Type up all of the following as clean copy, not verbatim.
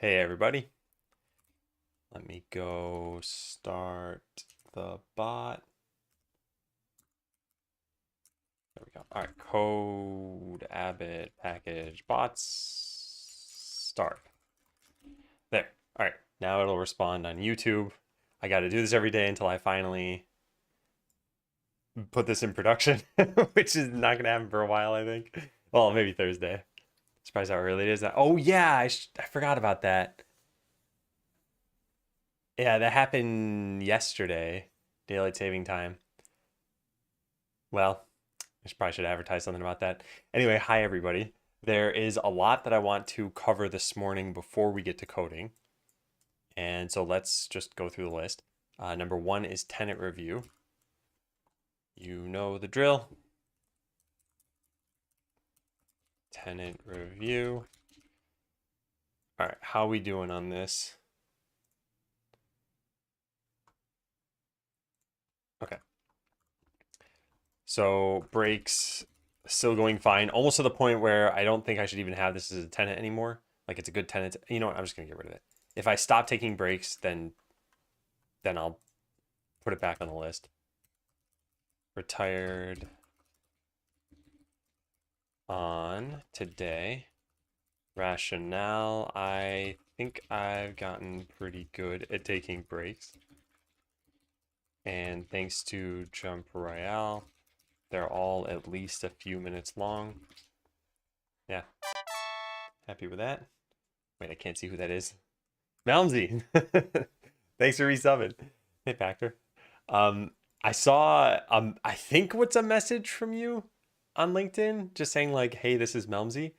Hey everybody, let me go start the bot. There we go. All right, code abbot package bots start. There. All right, now it'll respond on YouTube. I got to do this every day until I finally put this in production, which is not going to happen for a while, I think. Well, maybe Thursday. Surprised how early it is. Oh yeah, I forgot about that. Yeah, that happened yesterday, daylight saving time. Well, probably should advertise something about that. Anyway, hi everybody. There is a lot that I want to cover this morning before we get to coding. And so let's just go through the list. Number one is tenant review. You know the drill. Tenant review. All right, how are we doing on this? Okay. So breaks still going fine, almost to the point where I don't think I should even have this as a tenant anymore. Like it's a good tenant. You know what? I'm just gonna get rid of it. If I stop taking breaks, then I'll put it back on the list. Retired on today. Rationale, I think I've gotten pretty good at taking breaks. And thanks to Jump Royale, they're all at least a few minutes long. Yeah, happy with that. Wait, I can't see who that is. Malmsey! Thanks for resubbing. Hey, Packer. I saw, I think what's a message from you on LinkedIn, just saying like, hey, this is Malmsey.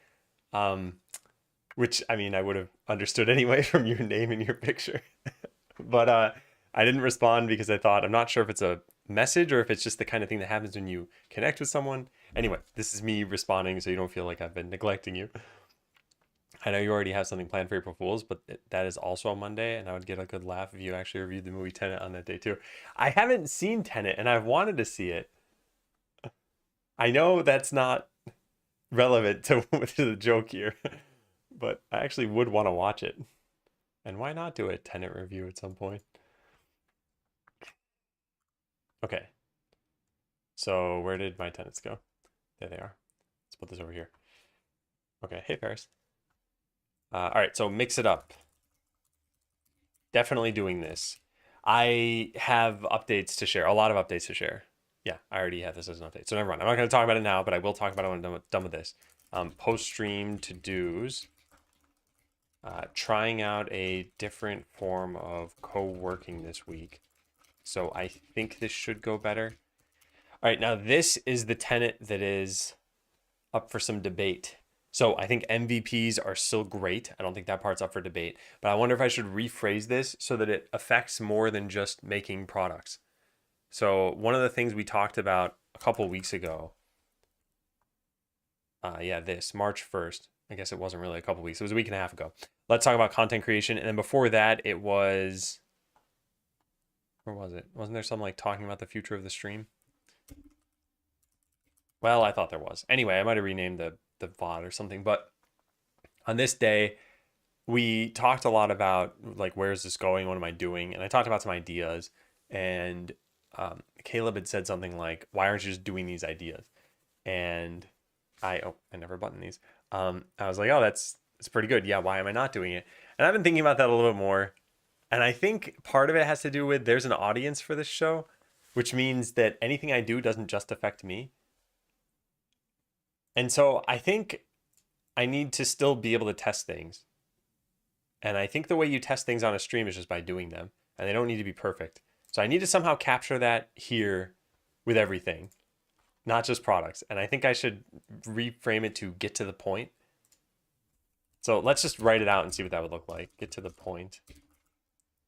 Which, I mean, I would have understood anyway from your name and your picture. But I didn't respond because I thought, I'm not sure if it's a message or if it's just the kind of thing that happens when you connect with someone. Anyway, this is me responding so you don't feel like I've been neglecting you. I know you already have something planned for April Fools, but that is also on Monday, and I would get a good laugh if you actually reviewed the movie Tenet on that day too. I haven't seen Tenet, and I've wanted to see it. I know that's not relevant to, to the joke here, but I actually would want to watch it. And why not do a Tenet review at some point? Okay, so where did my tenants go? There they are. Let's put this over here. Okay, hey Paris. All right, so mix it up. Definitely doing this. I have updates to share, a lot of updates to share. Yeah, I already have this as an update. So never mind. I'm not going to talk about it now, but I will talk about it when I'm done with this. Post-stream to-dos. Trying out a different form of co-working this week. So I think this should go better. All right, now this is the tenet that is up for some debate. So I think MVPs are still great. I don't think that part's up for debate. But I wonder if I should rephrase this so that it affects more than just making products. So one of the things we talked about a couple weeks ago, this March 1st. I guess it wasn't really a couple weeks. It was a week and a half ago. Let's talk about content creation. And then before that, it was, where was it? Wasn't there something like talking about the future of the stream? Well, I thought there was. Anyway, I might have renamed the VOD or something. But on this day, we talked a lot about like, where's this going? What am I doing? And I talked about some ideas. And Caleb had said something like, why aren't you just doing these ideas? And I never buttoned these. I was like, oh, it's pretty good. Yeah, why am I not doing it? And I've been thinking about that a little bit more. And I think part of it has to do with there's an audience for this show, which means that anything I do doesn't just affect me. And so I think I need to still be able to test things. And I think the way you test things on a stream is just by doing them. And they don't need to be perfect. So I need to somehow capture that here with everything, not just products. And I think I should reframe it to get to the point. So let's just write it out and see what that would look like. Get to the point.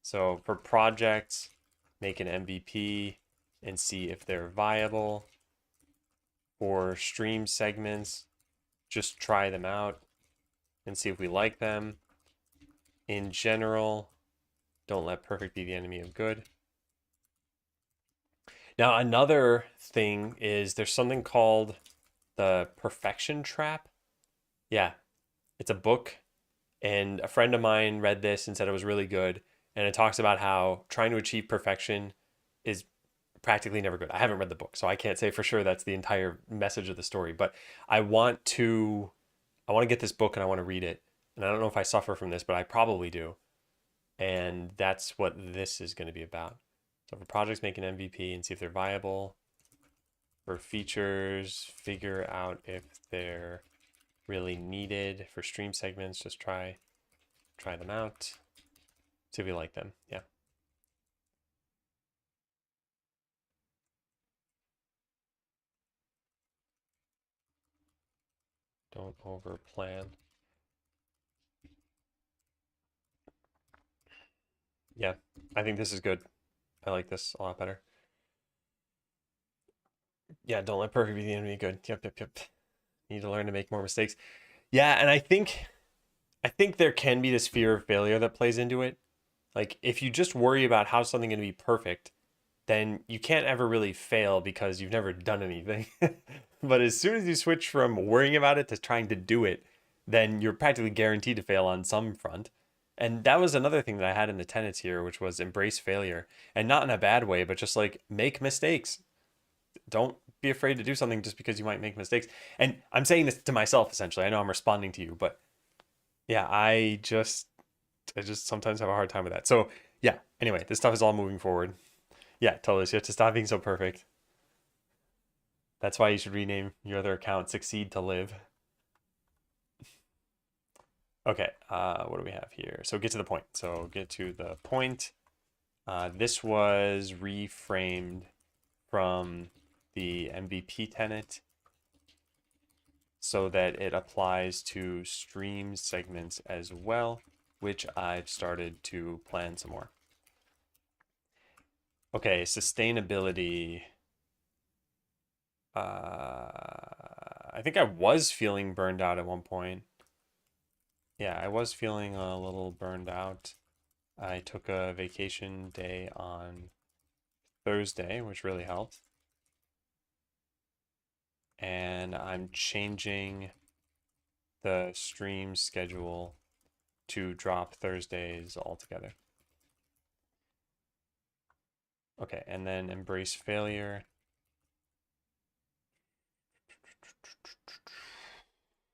So for projects, make an MVP and see if they're viable. For stream segments, just try them out and see if we like them. In general, don't let perfect be the enemy of good. Now, another thing is there's something called the perfection trap. Yeah, it's a book And a friend of mine read this and said it was really good. And it talks about how trying to achieve perfection is practically never good. I haven't read the book, so I can't say for sure that's the entire message of the story. But I want to get this book and I want to read it. And I don't know if I suffer from this, but I probably do. And that's what this is going to be about. So for projects, make an MVP and see if they're viable. For features, figure out if they're really needed. For stream segments, just try them out. See if we like them. Yeah. Don't over plan. Yeah, I think this is good. I like this a lot better. Yeah, don't let perfect be the enemy of good. Yep. Need to learn to make more mistakes. Yeah, and I think there can be this fear of failure that plays into it. Like if you just worry about how something going to be perfect, then you can't ever really fail because you've never done anything. But as soon as you switch from worrying about it to trying to do it, then you're practically guaranteed to fail on some front. And that was another thing that I had in the tenets here, which was embrace failure. And not in a bad way, but just like make mistakes. Don't be afraid to do something just because you might make mistakes. And I'm saying this to myself essentially. I know I'm responding to you, but yeah, I just sometimes have a hard time with that. So yeah, anyway, this stuff is all moving forward. Yeah, totally. So you have to stop being so perfect. That's why you should rename your other account Succeed to Live. Okay, what do we have here? So get to the point. So get to the point. This was reframed from the MVP tenet so that it applies to stream segments as well, which I've started to plan some more. Okay, sustainability. I think I was feeling burned out at one point. Yeah, I was feeling a little burned out. I took a vacation day on Thursday, which really helped. And I'm changing the stream schedule to drop Thursdays altogether. Okay, and then embrace failure.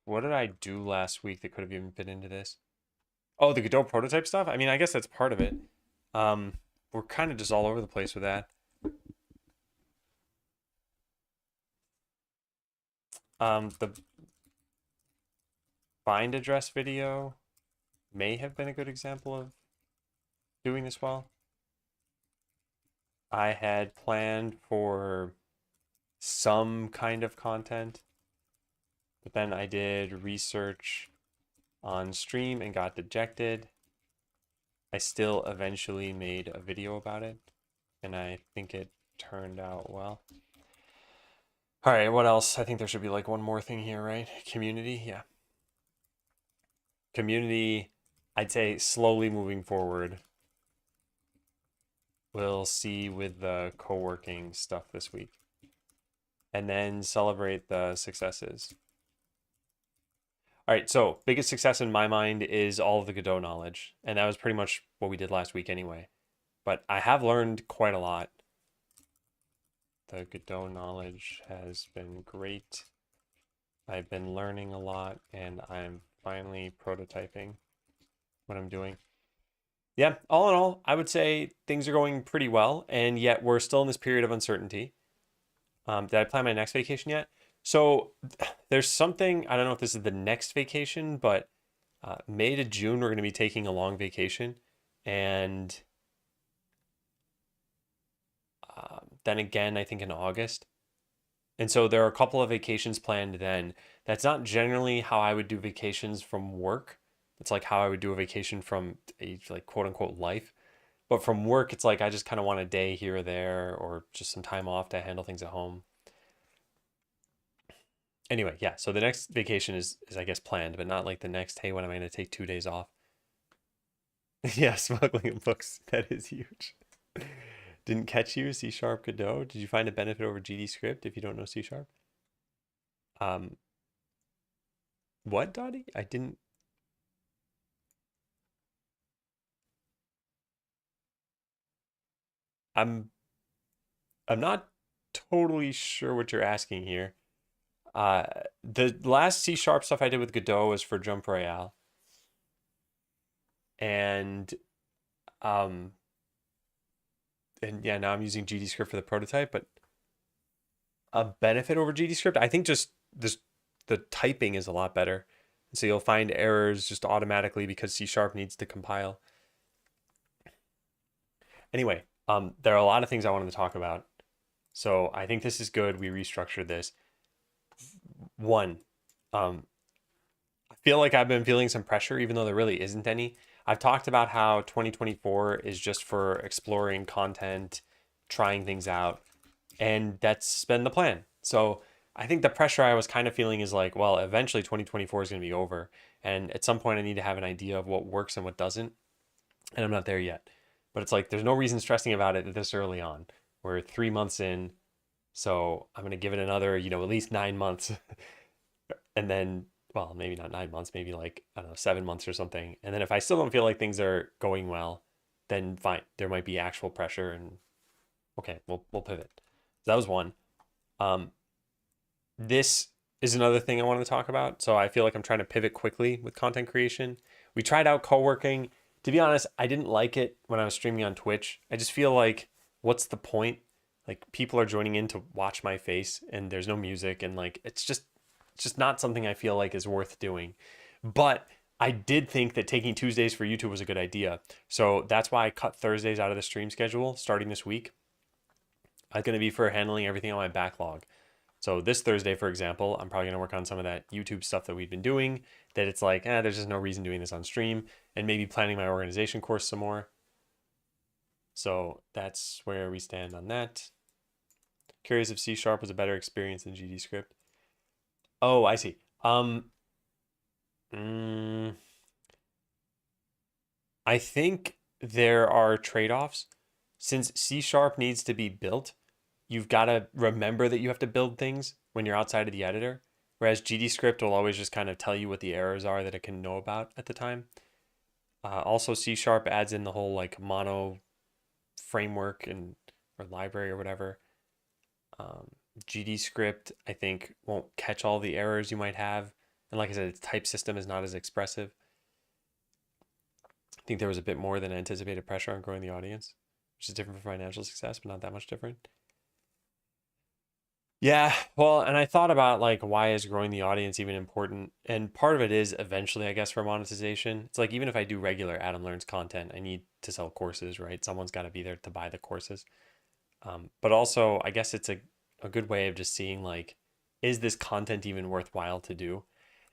What did I do last week that could have even fit into this? Oh, the Godot prototype stuff? I mean, I guess that's part of it. We're kind of just all over the place with that. The bind address video may have been a good example of doing this well. I had planned for some kind of content, but then I did research on stream and got dejected. I still eventually made a video about it, and I think it turned out well. All right, what else? I think there should be like one more thing here, right? Community, yeah. Community, I'd say slowly moving forward. We'll see with the co-working stuff this week. And then celebrate the successes. All right, so biggest success in my mind is all of the Godot knowledge. And that was pretty much what we did last week anyway. But I have learned quite a lot. The Godot knowledge has been great. I've been learning a lot, and I'm finally prototyping what I'm doing. Yeah, all in all, I would say things are going pretty well, and yet we're still in this period of uncertainty. Did I plan my next vacation yet? So there's something, I don't know if this is the next vacation, but May to June, we're going to be taking a long vacation. And then again, I think in August. And so there are a couple of vacations planned then. That's not generally how I would do vacations from work. It's like how I would do a vacation from a like quote unquote life. But from work, it's like I just kind of want a day here or there or just some time off to handle things at home. Anyway, yeah, so the next vacation is I guess planned, but not like the next, hey, when am I going to take 2 days off? Yeah, smuggling books. That is huge. Didn't catch you, C# Godot. Did you find a benefit over GD script if you don't know C#? What, Dottie? I didn't. I'm I'm not totally sure what you're asking here. Uh, the last C sharp stuff I did with Godot was for Jump Royale, and um, and yeah, now I'm using GDScript for the prototype. But a benefit over GDScript, I think, just this the typing is a lot better, and so you'll find errors just automatically because C sharp needs to compile. Anyway, there are a lot of things I wanted to talk about, so I think this is good. We restructured this. One, um, I feel like I've been feeling some pressure, even though there really isn't any. I've talked about how 2024 is just for exploring content, trying things out, and that's been the plan. So I think the pressure I was kind of feeling is like, well, eventually 2024 is going to be over. And at some point, I need to have an idea of what works and what doesn't. And I'm not there yet. But it's like, there's no reason stressing about it this early on. We're 3 months in. So I'm going to give it another, at least 9 months. And then, well, maybe not 9 months, maybe like, I don't know, 7 months or something. And then if I still don't feel like things are going well, then fine. There might be actual pressure and okay, we'll pivot. That was one. Um, this is another thing I wanted to talk about. So I feel like I'm trying to pivot quickly with content creation. We tried out co-working. To be honest, I didn't like it when I was streaming on Twitch. I just feel like, what's the point? Like, people are joining in to watch my face and there's no music, and like it's just not something I feel like is worth doing. But I did think that taking Tuesdays for YouTube was a good idea. So that's why I cut Thursdays out of the stream schedule starting this week. I'm going to be for handling everything on my backlog. So this Thursday, for example, I'm probably going to work on some of that YouTube stuff that we've been doing, that it's like, there's just no reason doing this on stream, and maybe planning my organization course some more. So that's where we stand on that. Curious if C# was a better experience than GDScript. Oh, I see. I think there are trade-offs. Since C# needs to be built, you've got to remember that you have to build things when you're outside of the editor. Whereas GDScript will always just kind of tell you what the errors are that it can know about at the time. Also, C# adds in the whole like mono framework or library or whatever. GDScript, I think, won't catch all the errors you might have. And like I said, its type system is not as expressive. I think there was a bit more than anticipated pressure on growing the audience, which is different from financial success, but not that much different. Yeah, well, and I thought about like, why is growing the audience even important? And part of it is eventually, I guess, for monetization. It's like, even if I do regular Adam Learns content, I need to sell courses, right? Someone's got to be there to buy the courses. But also, I guess it's a good way of just seeing like, is this content even worthwhile to do?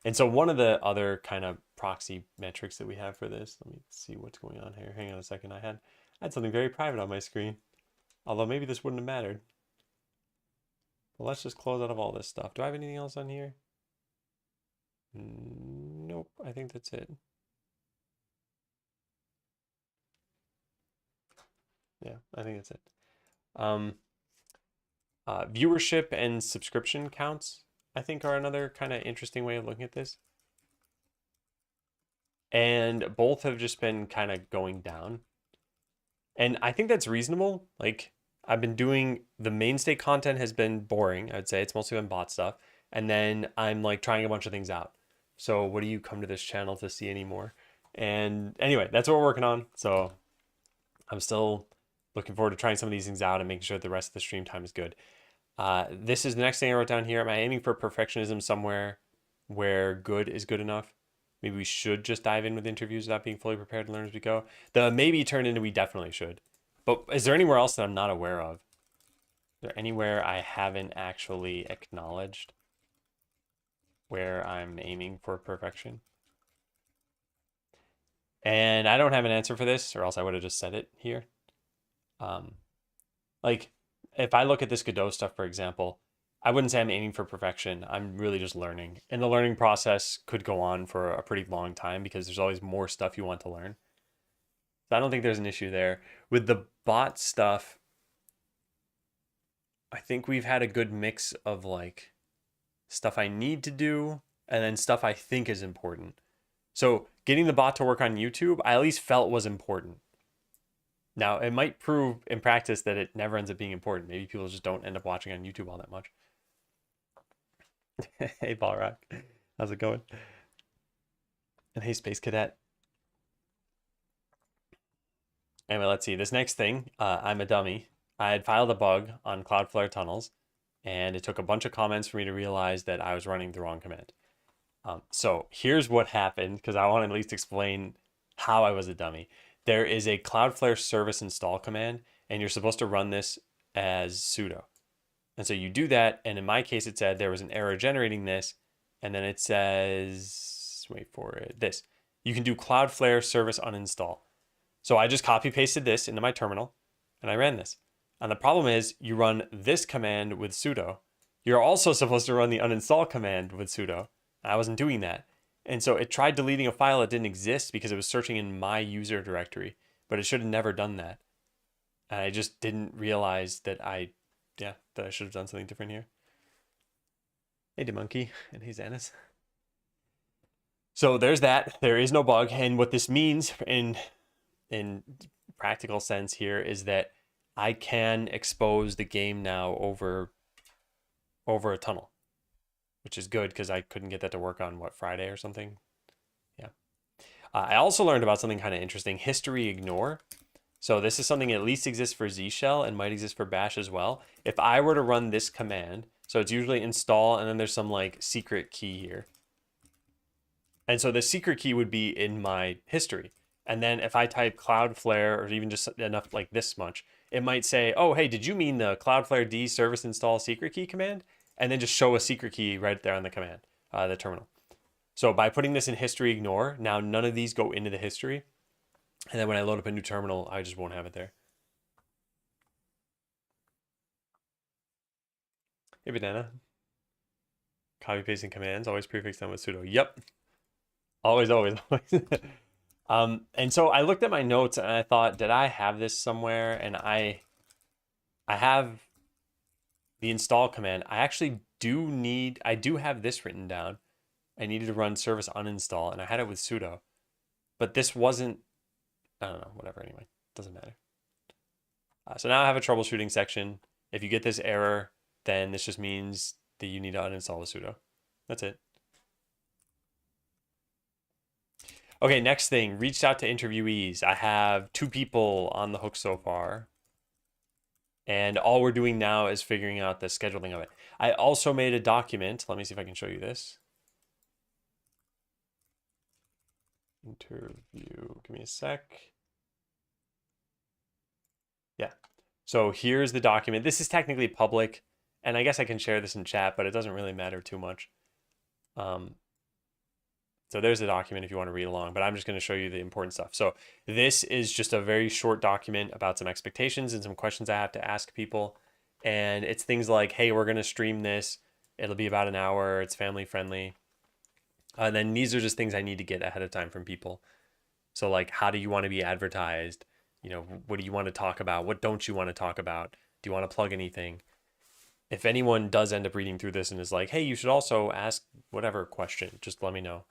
And so one of the other kind of proxy metrics that we have for this, let me see what's going on here. Hang on a second. I had something very private on my screen, although maybe this wouldn't have mattered. Well, let's just close out of all this stuff. Do I have anything else on here? Nope, I think that's it. Yeah, I think that's it. Viewership and subscription counts, I think, are another kind of interesting way of looking at this. And both have just been kind of going down. And I think that's reasonable. Like, I've been doing the mainstay content has been boring. I'd say it's mostly been bot stuff. And then I'm like trying a bunch of things out. So what do you come to this channel to see anymore? And anyway, that's what we're working on. So I'm still looking forward to trying some of these things out and making sure that the rest of the stream time is good. This is the next thing I wrote down here. Am I aiming for perfectionism somewhere where good is good enough? Maybe we should just dive in with interviews without being fully prepared to learn as we go. The maybe turned into we definitely should. But is there anywhere else that I'm not aware of? Is there anywhere I haven't actually acknowledged where I'm aiming for perfection? And I don't have an answer for this, or else I would have just said it here. Like, if I look at this Godot stuff, for example, I wouldn't say I'm aiming for perfection. I'm really just learning. And the learning process could go on for a pretty long time because there's always more stuff you want to learn. So I don't think there's an issue there. With the bot stuff, I think we've had a good mix of like stuff I need to do and then stuff I think is important. So getting the bot to work on YouTube, I at least felt was important. Now, it might prove in practice that it never ends up being important. Maybe people just don't end up watching on YouTube all that much. Hey, Balrock. How's it going? And hey, Space Cadet. Anyway, let's see. This next thing, I'm a dummy. I had filed a bug on Cloudflare tunnels, and it took a bunch of comments for me to realize that I was running the wrong command. So here's what happened, because I want to at least explain how I was a dummy. There is a Cloudflare service install command, and you're supposed to run this as sudo. And so you do that, and in my case, it said there was an error generating this, and then it says, wait for it, this. You can do Cloudflare service uninstall. So I just copy pasted this into my terminal, and I ran this. And the problem is you run this command with sudo. You're also supposed to run the uninstall command with sudo. I wasn't doing that. And so it tried deleting a file that didn't exist because it was searching in my user directory, but it should have never done that. And I just didn't realize that I should have done something different here. Hey, DeMonkey, and hey, Xanis. So there's that. There is no bug. And what this means in practical sense here is that I can expose the game now over a tunnel, which is good because I couldn't get that to work on, what, Friday or something? Yeah. I also learned about something kind of interesting, history ignore. So this is something that at least exists for Z shell and might exist for bash as well. If I were to run this command, so it's usually install and then there's some like secret key here. And so the secret key would be in my history. And then if I type Cloudflare or even just enough like this much, it might say, oh, hey, did you mean the Cloudflare D service install secret key command? And then just show a secret key right there on the command, the terminal. So by putting this in history ignore, now none of these go into the history. And then when I load up a new terminal, I just won't have it there. Hey, Banana. Copy pasting commands, always prefix them with sudo. Yep. Always, always, always. And so I looked at my notes and I thought, did I have this somewhere? And I have the install command. I actually I do have this written down. I needed to run service uninstall and I had it with sudo, but this wasn't, I don't know, whatever, anyway, doesn't matter. So now I have a troubleshooting section. If you get this error, then this just means that you need to uninstall with sudo. That's it. Okay, next thing, reached out to interviewees. I have 2 people on the hook so far. And all we're doing now is figuring out the scheduling of it. I also made a document. Let me see if I can show you this. Interview, give me a sec. Yeah, so here's the document. This is technically public, and I guess I can share this in chat, but it doesn't really matter too much. So there's the document if you want to read along, but I'm just going to show you the important stuff. So this is just a very short document about some expectations and some questions I have to ask people. And it's things like, hey, we're going to stream this. It'll be about an hour. It's family friendly. And then these are just things I need to get ahead of time from people. So like, how do you want to be advertised? You know, what do you want to talk about? What don't you want to talk about? Do you want to plug anything? If anyone does end up reading through this and is like, hey, you should also ask whatever question, just let me know.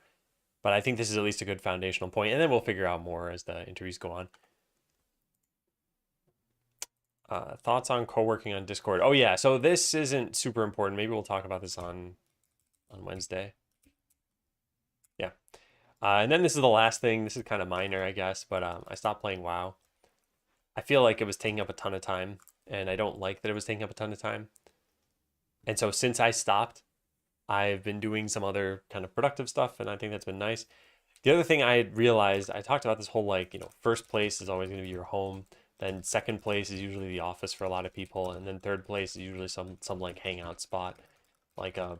But I think this is at least a good foundational point, and then we'll figure out more as the interviews go on. Thoughts on co-working on Discord? Oh yeah, so this isn't super important. Maybe we'll talk about this on Wednesday. Yeah. And then this is the last thing. This is kind of minor, I guess, but I stopped playing WoW. I feel like it was taking up a ton of time, and I don't like that it was taking up a ton of time. And so since I stopped, I've been doing some other kind of productive stuff, and I think that's been nice. The other thing I had realized, I talked about this whole, like, you know, first place is always going to be your home. Then second place is usually the office for a lot of people. And then third place is usually some like hangout spot, like a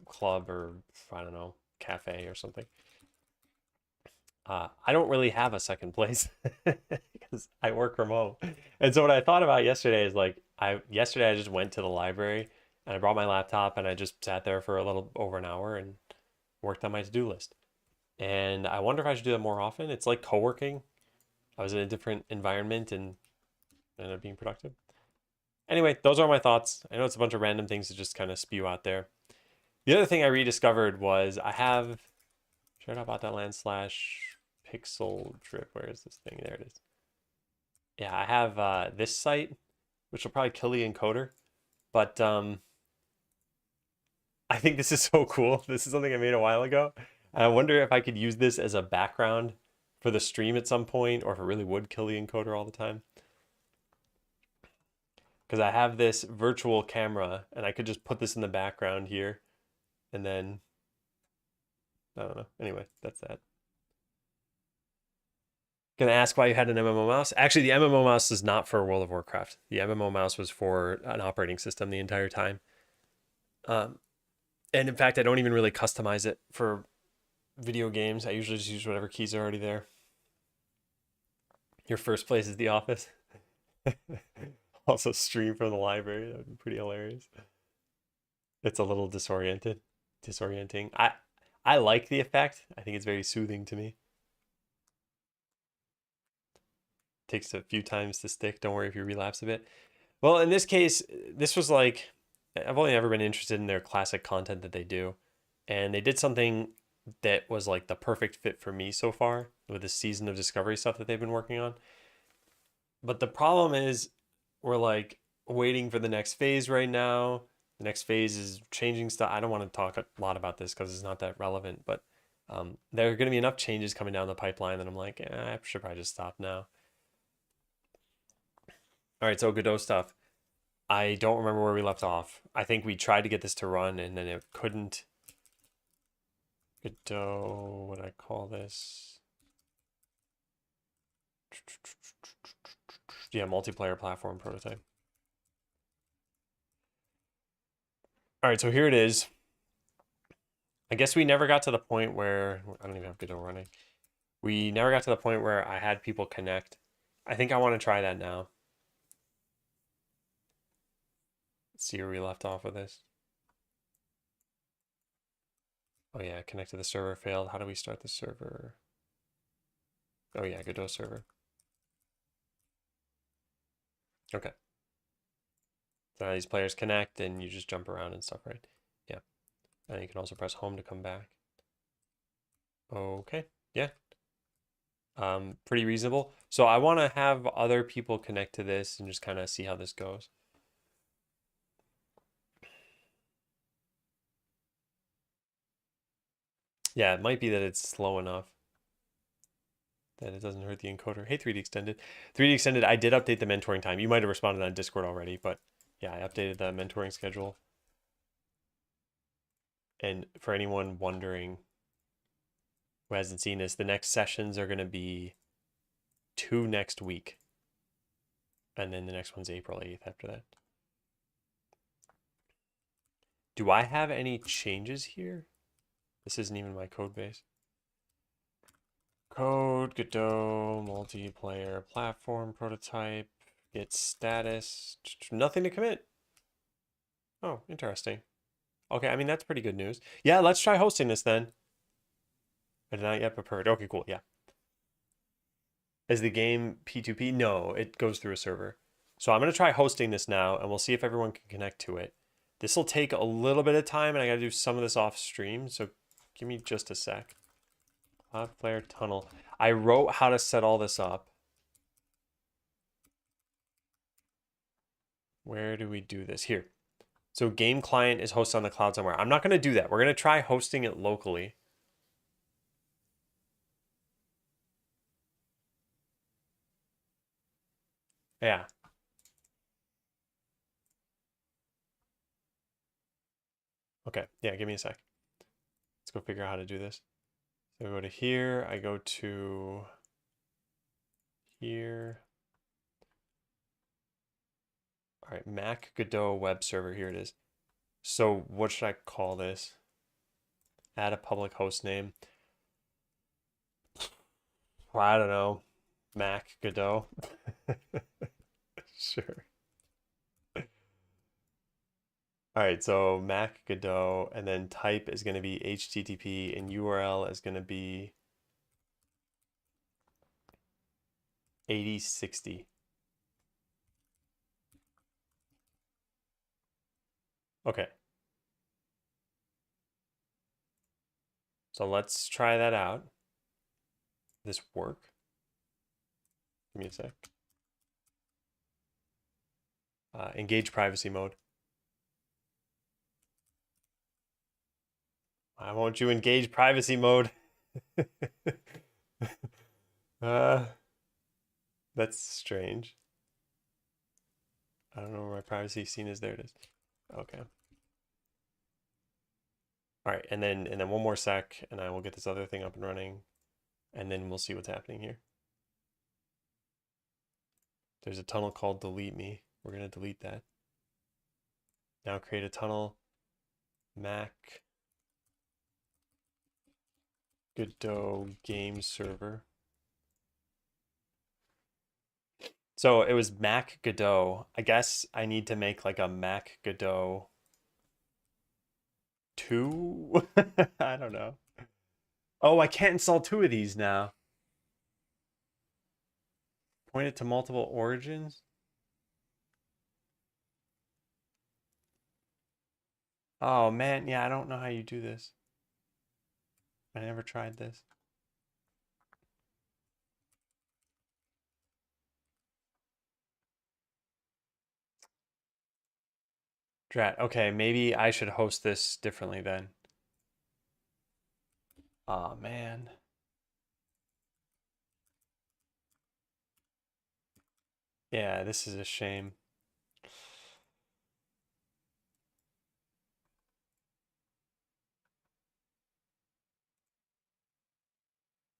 club or, I don't know, cafe or something. I don't really have a second place because I work from home. And so what I thought about yesterday is like, yesterday I just went to the library and I brought my laptop and I just sat there for a little over an hour and worked on my to-do list. And I wonder if I should do that more often. It's like co-working. I was in a different environment and ended up being productive. Anyway, those are my thoughts. I know it's a bunch of random things to just kind of spew out there. The other thing I rediscovered was I have shared about that land / pixel drip. Where is this thing? There it is. yeah, I have this site, which will probably kill the encoder, but I think this is so cool. This is something I made a while ago. And I wonder if I could use this as a background for the stream at some point, or if it really would kill the encoder all the time. Because I have this virtual camera, and I could just put this in the background here, and then, I don't know. Anyway, that's that. Gonna ask why you had an MMO mouse. Actually, the MMO mouse is not for World of Warcraft. The MMO mouse was for an operating system the entire time. And in fact, I don't even really customize it for video games. I usually just use whatever keys are already there. Your first place is the office. Also stream from the library. That would be pretty hilarious. It's a little disorienting. I like the effect. I think it's very soothing to me. Takes a few times to stick. Don't worry if you relapse a bit. Well, in this case, this was like, I've only ever been interested in their classic content that they do. And they did something that was like the perfect fit for me so far with the season of Discovery stuff that they've been working on. But the problem is we're like waiting for the next phase right now. The next phase is changing stuff. I don't want to talk a lot about this because it's not that relevant, but there are going to be enough changes coming down the pipeline that I'm like, I should probably just stop now. All right, so Godot stuff. I don't remember where we left off. I think we tried to get this to run and then it couldn't. Godot, what do I call this? Yeah, multiplayer platform prototype. All right, so here it is. I guess we never got to the point where, I don't even have Godot running. We never got to the point where I had people connect. I think I want to try that now. Let's see where we left off with this. Oh yeah, connect to the server failed. How do we start the server? Oh yeah, Godot server. Okay. So now these players connect and you just jump around and stuff, right? Yeah. And you can also press home to come back. Okay. Yeah. Pretty reasonable. So I want to have other people connect to this and just kind of see how this goes. Yeah, it might be that it's slow enough that it doesn't hurt the encoder. Hey, 3D Extended. 3D Extended, I did update the mentoring time. You might have responded on Discord already, but yeah, I updated the mentoring schedule. And for anyone wondering who hasn't seen this, the next sessions are going to be 2 next week. And then the next one's April 8th after that. Do I have any changes here? This isn't even my code base. Code, Godot, multiplayer, platform, prototype, get status, nothing to commit. Oh, interesting. Okay, I mean, that's pretty good news. Yeah, let's try hosting this then. I did not yet prepared. Okay, cool, yeah. Is the game P2P? No, it goes through a server. So I'm going to try hosting this now, and we'll see if everyone can connect to it. This will take a little bit of time, and I got to do some of this off stream, so give me just a sec. Cloudflare tunnel. I wrote how to set all this up. Where do we do this? Here. So game client is hosted on the cloud somewhere. I'm not going to do that. We're going to try hosting it locally. Yeah. Okay. Yeah, give me a sec. Let's go figure out how to do this. So I go to here. I go to here. All right, Mac Godot web server. Here it is. So what should I call this? Add a public host name. Well, I don't know. Mac Godot. Sure. All right, so Mac Godot, and then type is going to be HTTP, and URL is going to be 8060. Okay. So let's try that out. This work? Give me a sec. engage privacy mode. Why won't you engage privacy mode? uh, that's strange. I don't know where my privacy scene is. There it is. Okay. All right, and then one more sec, and I will get this other thing up and running, and then we'll see what's happening here. There's a tunnel called delete me. We're gonna delete that. Now create a tunnel, Mac Godot game server. So it was Mac Godot. I guess I need to make like a Mac Godot 2. I don't know. Oh, I can't install 2 of these now. Point it to multiple origins. Oh man, yeah, I don't know how you do this. I never tried this. Drat. Okay, maybe I should host this differently then. Oh man. Yeah, this is a shame.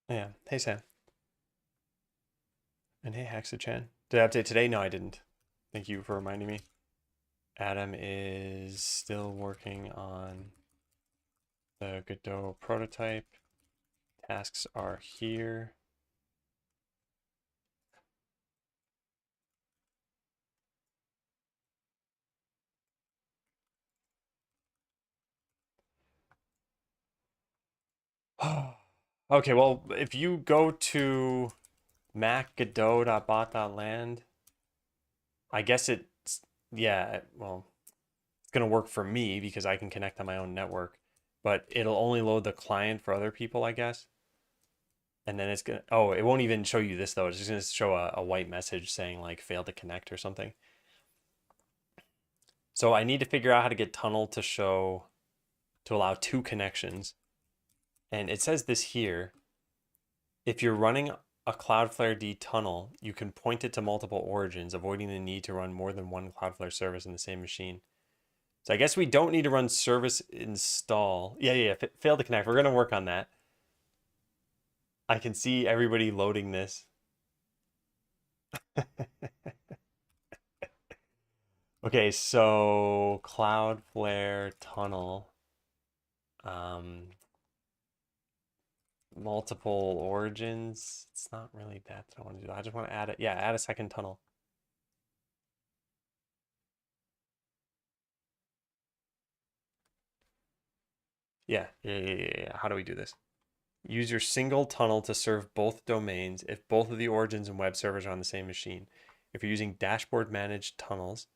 Yeah. Hey Sam. And hey Haxa-chan. Did I update today? No, I didn't. Thank you for reminding me. Adam is still working on the Godot prototype. Tasks are here. Okay, well, if you go to macgodot.bot.land, I guess it's, yeah, well, it's going to work for me because I can connect on my own network, but it'll only load the client for other people, I guess. And then it's going to, oh, it won't even show you this though. It's just going to show a white message saying like failed to connect or something. So I need to figure out how to get tunnel to show, to allow 2 connections. And it says this here. If you're running a Cloudflare D tunnel, you can point it to multiple origins, avoiding the need to run more than one Cloudflare service in the same machine. So I guess we don't need to run service install. Yeah. Failed to connect. We're going to work on that. I can see everybody loading this. Okay, so Cloudflare tunnel. Multiple origins. It's not really that I want to do. I just want to add it. Yeah, add a second tunnel. Yeah. How do we do this? Use your single tunnel to serve both domains if both of the origins and web servers are on the same machine. If you're using dashboard managed tunnels,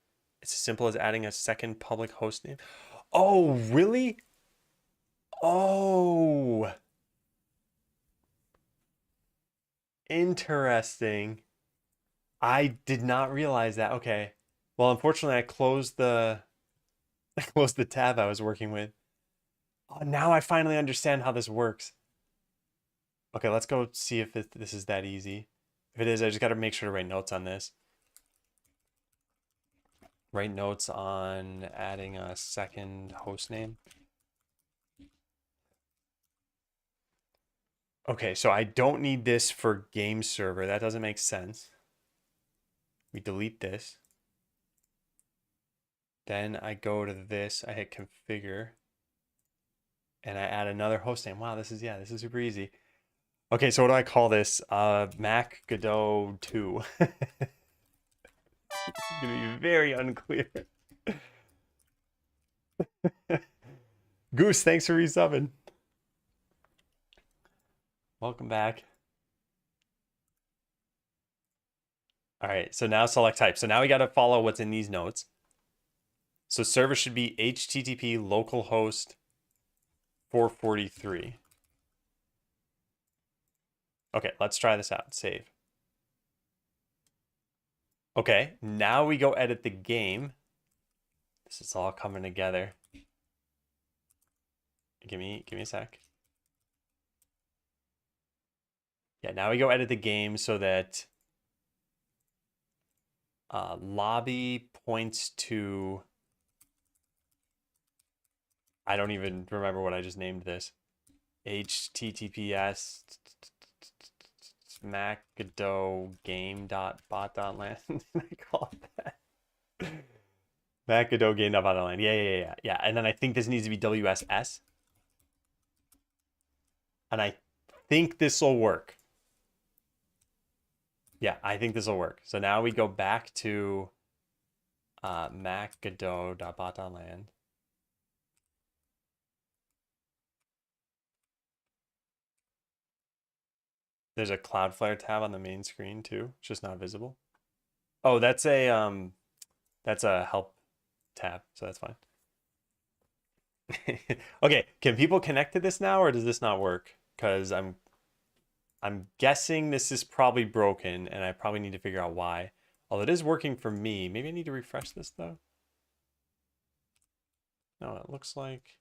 it's as simple as adding a second public host name. Oh, really? Oh, interesting. I did not realize that. Okay. Well, unfortunately, I closed the I closed the tab I was working with. Oh, now I finally understand how this works. Okay, let's go see if this is that easy. If it is, I just got to make sure to write notes on this. Write notes on adding a second host name. Okay, so I don't need this for game server. That doesn't make sense. We delete this. Then I go to this, I hit configure, and I add another host name. Wow, this is super easy. Okay, so what do I call this? Mac Godot 2. It's gonna be very unclear. Goose, thanks for resubbing. Welcome back. All right, so now select type. So now we got to follow what's in these notes. So server should be HTTP localhost 443. Okay, let's try this out. Save. Okay, now we go edit the game. This is all coming together. Give me a sec. Yeah, now we go edit the game so that lobby points to, I don't even remember what I just named this. HTTPS Godot game.bot.land. I call it that. Godot game.bot.land. Yeah. And then I think this needs to be WSS. And I think this will work. Yeah, I think this will work. So now we go back to Godot.bot.land. There's a Cloudflare tab on the main screen too. It's just not visible. Oh, that's a help tab, so that's fine. Okay, can people connect to this now, or does this not work? Because I'm guessing this is probably broken, and I probably need to figure out why. Although it is working for me. Maybe I need to refresh this though. No, it looks like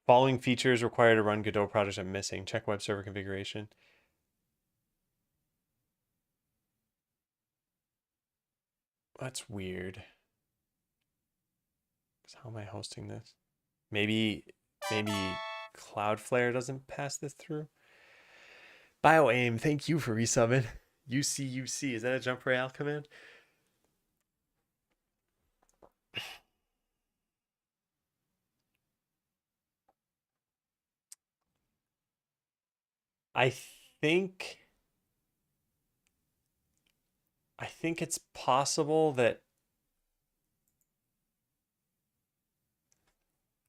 following features required to run Godot projects are missing. Check web server configuration. That's weird. How am I hosting this? Maybe Cloudflare doesn't pass this through. BioAim, thank you for resubbing. UC, is that a jump royale command? I think it's possible that.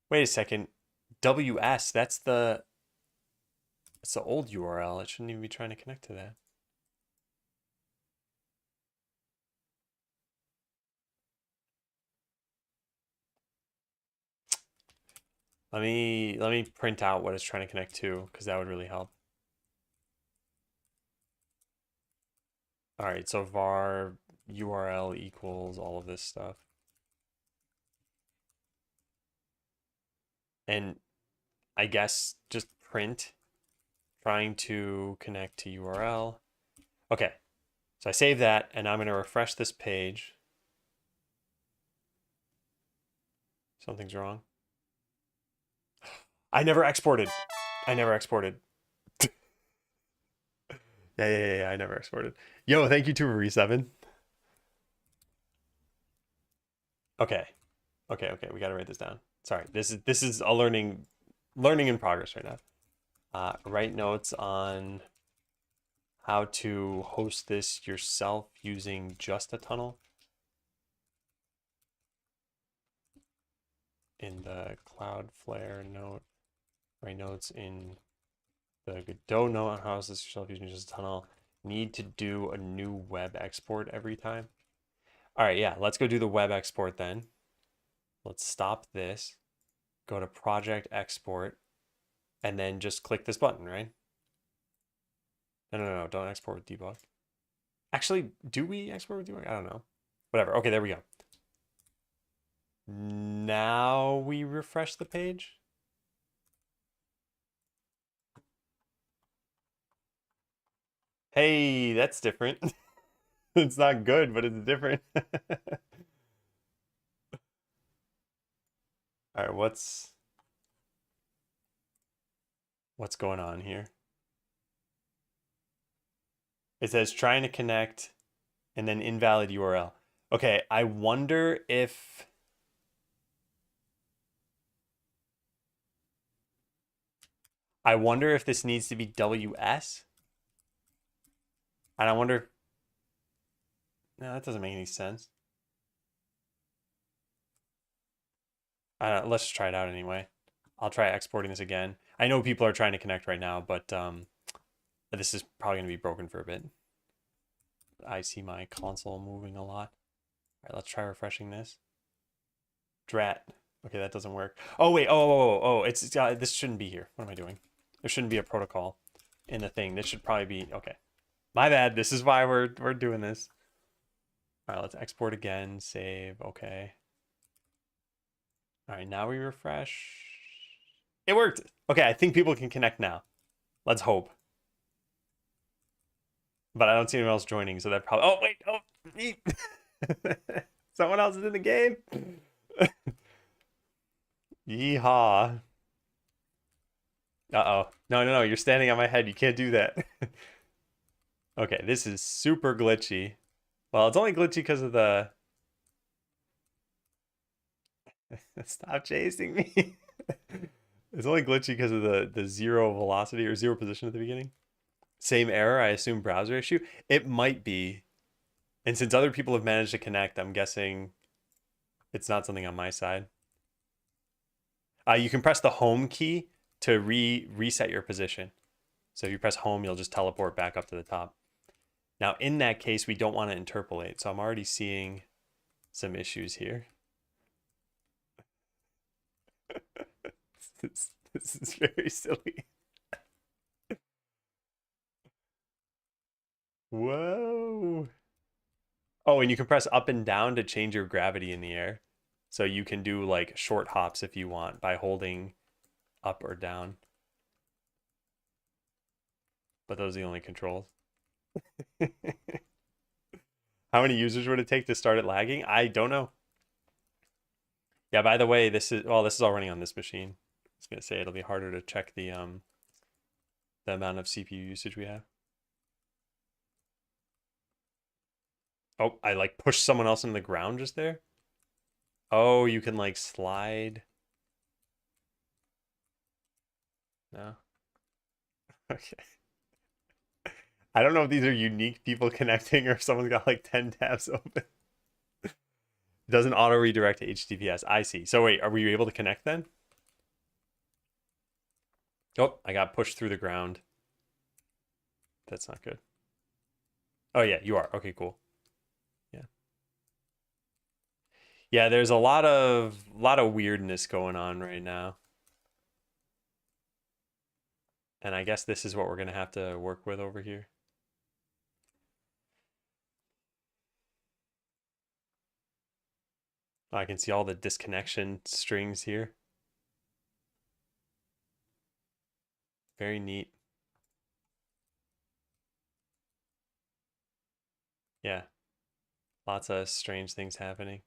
Wait a second. WS, that's the old URL. It shouldn't even be trying to connect to that. Let me print out what it's trying to connect to, because that would really help. All right, so var URL equals all of this stuff. And I guess just print trying to connect to URL. Okay, so I save that, and I'm going to refresh this page. Something's wrong. I never exported. Yeah, I never exported. Yo, thank you to Re7. Okay, we got to write this down. Sorry, this is a learning in progress right now. Write notes on how to host this yourself using just a tunnel in the Cloudflare note. Write notes in the Godot note on how to host this yourself using just a tunnel. Need to do a new web export every time. All right, yeah, let's go do the web export then. Let's stop this, go to project export, and then just click this button, right? No, don't export with debug. Actually, do we export with debug? I don't know. Whatever. Okay, there we go. Now we refresh the page. Hey, that's different. It's not good, but it's different. All right, what's going on here? It says trying to connect and then invalid URL. Okay, I wonder if this needs to be WS. And I wonder. No, that doesn't make any sense. Let's try it out anyway. I'll try exporting this again. I know people are trying to connect right now, but this is probably going to be broken for a bit. I see my console moving a lot. All right, let's try refreshing this. Drat. Okay, that doesn't work. Oh, wait. Oh, it's this shouldn't be here. What am I doing? There shouldn't be a protocol in the thing. This should probably be, okay. My bad. This is why we're doing this. All right, let's export again, save. Okay. All right, now we refresh. It worked. Okay, I think people can connect now. Let's hope. But I don't see anyone else joining, so that probably. Oh wait, oh, someone else is in the game. Yeehaw! Uh-oh. No, you're standing on my head. You can't do that. Okay, this is super glitchy. Well, it's only glitchy because of the. Stop chasing me. It's only glitchy because of the zero velocity or zero position at the beginning. Same error, I assume browser issue. It might be. And since other people have managed to connect, I'm guessing it's not something on my side. You can press the home key to reset your position. So if you press home, you'll just teleport back up to the top. Now, in that case, we don't want to interpolate. So I'm already seeing some issues here. This is very silly. Whoa. Oh, and you can press up and down to change your gravity in the air. So you can do like short hops if you want by holding up or down. But those are the only controls. How many users would it take to start it lagging? I don't know. Yeah, by the way, this is all running on this machine. I was gonna say it'll be harder to check the amount of CPU usage we have. Oh, I like pushed someone else into the ground just there. Oh, you can like slide. No. Okay. I don't know if these are unique people connecting or if someone's got like 10 tabs open. It doesn't auto redirect to HTTPS. I see. So wait, are we able to connect then? Oh, I got pushed through the ground. That's not good. Oh yeah, you are. Okay, cool. Yeah. Yeah, there's a lot of weirdness going on right now. And I guess this is what we're gonna have to work with over here. I can see all the disconnection strings here. Very neat. Yeah. Lots of strange things happening.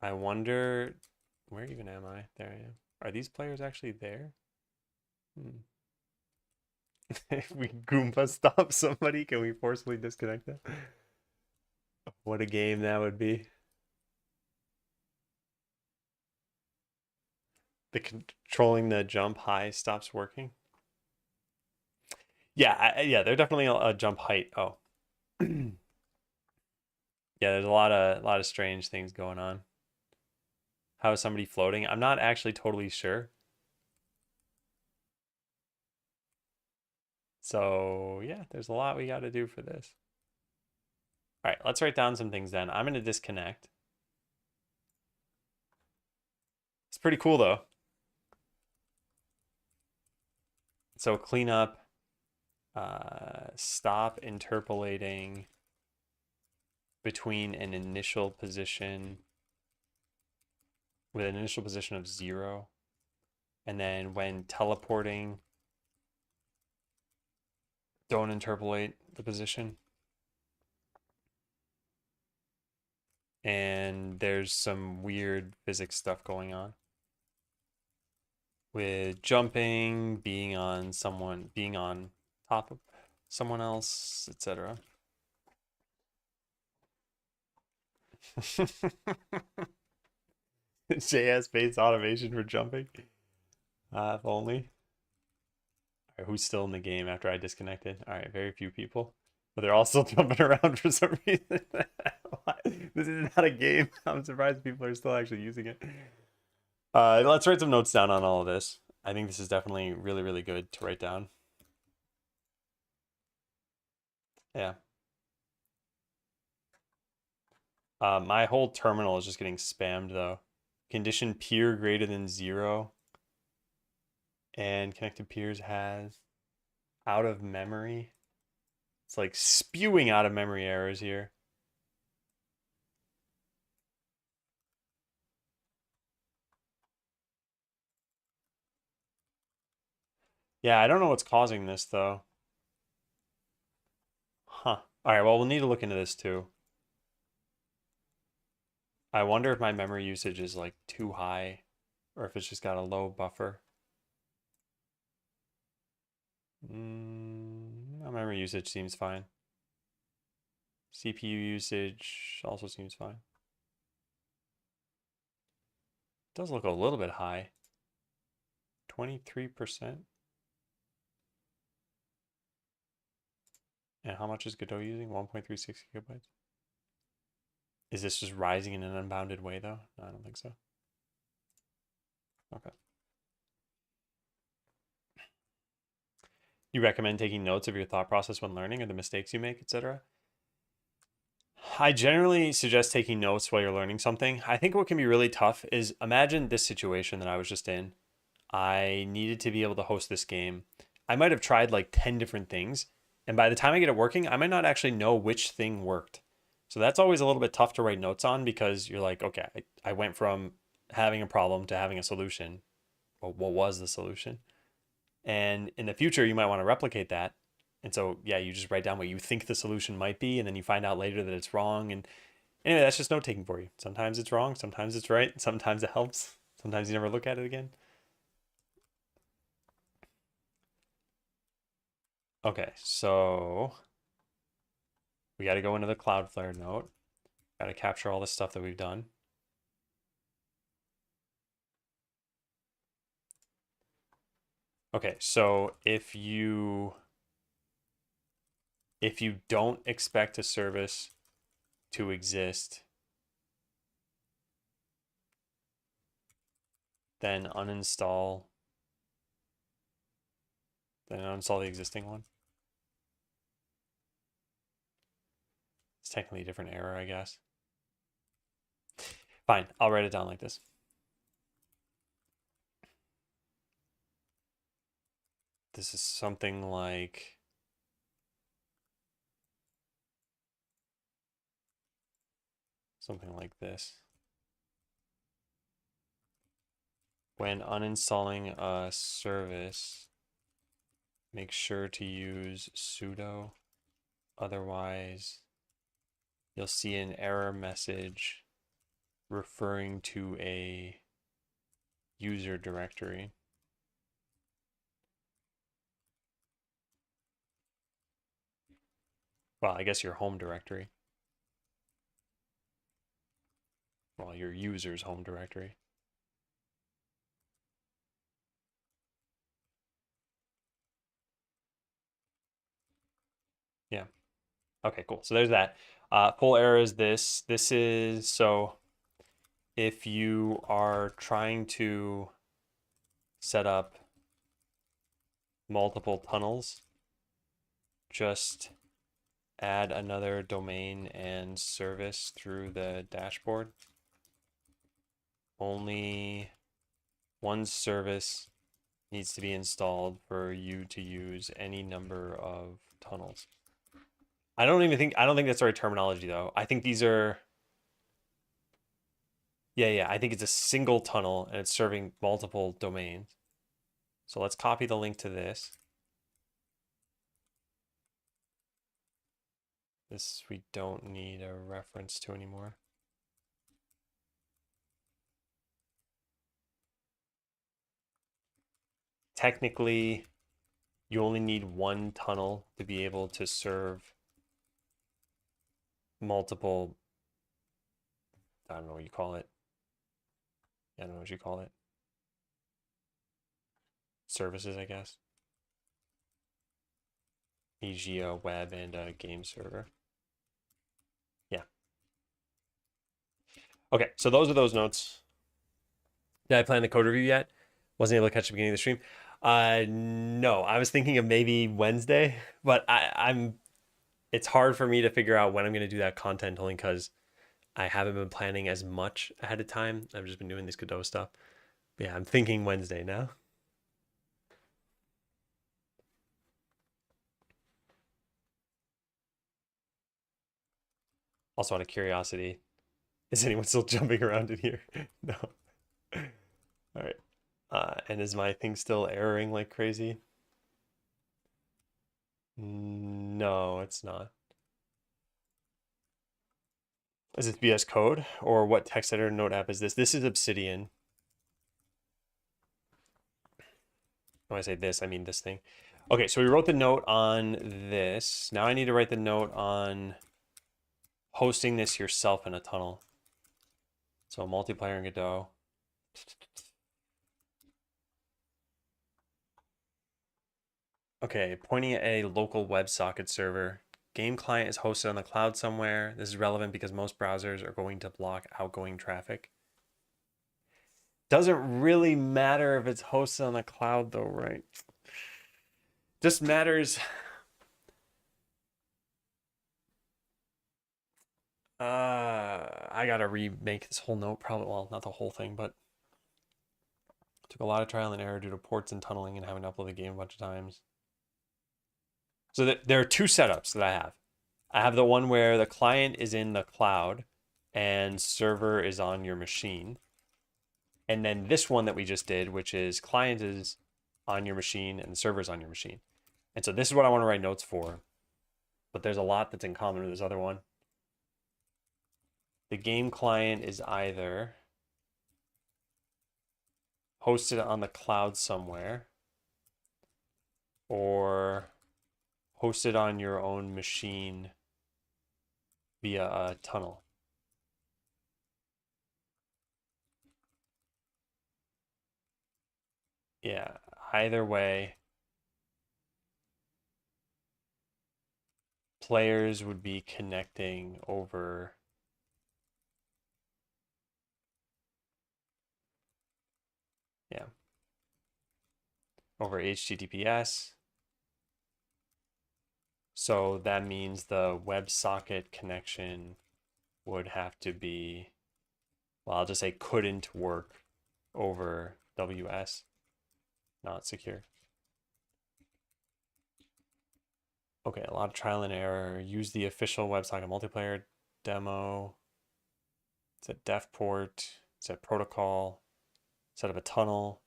I wonder, where even am I? There I am. Are these players actually there? If we Goomba stop somebody, can we forcibly disconnect them? What a game that would be. The controlling the jump high stops working. Yeah, yeah, they're definitely a jump height. Oh. Yeah, there's a lot of strange things going on. How is somebody floating? I'm not actually totally sure. So, yeah, there's a lot we got to do for this. All right, let's write down some things then. I'm going to disconnect. It's pretty cool though. So clean up, stop interpolating between an initial position with an initial position of 0. And then when teleporting, don't interpolate the position. And there's some weird physics stuff going on with jumping, being on top of someone else, etc. JS-based automation for jumping. If only. All right, who's still in the game after I disconnected? All right, very few people. But they're all still jumping around for some reason. This is not a game. I'm surprised people are still actually using it. Let's write some notes down on all of this. I think this is definitely really, really good to write down. Yeah. My whole terminal is just getting spammed though. Condition peer greater than 0. And connected peers has out of memory. It's like spewing out of memory errors here. Yeah, I don't know what's causing this though. Huh. All right, well, we'll need to look into this too. I wonder if my memory usage is like too high or if it's just got a low buffer. My memory usage seems fine. CPU usage also seems fine. Does look a little bit high. 23%. And how much is Godot using? 1.36 gigabytes. Is this just rising in an unbounded way though? No, I don't think so. Okay. You recommend taking notes of your thought process when learning or the mistakes you make, etc.? I generally suggest taking notes while you're learning something. I think what can be really tough is imagine this situation that I was just in. I needed to be able to host this game. I might have tried like 10 different things, and by the time I get it working, I might not actually know which thing worked. So that's always a little bit tough to write notes on because you're like, okay, I went from having a problem to having a solution. Well, what was the solution? And in the future, you might want to replicate that. And so, yeah, you just write down what you think the solution might be, and then you find out later that it's wrong. And anyway, that's just note taking for you. Sometimes it's wrong, sometimes it's right, sometimes it helps, sometimes you never look at it again. Okay, so we got to go into the Cloudflare note. Got to capture all the stuff that we've done. Okay, so if you don't expect a service to exist, then uninstall the existing one. It's technically a different error, I guess. Fine, I'll write it down like this. This is something like this. When uninstalling a service, make sure to use sudo. Otherwise, you'll see an error message referring to a user directory. Well, I guess your home directory. Well, your user's home directory. Yeah. Okay, cool. So there's that. Full error is this. This is so if you are trying to set up multiple tunnels, just add another domain and service through the dashboard. Only one service needs to be installed for you to use any number of tunnels. I don't think that's the right terminology though. I think these are yeah, I think it's a single tunnel and it's serving multiple domains. So let's copy the link to this. This we don't need a reference to anymore. Technically, you only need one tunnel to be able to serve multiple, I don't know what you call it. I don't know what you call it. Services, I guess. E.g. a web and a game server. Yeah. Okay, so those are those notes. Did I plan the code review yet? Wasn't able to catch the beginning of the stream. No, I was thinking of maybe Wednesday, but it's hard for me to figure out when I'm going to do that content only because I haven't been planning as much ahead of time. I've just been doing this Godot stuff. But yeah, I'm thinking Wednesday now. Also, out of curiosity, is anyone still jumping around in here? No. All right. And is my thing still erroring like crazy? No, it's not. Is it VS Code or what text editor node app is this? This is Obsidian. When I say this, I mean this thing. Okay, so we wrote the note on this. Now I need to write the note on hosting this yourself in a tunnel. So multiplayer in Godot. Okay, pointing at a local WebSocket server. Game client is hosted on the cloud somewhere. This is relevant because most browsers are going to block outgoing traffic. Doesn't really matter if it's hosted on the cloud though, right? Just matters. I gotta remake this whole note probably. Well, not the whole thing, but took a lot of trial and error due to ports and tunneling and having to upload the game a bunch of times. So there are two setups that I have. I have the one where the client is in the cloud and server is on your machine. And then this one that we just did, which is client is on your machine and the server is on your machine. And so this is what I want to write notes for. But there's a lot that's in common with this other one. The game client is either hosted on the cloud somewhere or hosted on your own machine via a tunnel. Yeah, either way, players would be connecting over over HTTPS. So that means the WebSocket connection would have to be, well, I'll just say couldn't work over WS, not secure. Okay, a lot of trial and error. Use the official WebSocket multiplayer demo. It's a def port. It's a protocol. Set up a tunnel.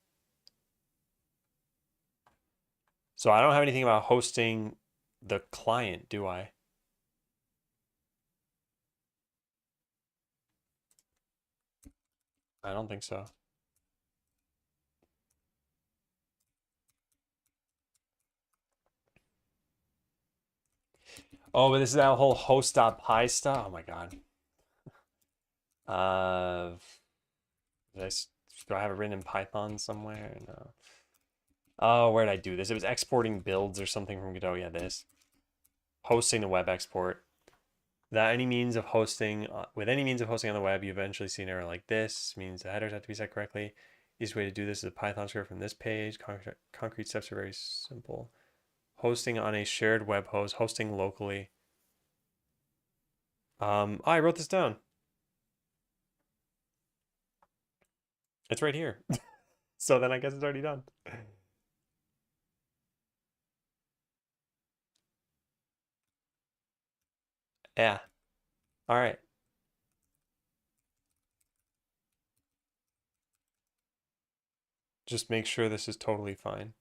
So I don't have anything about hosting the client, do I? I don't think so. Oh, but this is that whole host.py stuff. Oh my God. Do I have it written in Python somewhere? No. Oh, where did I do this? It was exporting builds or something from Godot. Yeah, this. Hosting the web export. That any means of hosting, with any means of hosting on the web, you eventually see an error like this. Means the headers have to be set correctly. Easiest way to do this is a Python script from this page. Concrete steps are very simple. Hosting on a shared web host, hosting locally. Oh, I wrote this down. It's right here. So then I guess it's already done. Yeah. All right. Just make sure this is totally fine.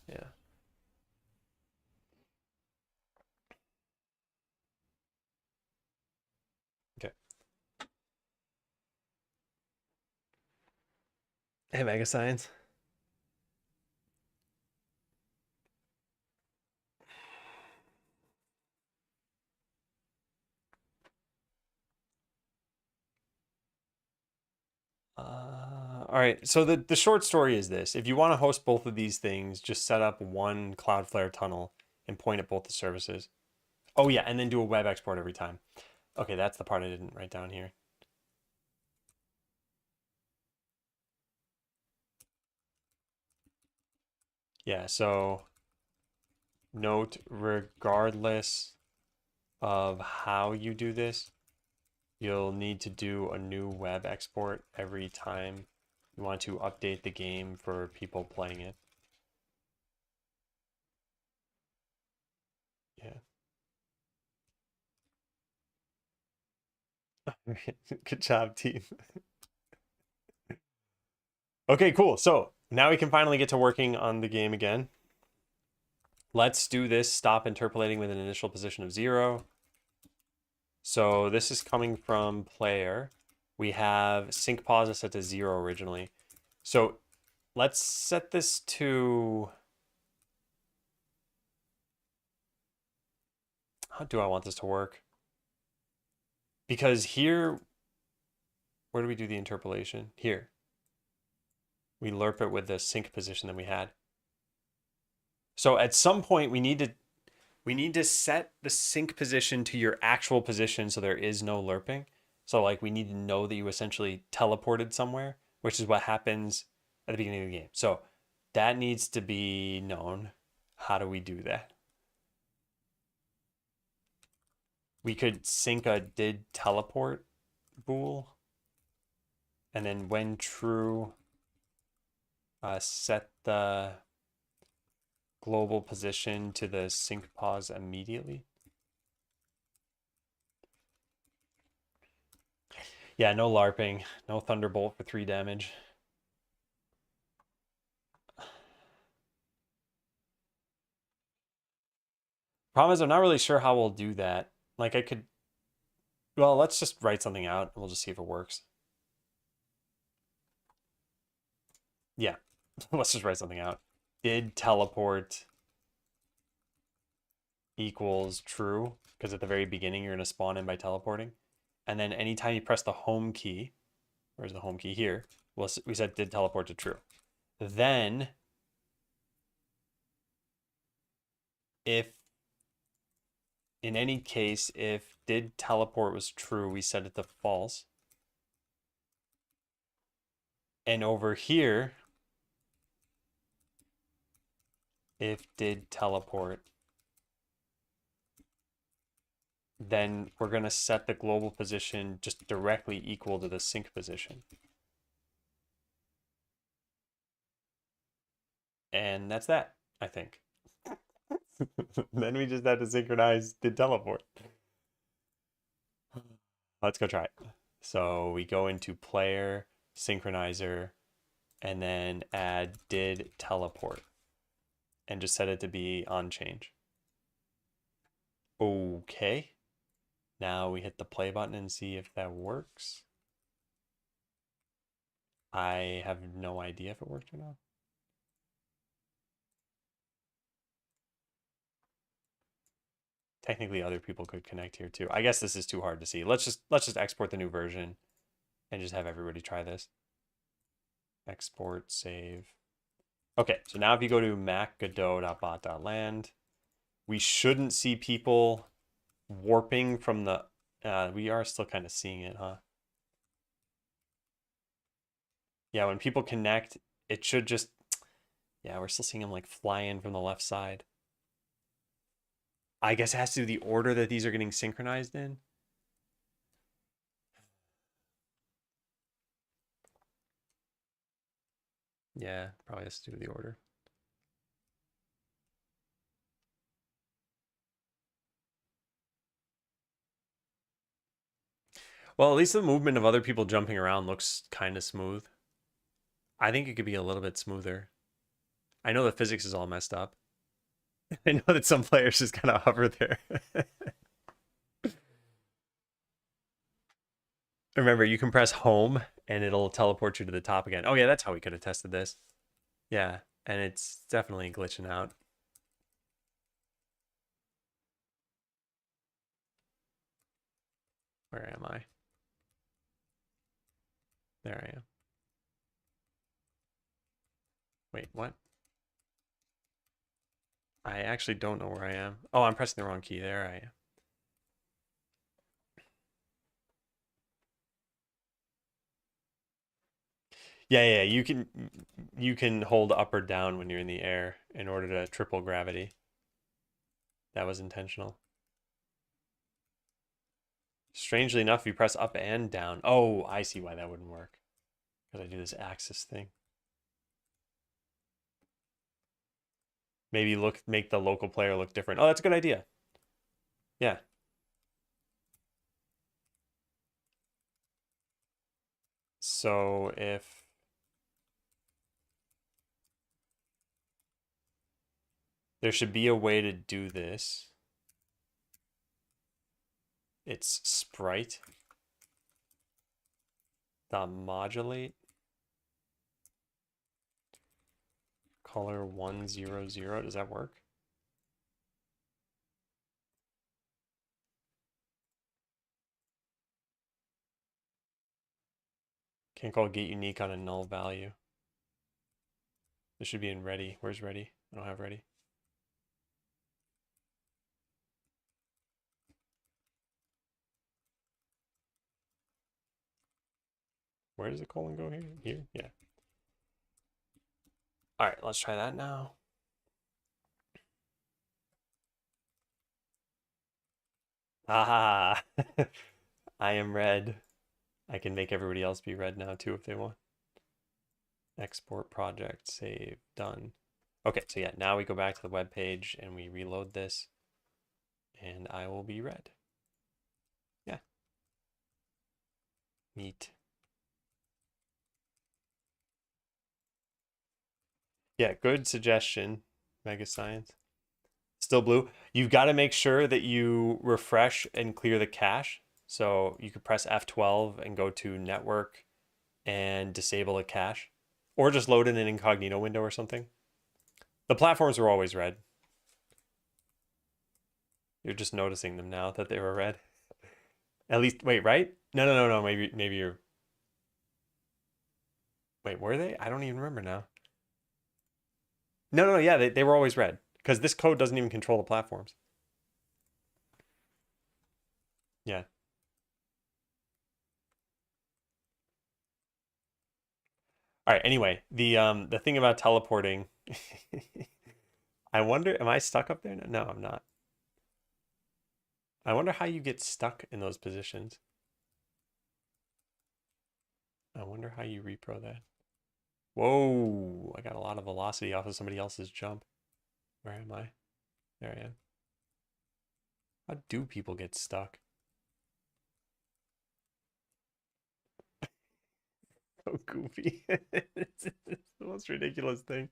Yeah. Okay. Hey, Mega Science. All right. So the short story is this: if you want to host both of these things, just set up one Cloudflare tunnel and point at both the services. Oh yeah, and then do a web export every time. Okay, that's the part I didn't write down here. Yeah. So note, regardless of how you do this, you'll need to do a new web export every time you want to update the game for people playing it. Good job, team. Okay, cool. So now we can finally get to working on the game again. Let's do this. Stop interpolating with an initial position of 0. So this is coming from player. We have sync pause set to 0 originally. So let's set this to... How do I want this to work? Because here, where do we do the interpolation? Here. We lerp it with the sync position that we had. So at some point we need to set the sync position to your actual position so there is no lerping. So like we need to know that you essentially teleported somewhere, which is what happens at the beginning of the game. So that needs to be known. How do we do that? We could sync a did teleport bool. And then when true, set the global position to the sync pause immediately. Yeah, no LARPing, no Thunderbolt for 3 damage. Problem is, I'm not really sure how we'll do that. Like I could, well, let's just write something out and we'll just see if it works. Yeah, let's just write something out. Did teleport equals true, because at the very beginning you're going to spawn in by teleporting. And then anytime you press the home key, where's the home key here? Well, we said did teleport to true. Then if in any case, if did teleport was true, we set it to false. And over here, if did teleport, then we're going to set the global position just directly equal to the sync position. And that's that, I think. Then we just have to synchronize did teleport. Let's go try it. So we go into player, synchronizer, and then add did teleport. And just set it to be on change. Okay. Now we hit the play button and see if that works. I have no idea if it worked or not. Technically other people could connect here too. I guess this is too hard to see. Let's just export the new version and just have everybody try this. Export, save. Okay, so now if you go to Mac Godot.bot.land, we shouldn't see people warping from the we are still kind of seeing it, huh? Yeah, when people connect, it should just, yeah, we're still seeing them like fly in from the left side. I guess it has to do the order that these are getting synchronized in. Yeah, probably has to do with the order. Well, at least the movement of other people jumping around looks kind of smooth. I think it could be a little bit smoother. I know the physics is all messed up. I know that some players just kind of hover there. Remember, you can press home and it'll teleport you to the top again. Oh yeah, that's how we could have tested this. Yeah, and it's definitely glitching out. Where am I? There I am. Wait, what? I actually don't know where I am. Oh, I'm pressing the wrong key. There I am. Yeah, you can hold up or down when you're in the air in order to triple gravity. That was intentional. Strangely enough, if you press up and down. Oh, I see why that wouldn't work. Because I do this axis thing. Maybe make the local player look different. Oh, that's a good idea. Yeah. So if there should be a way to do this, it's sprite dot modulate color 100. Does that work? Can't call get unique on a null value. This should be in ready. Where's ready? I don't have ready. Where does the colon go here? Here? Yeah. All right, let's try that now. Ah, I am red. I can make everybody else be red now too if they want. Export project, save, done. Okay, so yeah, now we go back to the web page and we reload this and I will be red. Yeah. Neat. Yeah, good suggestion, Mega Science. Still blue. You've got to make sure that you refresh and clear the cache. So you could press F12 and go to network and disable a cache, or just load in an incognito window or something. The platforms were always red. You're just noticing them now that they were red. At least, wait, right? No. Maybe you're. Wait, were they? I don't even remember now. No. Yeah, they were always red because this code doesn't even control the platforms. Yeah. All right. Anyway, the thing about teleporting. I wonder, am I stuck up there? No, I'm not. I wonder how you get stuck in those positions. I wonder how you repro that. Whoa, I got a lot of velocity off of somebody else's jump. Where am I? There I am. How do people get stuck? So goofy. It's the most ridiculous thing.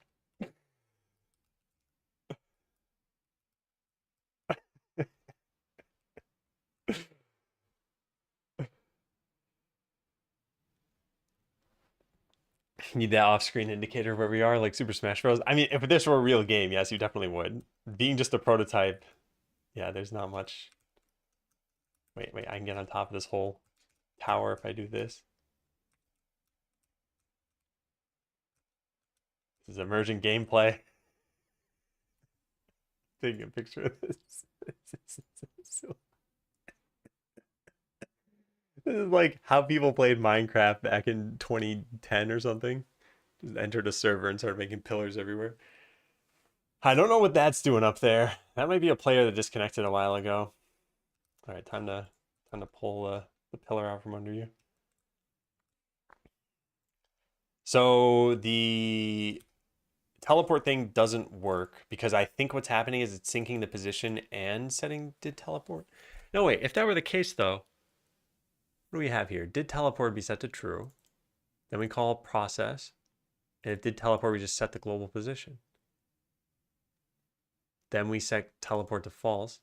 Need that off-screen indicator where we are, like Super Smash Bros. I mean, if this were a real game, yes, you definitely would. Being just a prototype, yeah, there's not much. Wait, I can get on top of this whole tower if I do this. This is emergent gameplay. Taking a picture of this. This is like how people played Minecraft back in 2010 or something. Just entered a server and started making pillars everywhere. I don't know what that's doing up there. That might be a player that disconnected a while ago. All right, time to pull the pillar out from under you. So the teleport thing doesn't work because I think what's happening is it's syncing the position and setting did teleport. No, wait, if that were the case though, what do we have here? Did teleport be set to true? Then we call process. And if did teleport, we just set the global position. Then we set teleport to false.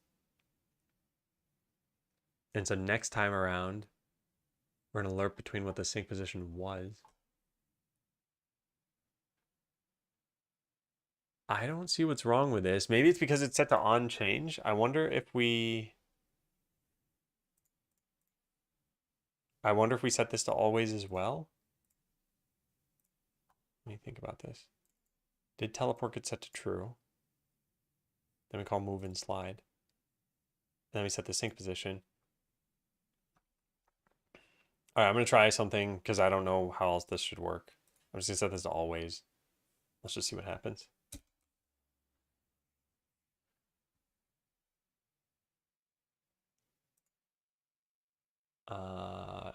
And so next time around, we're going to alert between what the sync position was. I don't see what's wrong with this. Maybe it's because it's set to on change. I wonder if we set this to always as well. Let me think about this. Did teleport get set to true? Then we call move and slide. And then we set the sync position. All right, I'm going to try something because I don't know how else this should work. I'm just going to set this to always. Let's just see what happens.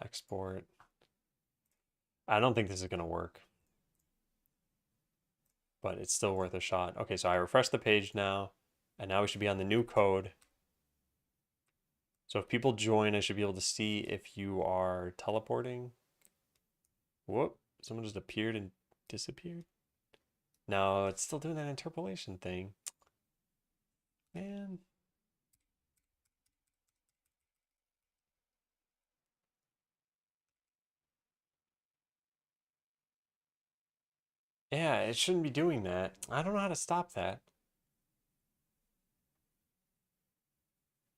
Export. I don't think this is going to work, but it's still worth a shot. Okay, so I refresh the page now, and now we should be on the new code. So if people join, I should be able to see if you are teleporting. Whoop. Someone just appeared and disappeared. No, it's still doing that interpolation thing. Man. Yeah, it shouldn't be doing that. I don't know how to stop that.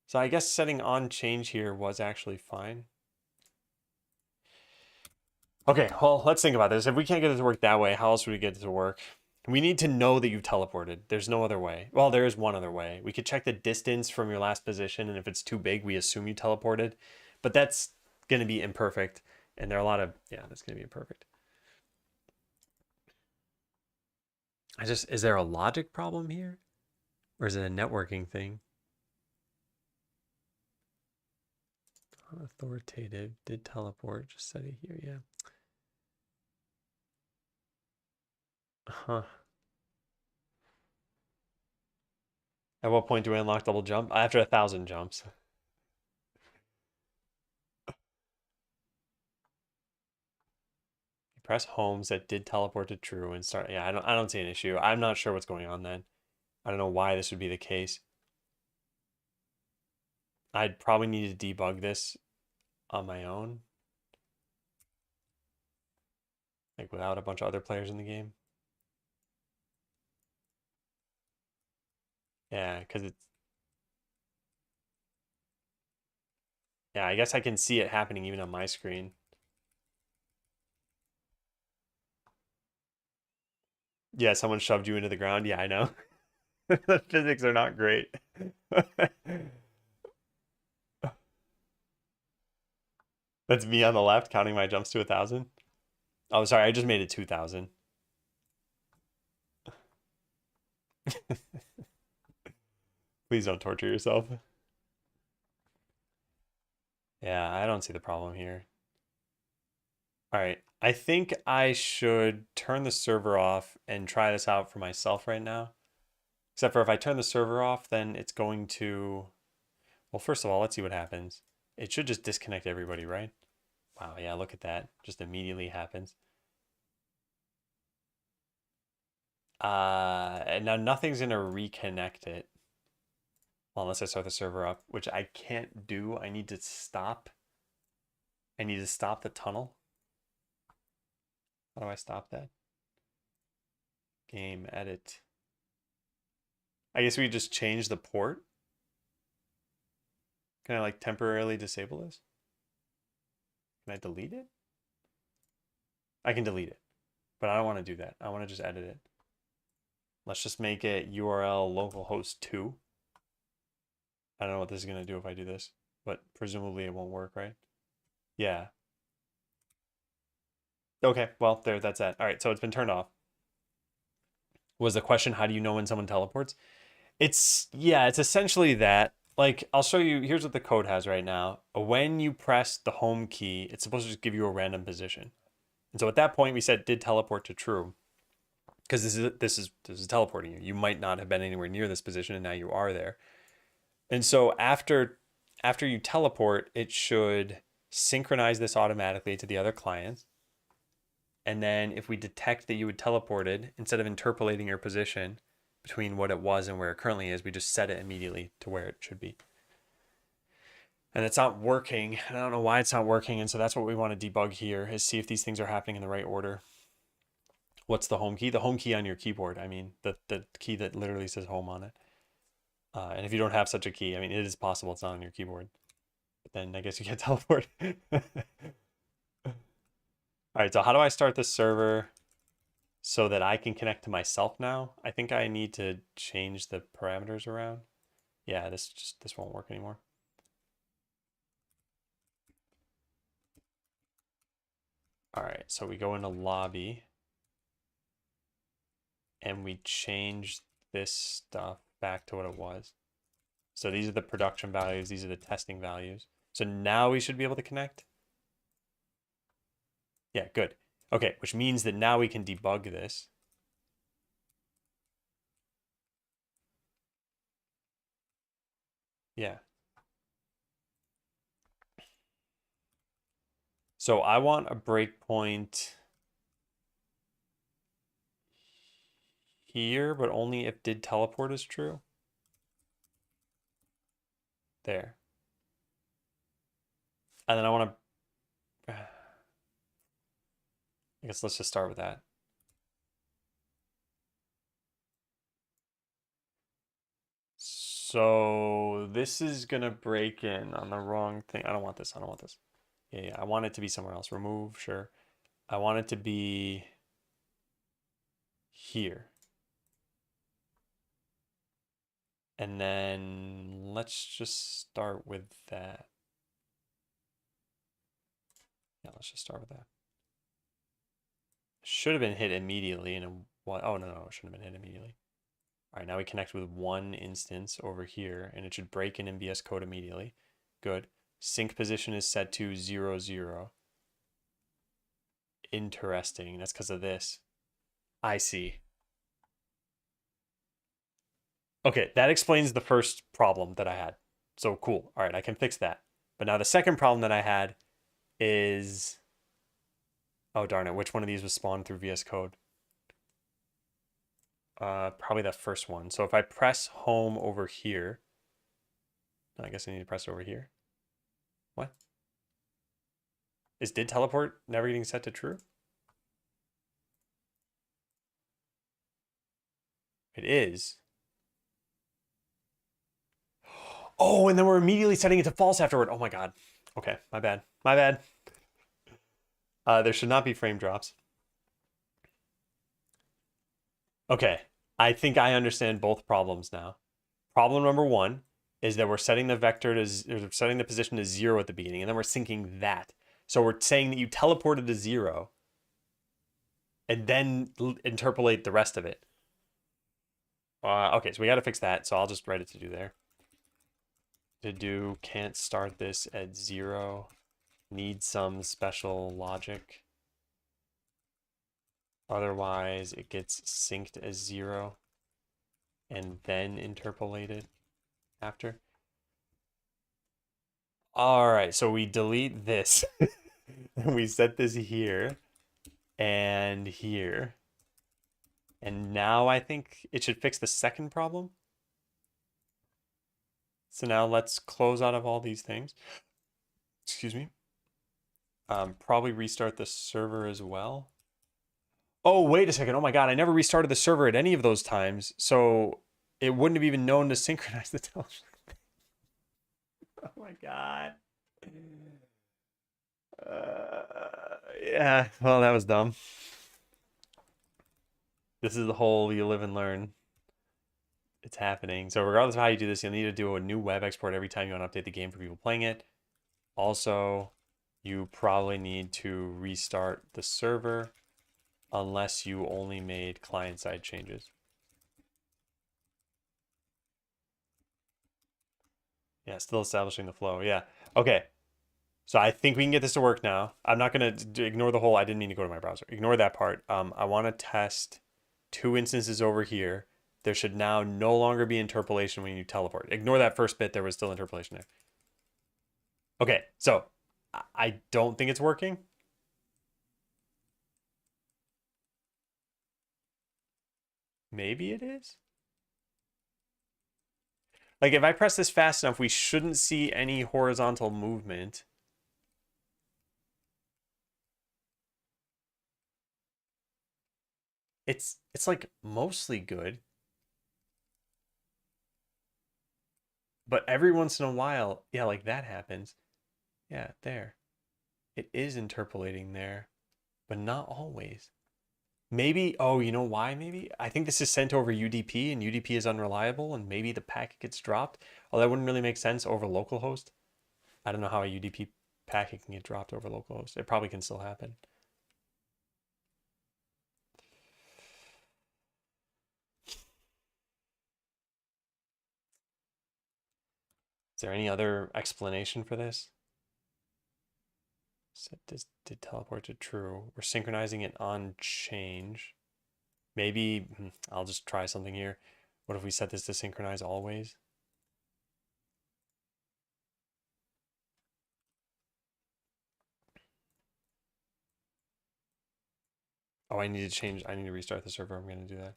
So I guess setting on change here was actually fine. Okay, well, let's think about this. If we can't get it to work that way, how else would we get it to work? We need to know that you've teleported. There's no other way. Well, there is one other way. We could check the distance from your last position, and if it's too big, we assume you teleported. But that's going to be imperfect, and there are a lot of, yeah, that's going to be imperfect. Is there a logic problem here? Or is it a networking thing? Authoritative, did teleport, just set it here, yeah. Huh. At what point do I unlock double jump? After 1,000 jumps. Press homes that did teleport to true and start. Yeah, I don't see an issue. I'm not sure what's going on then. I don't know why this would be the case. I'd probably need to debug this on my own. Like without a bunch of other players in the game. Yeah, because it's. Yeah, I guess I can see it happening even on my screen. Yeah, someone shoved you into the ground. Yeah, I know. The physics are not great. That's me on the left counting my jumps to 1,000. Oh, sorry, I just made it 2,000. Please don't torture yourself. Yeah, I don't see the problem here. All right, I think I should turn the server off and try this out for myself right now. Except for if I turn the server off, then it's going to... Well, first of all, let's see what happens. It should just disconnect everybody, right? Wow, yeah, look at that. Just immediately happens. And now nothing's going to reconnect it. Well, unless I start the server up, which I can't do. I need to stop. I need to stop the tunnel. How do I stop that? Game, edit. I guess we just change the port. Can I like temporarily disable this? Can I delete it? I can delete it, but I don't want to do that. I want to just edit it. Let's just make it URL localhost 2. I don't know what this is going to do if I do this, but presumably it won't work, right? Yeah. Okay, well, there, that's that. All right, so it's been turned off. Was the question, how do you know when someone teleports? Yeah, it's essentially that. Like, I'll show you, here's what the code has right now. When you press the home key, it's supposed to just give you a random position. And so at that point, we said did teleport to true. Because this is teleporting you. You might not have been anywhere near this position, and now you are there. And so after you teleport, it should synchronize this automatically to the other clients. And then if we detect that you had teleported, instead of interpolating your position between what it was and where it currently is, we just set it immediately to where it should be. And it's not working. And I don't know why it's not working. And so that's what we want to debug here, is see if these things are happening in the right order. What's the home key? The home key on your keyboard. I mean, the key that literally says home on it. And if you don't have such a key, I mean, it is possible it's not on your keyboard. But then I guess you get teleport. All right, so how do I start this server so that I can connect to myself now? I think I need to change the parameters around. Yeah, this won't work anymore. All right, so we go into lobby and we change this stuff back to what it was. So these are the production values, these are the testing values. So now we should be able to connect. Yeah, good. Okay, which means that now we can debug this. Yeah. So I want a breakpoint here, but only if did teleport is true. There. And then I want to, I guess let's just start with that. So this is gonna break in on the wrong thing. I don't want this. I don't want this. Yeah, I want it to be somewhere else. Remove, sure. I want it to be here. And then let's just start with that. Yeah, let's just start with that. Should have been hit immediately in a one. Oh, no, it shouldn't have been hit immediately. All right, now we connect with one instance over here, and it should break in VS Code immediately. Good. Sync position is set to 0, 0. Interesting. That's because of this. I see. Okay, that explains the first problem that I had. So cool. All right, I can fix that. But now the second problem that I had is... Oh, darn it. Which one of these was spawned through VS Code? Probably that first one. So if I press home over here... I guess I need to press it over here. What? Is did teleport never getting set to true? It is. Oh, and then we're immediately setting it to false afterward. Oh my god. Okay, my bad. My bad. There should not be frame drops. Okay, I think I understand both problems now. Problem number one is that we're setting the vector to, or setting the position to 0 at the beginning, and then we're syncing that. So we're saying that you teleported to 0 and then interpolate the rest of it. Okay, so we got to fix that. So I'll just write it to do there. To do can't start this at 0. Need some special logic. Otherwise, it gets synced as 0 and then interpolated after. All right, so we delete this. And we set this here and here. And now I think it should fix the second problem. So now let's close out of all these things. Excuse me. Probably restart the server as well. Oh, wait a second. Oh my God, I never restarted the server at any of those times. So it wouldn't have even known to synchronize the television. Oh my God. Yeah, well, that was dumb. This is the whole you live and learn. It's happening. So regardless of how you do this, you'll need to do a new web export every time you want to update the game for people playing it. Also, you probably need to restart the server unless you only made client-side changes. Yeah, still establishing the flow. Yeah. Okay. So I think we can get this to work now. I'm not going to ignore the whole, I didn't mean to go to my browser. Ignore that part. I want to test 2 instances over here. There should now no longer be interpolation when you teleport. Ignore that first bit. There was still interpolation there. Okay, so I don't think it's working. Maybe it is. Like if I press this fast enough, we shouldn't see any horizontal movement. It's like mostly good. But every once in a while, yeah, like that happens. Yeah, there. It is interpolating there, but not always. Maybe, oh, you know why maybe? I think this is sent over UDP and UDP is unreliable and maybe the packet gets dropped. Oh, that wouldn't really make sense over localhost. I don't know how a UDP packet can get dropped over localhost. It probably can still happen. Is there any other explanation for this? Set this did teleport to true. We're synchronizing it on change. Maybe I'll just try something here. What if we set this to synchronize always? Oh, I need to restart the server. I'm going to do that.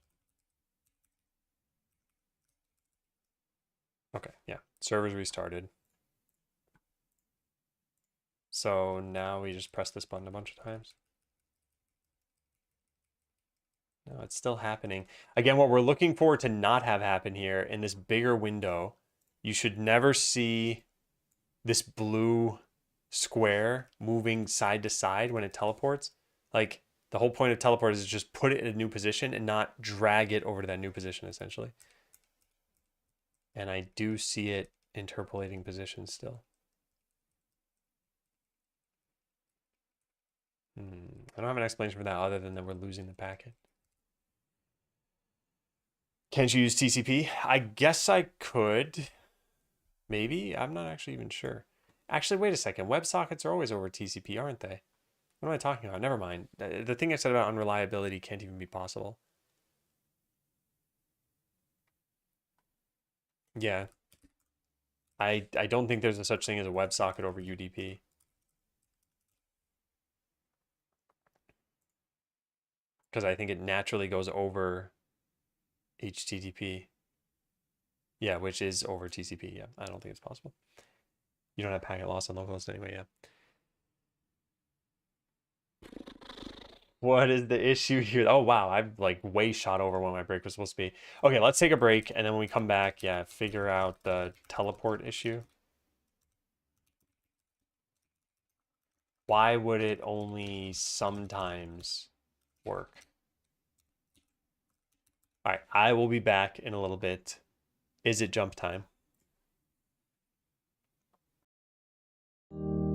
Okay, yeah. Server's restarted. So now we just press this button a bunch of times. No, it's still happening. Again, what we're looking for to not have happen here in this bigger window, you should never see this blue square moving side to side when it teleports. Like the whole point of teleport is just put it in a new position and not drag it over to that new position essentially. And I do see it interpolating positions still. I don't have an explanation for that other than that we're losing the packet. Can't you use TCP? I guess I could. Maybe. I'm not actually even sure. Actually, wait a second. WebSockets are always over TCP, aren't they? What am I talking about? Never mind. The thing I said about unreliability can't even be possible. Yeah. I don't think there's a such thing as a WebSocket over UDP. Because I think it naturally goes over HTTP. Yeah, which is over TCP. Yeah, I don't think it's possible. You don't have packet loss on localhost anyway, yeah. What is the issue here? Oh, wow. I've like way shot over what my break was supposed to be. Okay, let's take a break. And then when we come back, yeah, figure out the teleport issue. Why would it only sometimes work? All right, I will be back in a little bit. Is it jump time?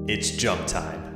It's jump time.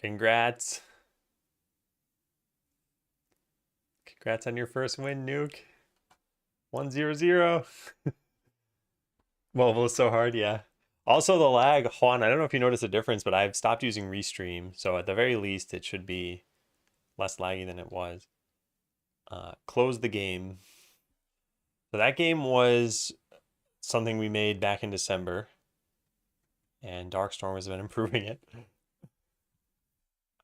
Congrats. Congrats on your first win, Nuke. 1-0-0. Mobile is so hard, yeah. Also the lag, Juan, I don't know if you noticed a difference, but I've stopped using Restream, so at the very least it should be less laggy than it was. Close the game. So that game was something we made back in December, and Darkstorm has been improving it.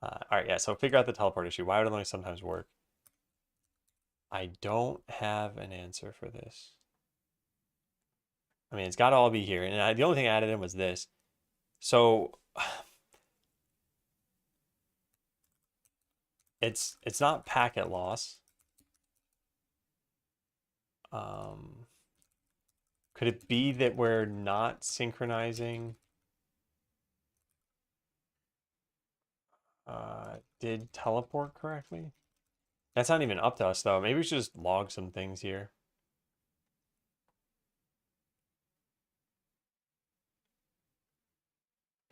All right, yeah, so figure out the teleport issue. Why would it only sometimes work? I don't have an answer for this. I mean, it's got to all be here. And the only thing I added in was this. So it's not packet loss. Could it be that we're not synchronizing? Did teleport correctly? That's not even up to us though. Maybe we should just log some things here.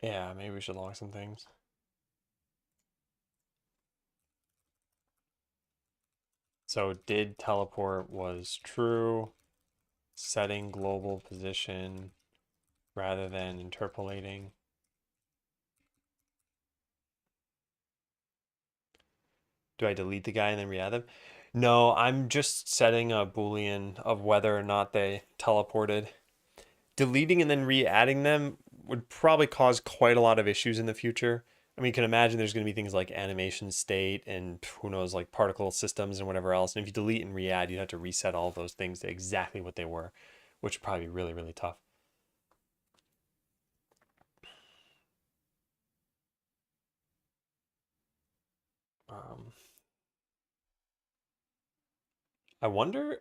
Yeah, maybe we should log some things. So did teleport was true. Setting global position rather than interpolating. Do I delete the guy and then re-add them? No, I'm just setting a Boolean of whether or not they teleported. Deleting and then re-adding them would probably cause quite a lot of issues in the future. I mean, you can imagine there's going to be things like animation state and who knows, like particle systems and whatever else. And if you delete and re-add, you'd have to reset all of those things to exactly what they were, which would probably be really, really tough. I wonder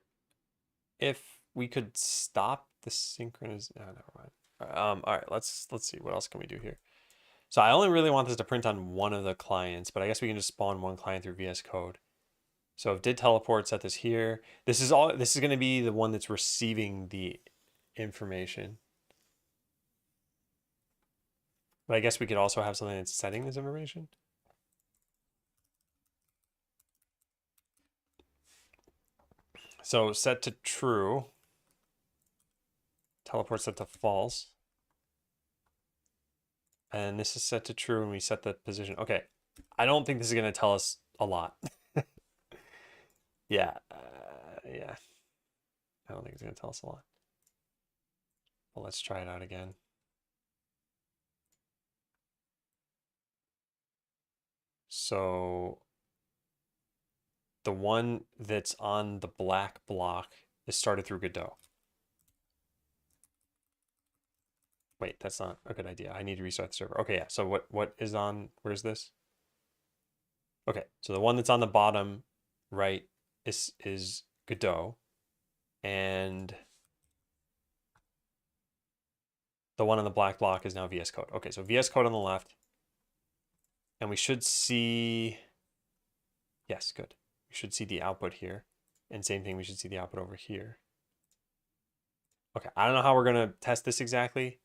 if we could stop the synchronous. Oh, never mind. All right, let's see. What else can we do here? So I only really want this to print on one of the clients, but I guess we can just spawn one client through VS Code. So if did teleport, set this here. This is going to be the one that's receiving the information. But I guess we could also have something that's setting this information. So set to true. Teleport set to false. And this is set to true and we set the position. Okay. I don't think this is going to tell us a lot. Yeah. Yeah. I don't think it's going to tell us a lot. Well, let's try it out again. So the one that's on the black block is started through Godot. Wait, that's not a good idea. I need to restart the server. Okay, yeah. So what is on, where's this? Okay, so the one that's on the bottom right is Godot. And the one on the black block is now VS Code. Okay, so VS Code on the left. And we should see, yes, good. We should see the output here. And same thing, we should see the output over here. Okay, I don't know how we're going to test this exactly.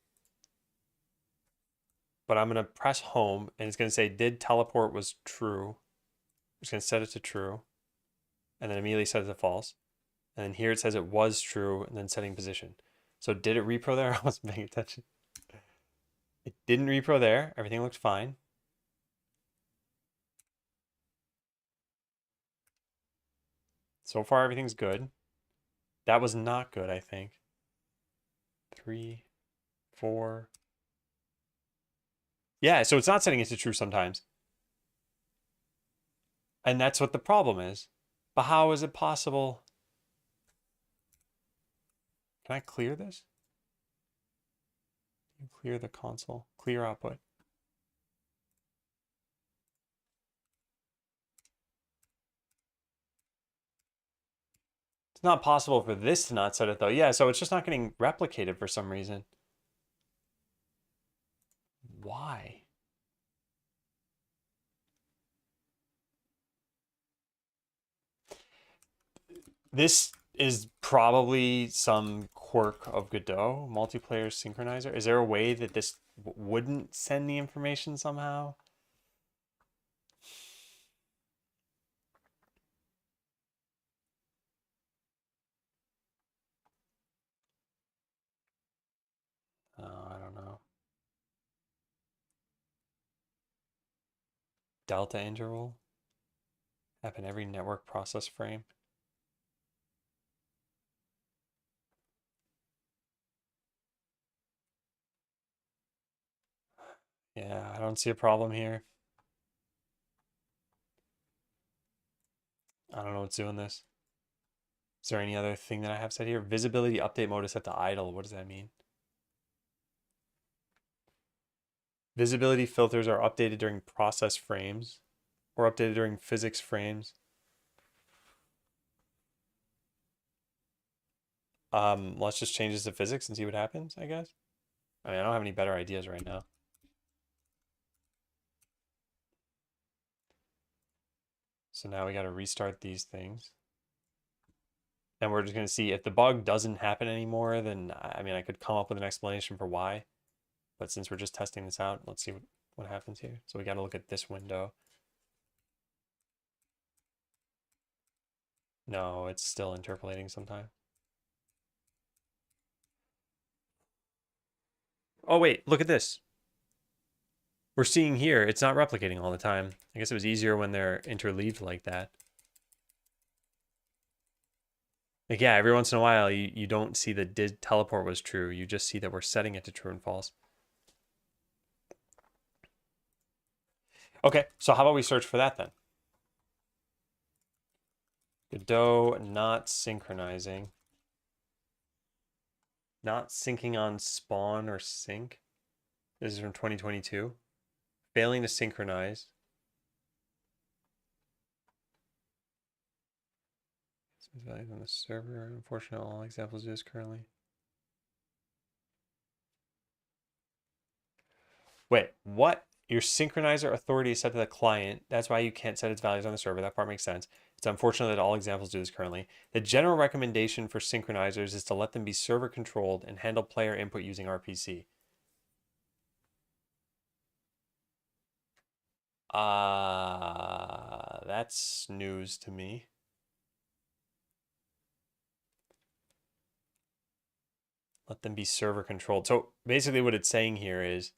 But I'm going to press home and it's going to say did teleport was true. I'm just going to set it to true and then immediately set it to false. And then here it says it was true and then setting position. So did it repro there? I wasn't paying attention. It didn't repro there. Everything looked fine. So far, everything's good. That was not good, I think. 3, 4. Yeah, so it's not setting it to true sometimes. And that's what the problem is. But how is it possible? Can I clear this? Clear the console. Clear output. It's not possible for this to not set it though. Yeah, so it's just not getting replicated for some reason. Why? This is probably some quirk of Godot, multiplayer synchronizer. Is there a way that this wouldn't send the information somehow? delta interval happen every network process frame? Yeah, I don't see a problem here. I don't know what's doing this. Is there any other thing that I have set here? Visibility update mode is set to idle. What does that mean? Visibility filters are updated during process frames or updated during physics frames. Let's just change this to physics and see what happens, I guess. I mean, I don't have any better ideas right now. So now we got to restart these things. And we're just going to see if the bug doesn't happen anymore, then I mean, I could come up with an explanation for why. But since we're just testing this out, let's see what happens here. So we got to look at this window. No, it's still interpolating sometime. Oh, wait, look at this. We're seeing here, it's not replicating all the time. I guess it was easier when they're interleaved like that. Like, yeah, every once in a while, you don't see that did teleport was true. You just see that we're setting it to true and false. Okay, so how about we search for that then? Godot not synchronizing. Not syncing on spawn or sync. This is from 2022. Failing to synchronize. Values on the server. Unfortunately, all examples do this currently. Wait, what? Your synchronizer authority is set to the client. That's why you can't set its values on the server. That part makes sense. It's unfortunate that all examples do this currently. The general recommendation for synchronizers is to let them be server controlled and handle player input using RPC. That's news to me. Let them be server controlled. So basically what it's saying here is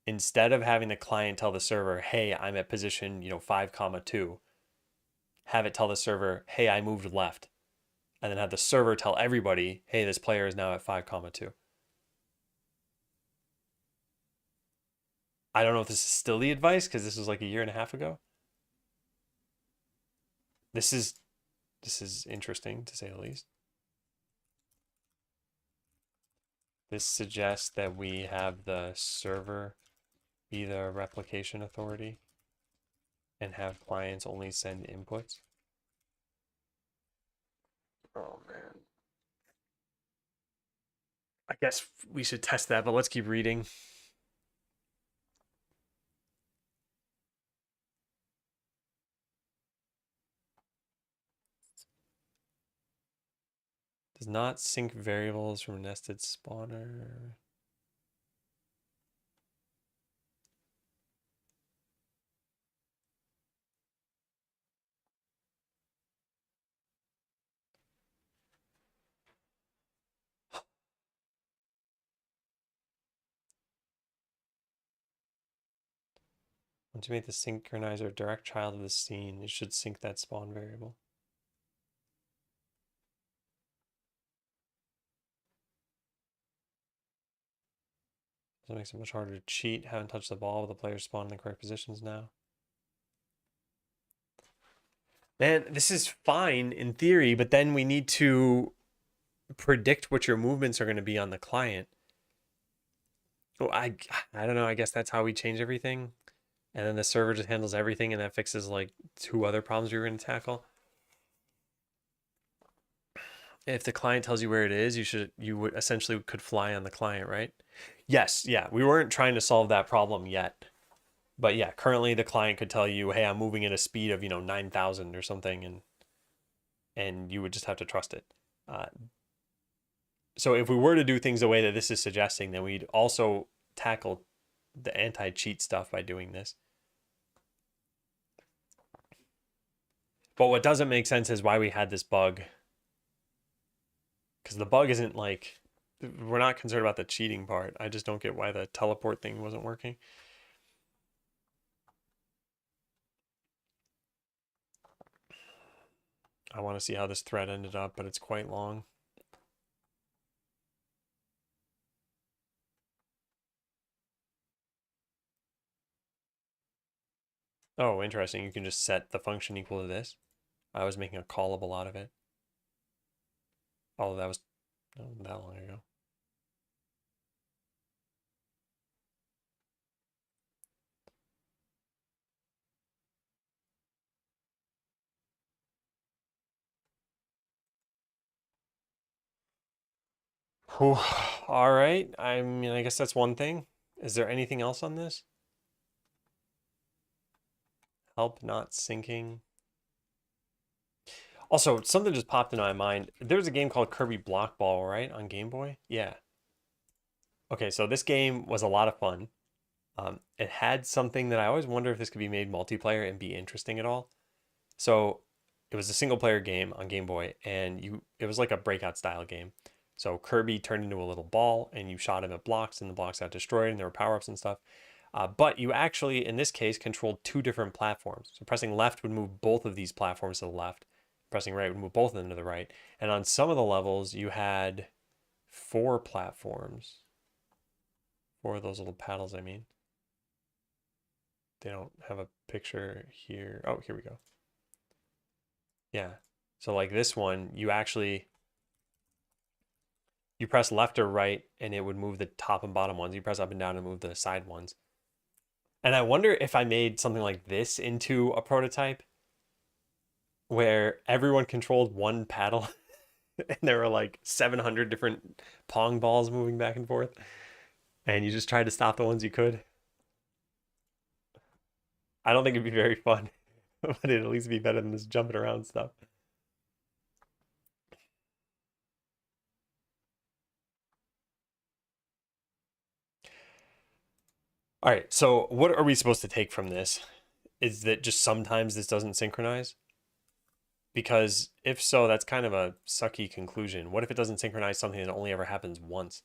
instead of having the client tell the server, hey, I'm at position, 5,2, have it tell the server, hey, I moved left. And then have the server tell everybody, hey, this player is now at 5,2. I don't know if this is still the advice because this was like a year and a half ago. This is interesting to say the least. This suggests that we have the server be the replication authority and have clients only send inputs. Oh man. I guess we should test that, but let's keep reading. Does not sync variables from nested spawner. Once you make the synchronizer a direct child of the scene, it should sync that spawn variable. That makes it much harder to cheat. Haven't touched the ball with the players spawn in the correct positions now. Man, this is fine in theory, but then we need to predict what your movements are going to be on the client. Oh, I don't know. I guess that's how we change everything. And then the server just handles everything, and that fixes like 2 other problems we were going to tackle. If the client tells you where it is, you would essentially could fly on the client, right? Yes, yeah. We weren't trying to solve that problem yet. But yeah, currently the client could tell you, "Hey, I'm moving at a speed of, 9,000 or something," and you would just have to trust it. So if we were to do things the way that this is suggesting, then we'd also tackle the anti-cheat stuff by doing this. But what doesn't make sense is why we had this bug. Because the bug isn't like, we're not concerned about the cheating part. I just don't get why the teleport thing wasn't working. I want to see how this thread ended up, but it's quite long. Oh, interesting. You can just set the function equal to this. I was making a callable out of it. Oh, that was that long ago. Whew. All right. I mean, I guess that's one thing. Is there anything else on this? Help not syncing. Also, something just popped into my mind. There's a game called Kirby Block Ball, right? On Game Boy? Yeah. Okay, so this game was a lot of fun. It had something that I always wonder if this could be made multiplayer and be interesting at all. So it was a single player game on Game Boy, and it was like a breakout style game. So Kirby turned into a little ball, and you shot him at blocks, and the blocks got destroyed, and there were power ups and stuff. But you actually, in this case, controlled two different platforms. So pressing left would move both of these platforms to the left. Pressing right would move both of them to the right. And on some of the levels, you had four platforms. Four of those little paddles, I mean. They don't have a picture here. Oh, here we go. Yeah. So like this one, you press left or right and it would move the top and bottom ones. You press up and down and move the side ones. And I wonder if I made something like this into a prototype where everyone controlled one paddle and there were like 700 different pong balls moving back and forth and you just tried to stop the ones you could. I don't think it'd be very fun, but it'd at least be better than this jumping around stuff. All right, so what are we supposed to take from this? Is that just sometimes this doesn't synchronize? Because if so, that's kind of a sucky conclusion. What if it doesn't synchronize something that only ever happens once?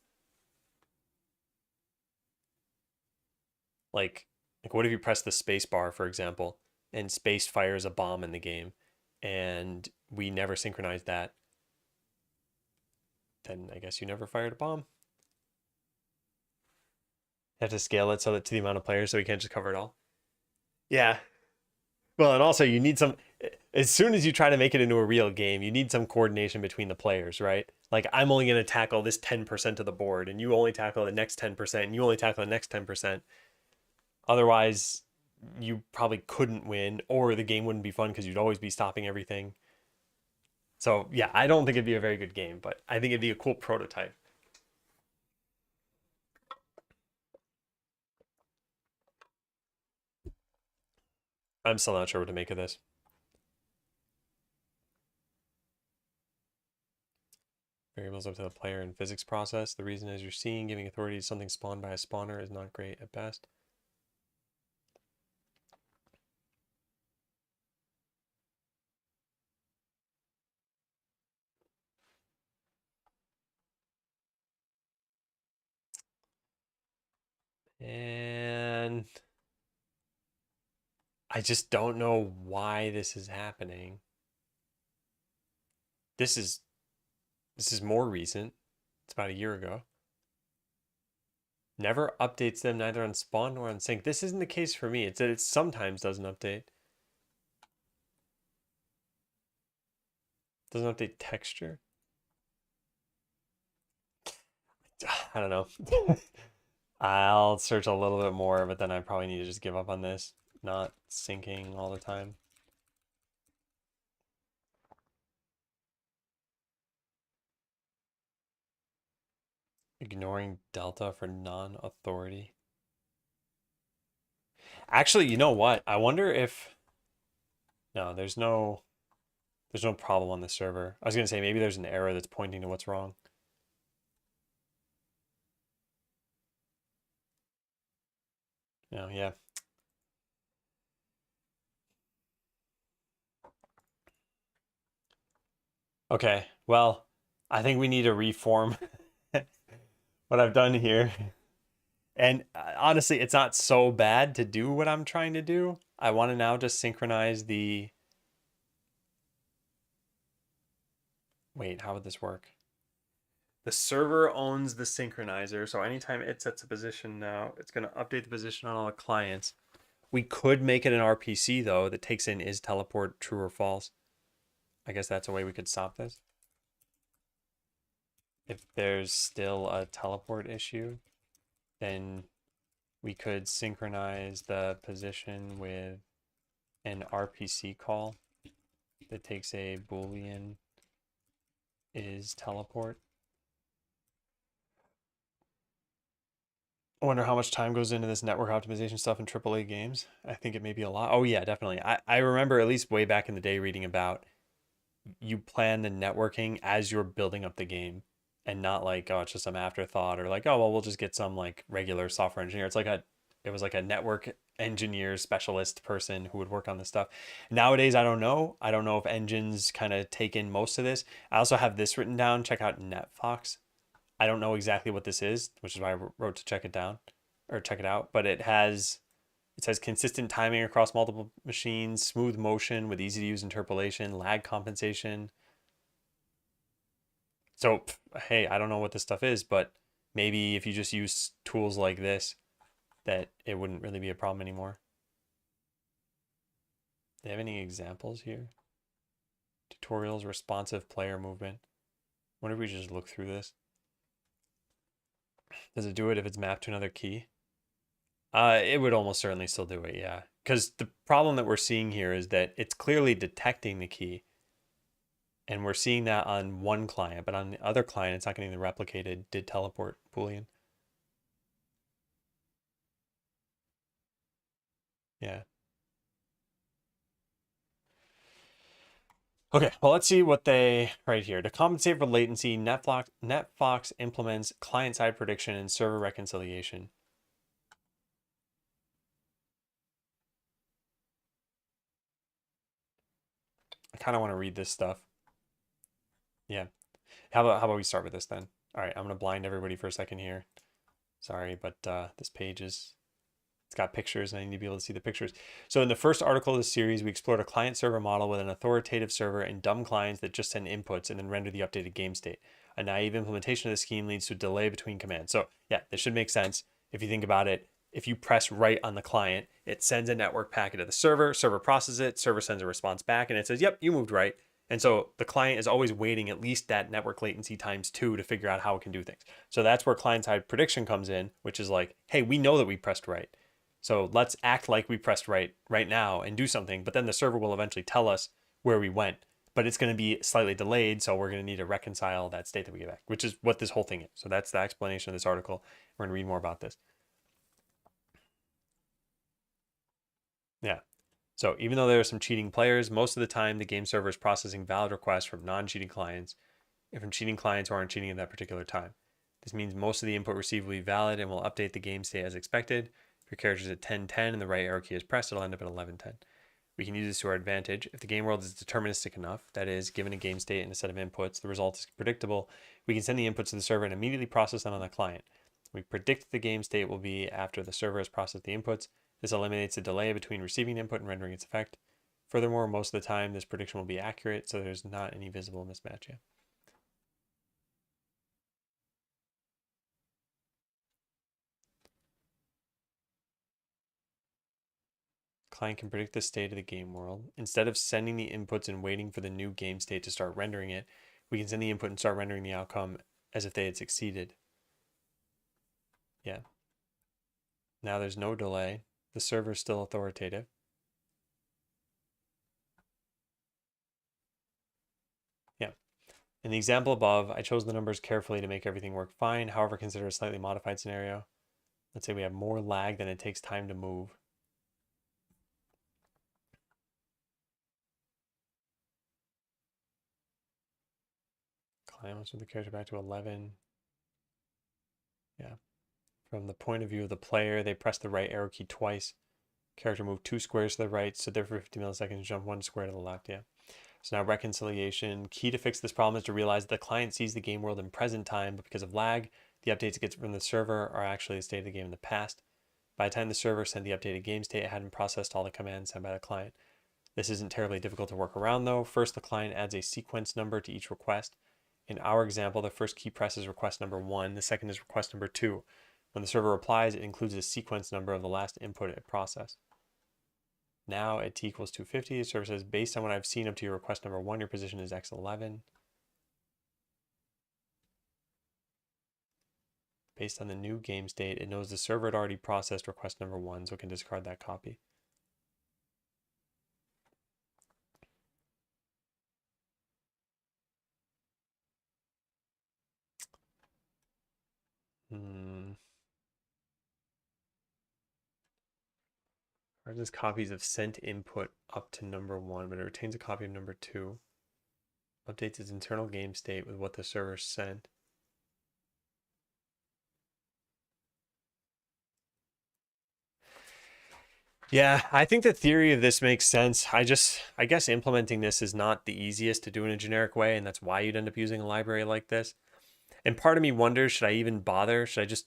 Like, what if you press the space bar, for example, and space fires a bomb in the game, and we never synchronized that? Then I guess you never fired a bomb. You have to scale it so that to the amount of players, so we can't just cover it all. Yeah. Well, and also you need some. As soon as you try to make it into a real game, you need some coordination between the players, right? Like I'm only going to tackle this 10% of the board, and you only tackle the next 10%, and you only tackle the next 10%. Otherwise, you probably couldn't win, or the game wouldn't be fun because you'd always be stopping everything. So yeah, I don't think it'd be a very good game, but I think it'd be a cool prototype. I'm still not sure what to make of this. Variables up to the player in physics process. The reason is you're seeing giving authority to something spawned by a spawner is not great at best. And I just don't know why this is happening. This is more recent. It's about a year ago. Never updates them neither on spawn nor on sync. This isn't the case for me. It sometimes doesn't update. Doesn't update texture. I don't know. I'll search a little bit more, but then I probably need to just give up on this. Not syncing all the time. Ignoring delta for non-authority. Actually, you know what? I wonder if no, there's no problem on the server. I was gonna say maybe there's an error that's pointing to what's wrong. No, yeah. Okay, well, I think we need to reform what I've done here. And honestly, it's not so bad to do what I'm trying to do. I want to now just synchronize the wait, how would this work? The server owns the synchronizer, so anytime it sets a position now, it's going to update the position on all the clients. We could make it an RPC, though, that takes in is teleport true or false. I guess that's a way we could stop this. If there's still a teleport issue, then we could synchronize the position with an RPC call that takes a Boolean is teleport. I wonder how much time goes into this network optimization stuff in AAA games. I think it may be a lot. Oh yeah, definitely. I remember at least way back in the day reading about you plan the networking as you're building up the game and not like, oh, it's just some afterthought or like, oh, well, we'll just get some like regular software engineer. It was like a network engineer specialist person who would work on this stuff. Nowadays, I don't know. I don't know if engines kind of take in most of this. I also have this written down. Check out NetFox. I don't know exactly what this is, which is why I wrote to check it down or check it out. But it says consistent timing across multiple machines, smooth motion with easy to use interpolation, lag compensation. So, hey, I don't know what this stuff is, but maybe if you just use tools like this, that it wouldn't really be a problem anymore. Do they have any examples here? Tutorials, responsive player movement. Wonder if we just look through this. Does it do it if it's mapped to another key? It would almost certainly still do it, yeah. Because the problem that we're seeing here is that it's clearly detecting the key. And we're seeing that on one client, but on the other client, it's not getting the replicated did teleport Boolean. Yeah. Okay, well, let's see what they right here. To compensate for latency, NetFox implements client-side prediction and server reconciliation. I kind of want to read this stuff. Yeah. How about we start with this then? All right, I'm gonna blind everybody for a second here. Sorry, but this page it's got pictures and I need to be able to see the pictures. So in the first article of the series, we explored a client-server model with an authoritative server and dumb clients that just send inputs and then render the updated game state. A naive implementation of the scheme leads to a delay between commands. So yeah, this should make sense if you think about it. If you press right on the client, it sends a network packet to the server processes it, server sends a response back, and it says, yep, you moved right. And so the client is always waiting at least that network latency times 2 to figure out how it can do things. So that's where client-side prediction comes in, which is like, hey, we know that we pressed right. So let's act like we pressed right now and do something, but then the server will eventually tell us where we went, but it's going to be slightly delayed. So we're going to need to reconcile that state that we get back, which is what this whole thing is. So that's the explanation of this article. We're going to read more about this. Yeah. So even though there are some cheating players, most of the time the game server is processing valid requests from non-cheating clients and from cheating clients who aren't cheating at that particular time. This means most of the input received will be valid and will update the game state as expected. If your character is at 10:10 and the right arrow key is pressed, it'll end up at 11:10. We can use this to our advantage. If the game world is deterministic enough, that is, given a game state and a set of inputs, the result is predictable, we can send the inputs to the server and immediately process them on the client. We predict the game state will be after the server has processed the inputs. This eliminates the delay between receiving input and rendering its effect. Furthermore, most of the time, this prediction will be accurate, so there's not any visible mismatch yet. Client can predict the state of the game world. Instead of sending the inputs and waiting for the new game state to start rendering it, we can send the input and start rendering the outcome as if they had succeeded. Yeah. Now there's no delay. The server is still authoritative. Yeah. In the example above, I chose the numbers carefully to make everything work fine. However, consider a slightly modified scenario. Let's say we have more lag than it takes time to move. Client wants to move the character back to 11. Yeah. From the point of view of the player, they press the right arrow key twice. Character moved 2 squares to the right, so therefore 50 milliseconds, jump 1 square to the left. Yeah. So now reconciliation. Key to fix this problem is to realize the client sees the game world in present time, but because of lag, the updates it gets from the server are actually the state of the game in the past. By the time the server sent the updated game state, it hadn't processed all the commands sent by the client. This isn't terribly difficult to work around though. First, the client adds a sequence number to each request. In our example, the first key press is request number 1, the second is request number 2. When the server replies, it includes a sequence number of the last input it processed. Now at t equals 250, the server says, based on what I've seen up to your request number 1, your position is x11. Based on the new game state, it knows the server had already processed request number 1, so it can discard that copy. Returns copies of sent input up to number 1, but it retains a copy of number 2. Updates its internal game state with what the server sent. Yeah, I think the theory of this makes sense. I guess implementing this is not the easiest to do in a generic way, and that's why you'd end up using a library like this. And part of me wonders, should I even bother? Should I just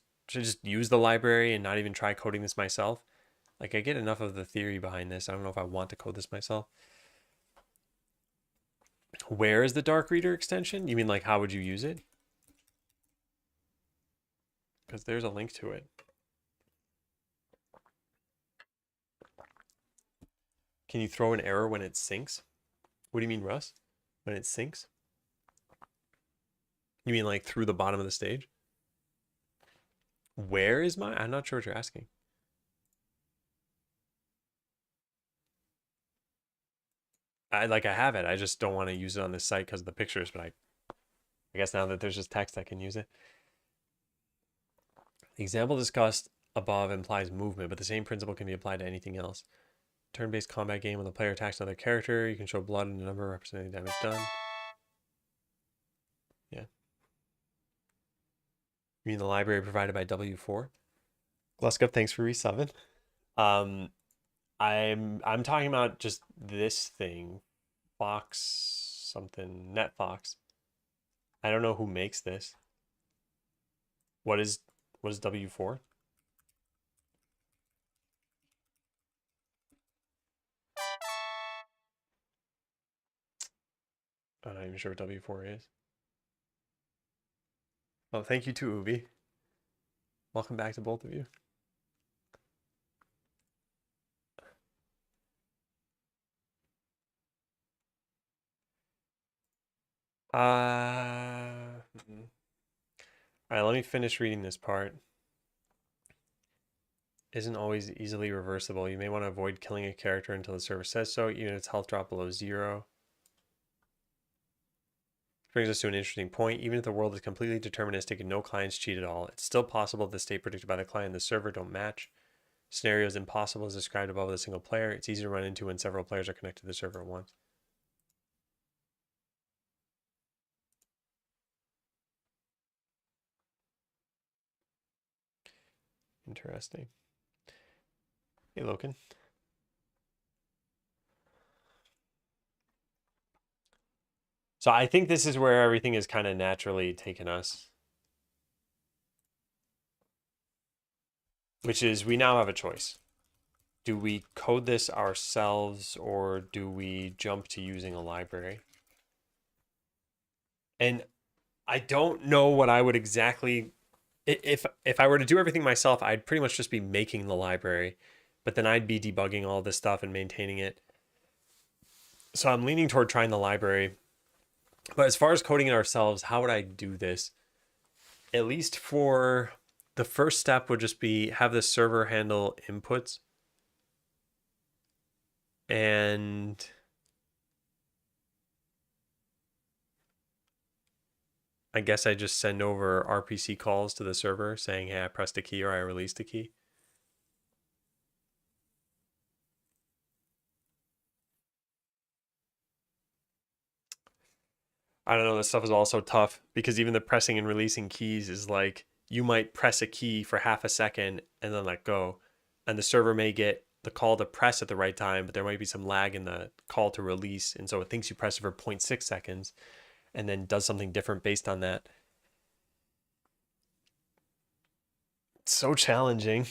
use the library and not even try coding this myself? Like, I get enough of the theory behind this. I don't know if I want to code this myself. Where is the dark reader extension? You mean like how would you use it? Because there's a link to it. Can you throw an error when it syncs? What do you mean, Russ? When it syncs? You mean like through the bottom of the stage? Where is my? I'm not sure what you're asking. I have it. I just don't want to use it on this site because of the pictures, but I guess now that there's just text, I can use it. The example discussed above implies movement, but the same principle can be applied to anything else. Turn-based combat game when the player attacks another character, you can show blood and a number representing damage done. Yeah. You mean the library provided by W4? Gluskup, thanks for resubbing. I'm talking about just this thing, Fox something, NetFox. I don't know who makes this. What is W4? I'm not even sure what W4 is. Oh, thank you to Ubi. Welcome back to both of you. All right, let me finish reading this part. Isn't always easily reversible. You may want to avoid killing a character until the server says so, even if its health drop below 0. Brings us to an interesting point. Even if the world is completely deterministic and no clients cheat at all, it's still possible that the state predicted by the client and the server don't match. Scenario is impossible as described above with a single player. It's easy to run into when several players are connected to the server at once. Interesting. Hey, Loken. So I think this is where everything is kind of naturally taken us. Which is, we now have a choice. Do we code this ourselves or do we jump to using a library? And I don't know what I would exactly... If I were to do everything myself, I'd pretty much just be making the library. But then I'd be debugging all this stuff and maintaining it. So I'm leaning toward trying the library. But as far as coding it ourselves, how would I do this? At least for the first step would just be have the server handle inputs. And I guess I just send over RPC calls to the server saying, hey, I pressed a key or I released a key. I don't know, this stuff is also tough because even the pressing and releasing keys is like, you might press a key for half a second and then let go. And the server may get the call to press at the right time, but there might be some lag in the call to release. And so it thinks you press it for 0.6 seconds and then does something different based on that. It's so challenging.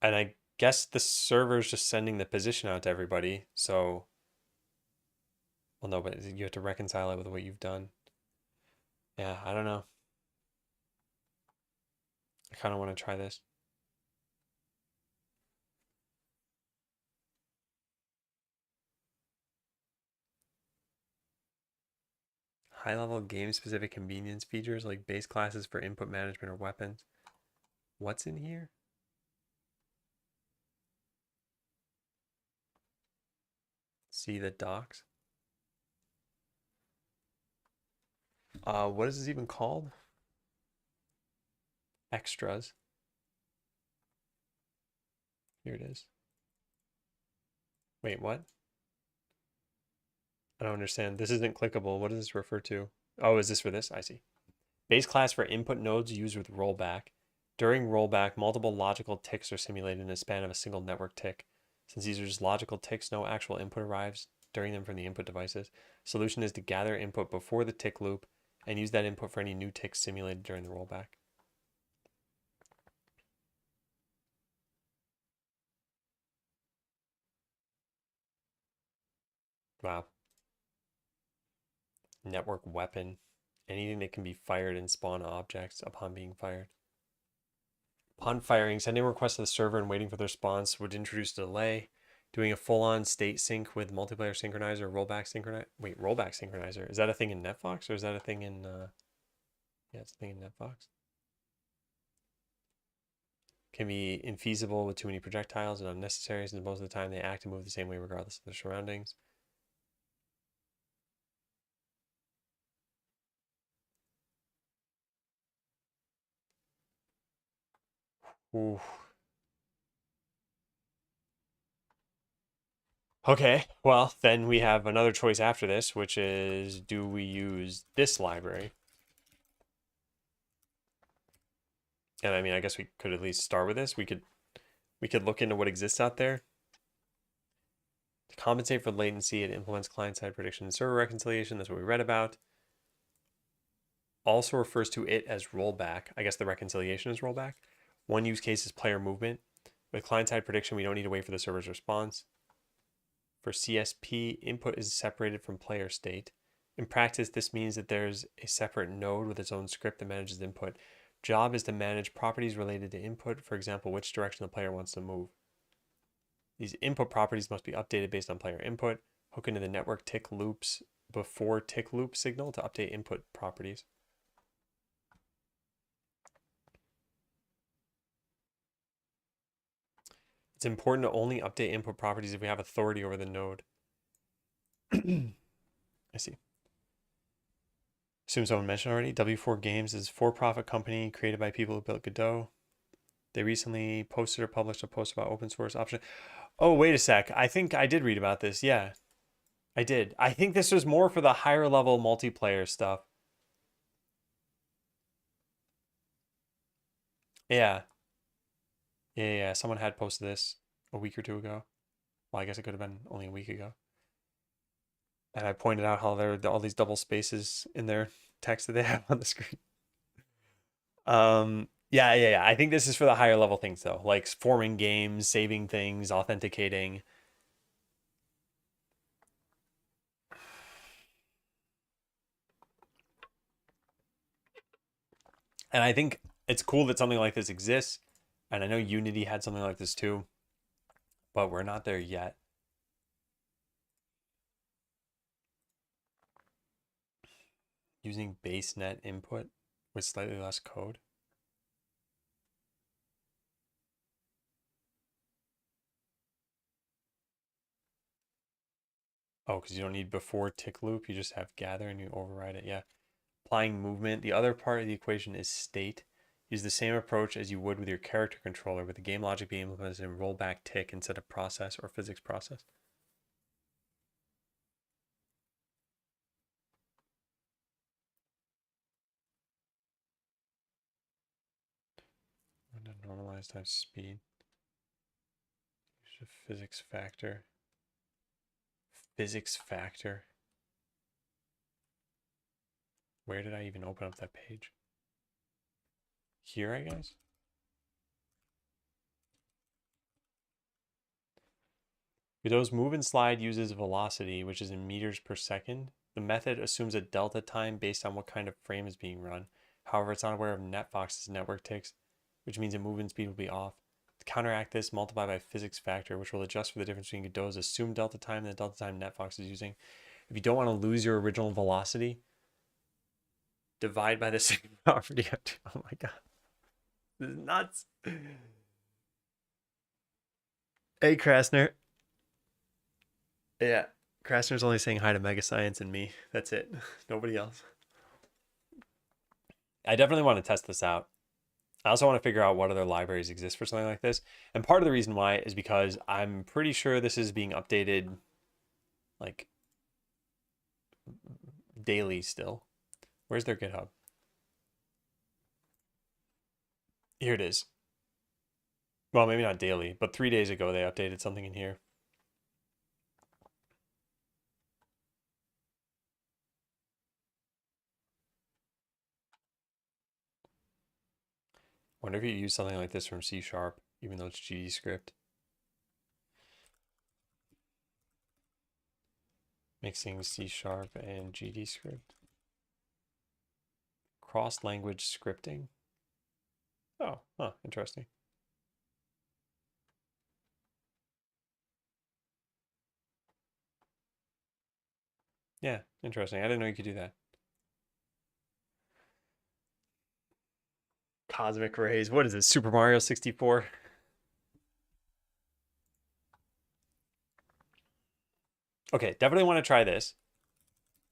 And I guess the server's just sending the position out to everybody. So, well, no, but you have to reconcile it with what you've done. Yeah, I don't know. I kind of want to try this. High-level game-specific convenience features like base classes for input management or weapons. What's in here? See the docs. What is this even called? Extras. Here it is. Wait, what? I don't understand. This isn't clickable. What does this refer to? Oh, is this for this? I see. Base class for input nodes used with rollback. During rollback, multiple logical ticks are simulated in a span of a single network tick. Since these are just logical ticks, no actual input arrives during them from the input devices. Solution is to gather input before the tick loop and use that input for any new ticks simulated during the rollback. Wow. Network weapon. Anything that can be fired and spawn objects upon being fired. Upon firing, sending requests to the server and waiting for the response would introduce a delay. Doing a full-on state sync with multiplayer synchronizer, rollback synchronizer. Wait, rollback synchronizer. Is that a thing in NetFox or is that a thing in? Yeah, it's a thing in NetFox. Can be infeasible with too many projectiles and unnecessary, since most of the time they act and move the same way regardless of their surroundings. Ooh. Okay, well, then we have another choice after this, which is, do we use this library? And I mean, I guess we could at least start with this. We could look into what exists out there. To compensate for latency, it implements client-side prediction and server reconciliation. That's what we read about. Also refers to it as rollback. I guess the reconciliation is rollback. One use case is player movement. With client-side prediction, we don't need to wait for the server's response. For CSP, input is separated from player state. In practice, this means that there's a separate node with its own script that manages input. Job is to manage properties related to input, for example, which direction the player wants to move. These input properties must be updated based on player input. Hook into the network tick loops before tick loop signal to update input properties. It's important to only update input properties if we have authority over the node. I see. Assume someone mentioned already. W4 Games is a for-profit company created by people who built Godot. They recently posted or published a post about open source option. Oh, wait a sec. I think I did read about this. Yeah, I did. I think this was more for the higher level multiplayer stuff. Yeah. Yeah. Someone had posted this a week or two ago. Well, I guess it could have been only a week ago. And I pointed out how there are all these double spaces in their text that they have on the screen. Yeah. I think this is for the higher level things though, like forming games, saving things, authenticating. And I think it's cool that something like this exists. And I know Unity had something like this too, but we're not there yet. Using base net input with slightly less code. Oh, because you don't need before tick loop, you just have gather and you override it. Yeah. Applying movement. The other part of the equation is state. Use the same approach as you would with your character controller, with the game logic being implemented in rollback tick instead of process or physics process. Normalized times speed. Use a physics factor. Physics factor. Where did I even open up that page? Here, I guess. Godot's move and slide uses velocity, which is in meters per second. The method assumes a delta time based on what kind of frame is being run. However, it's not aware of NetFox's network ticks, which means the movement speed will be off. To counteract this, multiply by physics factor, which will adjust for the difference between Godot's assumed delta time and the delta time NetFox is using. If you don't want to lose your original velocity, divide by the same property. Oh my god. This is nuts. Hey, Krasner. Yeah, Krasner's only saying hi to Mega Science and me. That's it. Nobody else. I definitely want to test this out. I also want to figure out what other libraries exist for something like this. And part of the reason why is because I'm pretty sure this is being updated like daily still. Where's their GitHub? Here it is. Well, maybe not daily, but 3 days ago they updated something in here. Wonder if you use something like this from C#, even though it's GD script. Mixing C# and GD script. Cross-language scripting. Oh, huh, interesting. Yeah, interesting. I didn't know you could do that. Cosmic rays. What is it? Super Mario 64? Okay, definitely want to try this.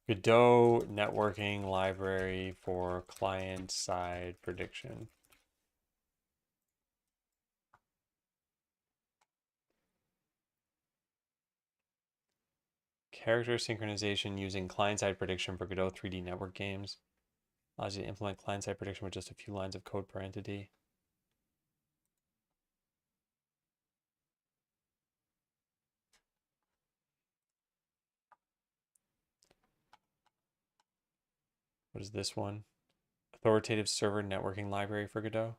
Godot networking library for client-side prediction. Character synchronization using client-side prediction for Godot 3D network games. Allows you to implement client-side prediction with just a few lines of code per entity. What is this one? Authoritative server networking library for Godot.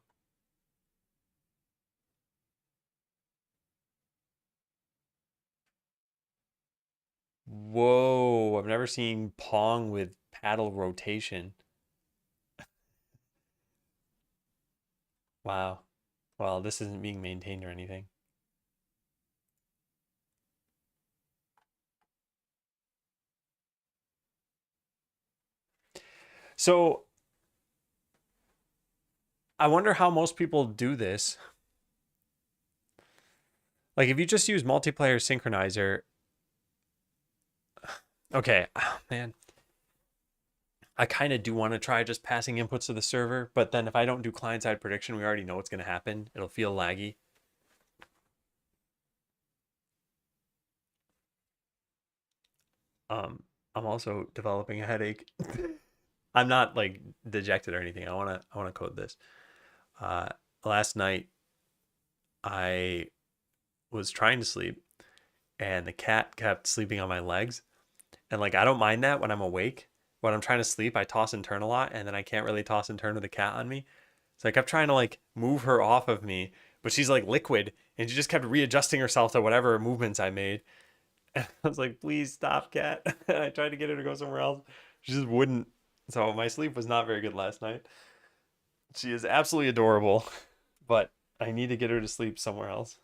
Whoa, I've never seen Pong with paddle rotation. Wow. Well, this isn't being maintained or anything. So I wonder how most people do this. Like if you just use multiplayer synchronizer. Okay, oh, man. I kind of do want to try just passing inputs to the server, but then if I don't do client-side prediction, we already know what's going to happen. It'll feel laggy. I'm also developing a headache. I'm not like dejected or anything. I wanna code this. Last night I was trying to sleep and the cat kept sleeping on my legs. And like I don't mind that when I'm awake. When I'm trying to sleep, I toss and turn a lot, and then I can't really toss and turn with the cat on me. So I kept trying to like move her off of me, but she's like liquid, and she just kept readjusting herself to whatever movements I made. And I was like, please stop, cat. And I tried to get her to go somewhere else. She just wouldn't. So my sleep was not very good last night. She is absolutely adorable, but I need to get her to sleep somewhere else.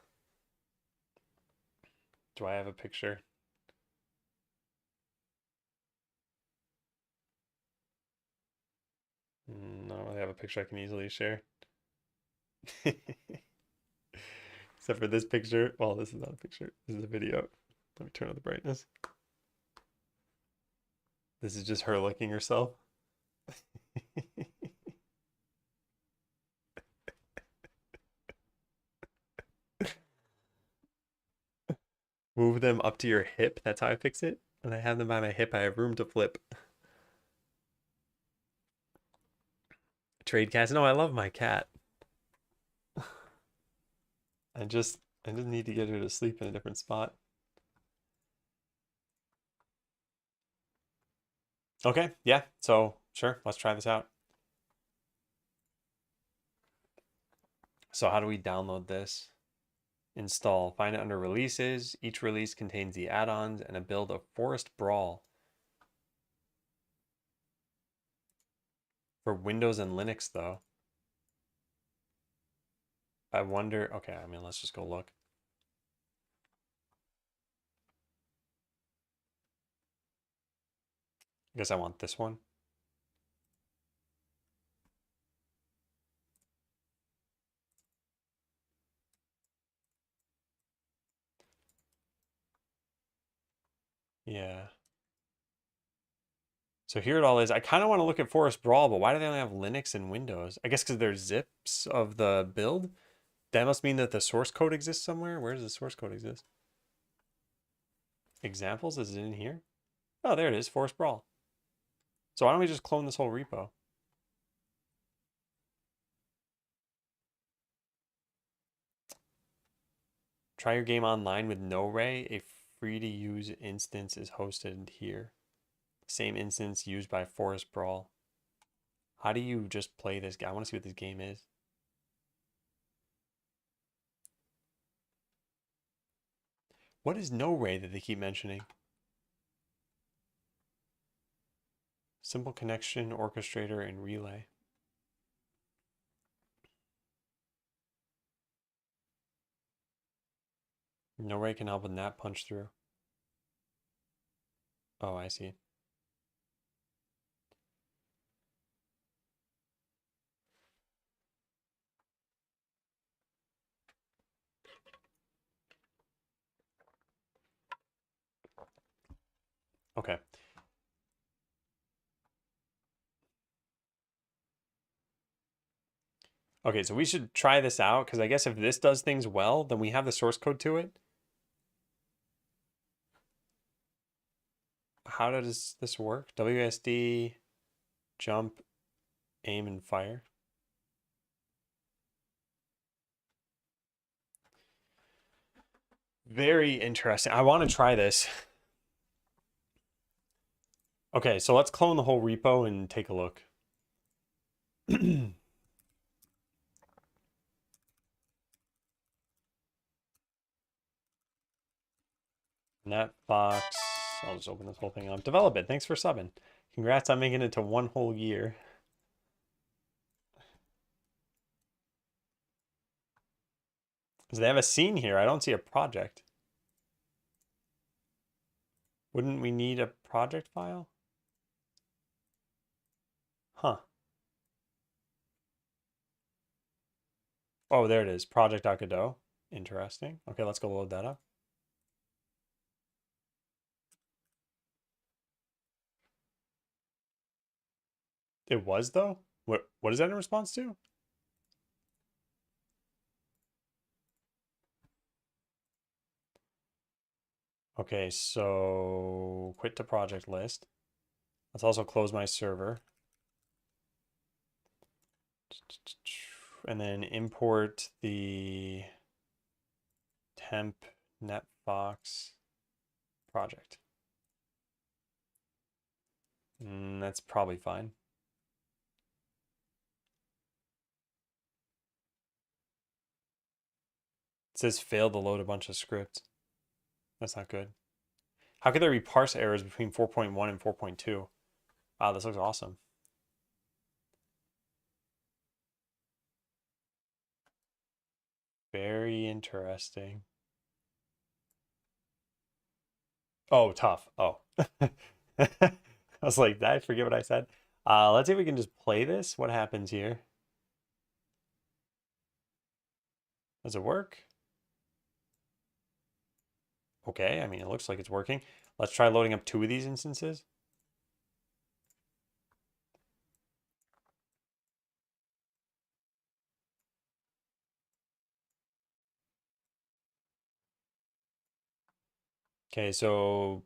Do I have a picture? No, I have a picture I can easily share. Except for this picture. Well, this is not a picture. This is a video. Let me turn on the brightness. This is just her licking herself. Move them up to your hip. That's how I fix it. And I have them by my hip. I have room to flip. Trade cats. No, I love my cat. I just need to get her to sleep in a different spot. Okay, yeah. So sure, let's try this out. So how do we download this? Install. Find it under releases. Each release contains the add-ons and a build of Forest Brawl. For Windows and Linux, though. I wonder... Okay, I mean, let's just go look. I guess I want this one. Yeah. So here it all is. I kind of want to look at Forest Brawl, but why do they only have Linux and Windows? I guess because they're zips of the build. That must mean that the source code exists somewhere. Where does the source code exist? Examples? Is it in here? Oh, there it is. Forest Brawl. So why don't we just clone this whole repo? Try your game online with NoRay. A free-to-use instance is hosted here. Same instance used by Forest Brawl. How do you just play this game? I want to see what this game is. What is NoRay that they keep mentioning? Simple connection, orchestrator, and relay. NoRay can help with NAT punch through. Oh, I see. Okay. Okay, so we should try this out because I guess if this does things well, then we have the source code to it. How does this work? WSD, jump, aim, and fire. Very interesting. I want to try this. Okay, so let's clone the whole repo and take a look. NetFox. I'll just open this whole thing up. Develop it. Thanks for subbing. Congrats on making it to one whole year. So they have a scene here. I don't see a project. Wouldn't we need a project file? Huh. Oh, there it is. Project.Godot. Interesting. Okay, let's go load that up. It was, though? What is that in response to? Okay, so quit to project list. Let's also close my server. And then import the temp netfox project. That's probably fine. It says failed to load a bunch of scripts. That's not good. How could there be parse errors between 4.1 and 4.2? Wow, this looks awesome. Very interesting. Oh, tough. Oh. I was like, did I forget what I said? Let's see if we can just play this. What happens here? Does it work? Okay, I mean, it looks like it's working. Let's try loading up 2 of these instances. Okay, so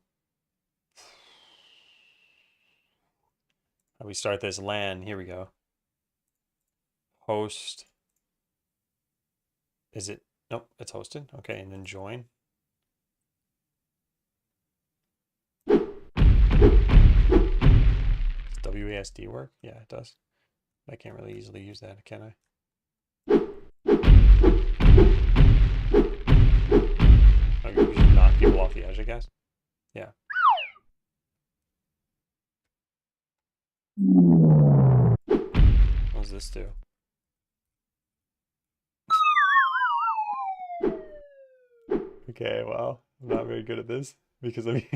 how do we start this LAN? Here we go. Host. Is it? Nope, it's hosted. Okay, and then join. Does WASD work? Yeah, it does. I can't really easily use that, can I? people off the edge, I guess. Yeah. What does this do? Okay, well, I'm not very good at this because I mean,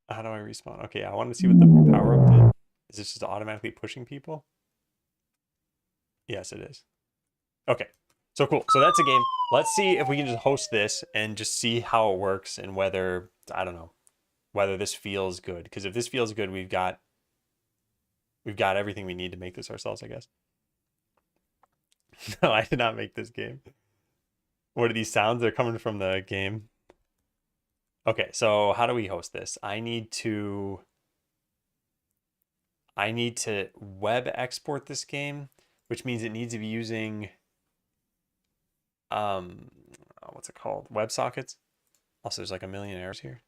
how do I respawn? Okay, I want to see what the power up did. Is this just automatically pushing people? Yes, it is. Okay, so cool. So that's a game. Let's see if we can just host this and just see how it works and whether, I don't know, whether this feels good. Because if this feels good, we've got everything we need to make this ourselves, I guess. No, I did not make this game. What are these sounds? They're coming from the game. Okay, so how do we host this? I need to web export this game, which means it needs to be using what's it called? WebSockets. Also, there's like a million errors here.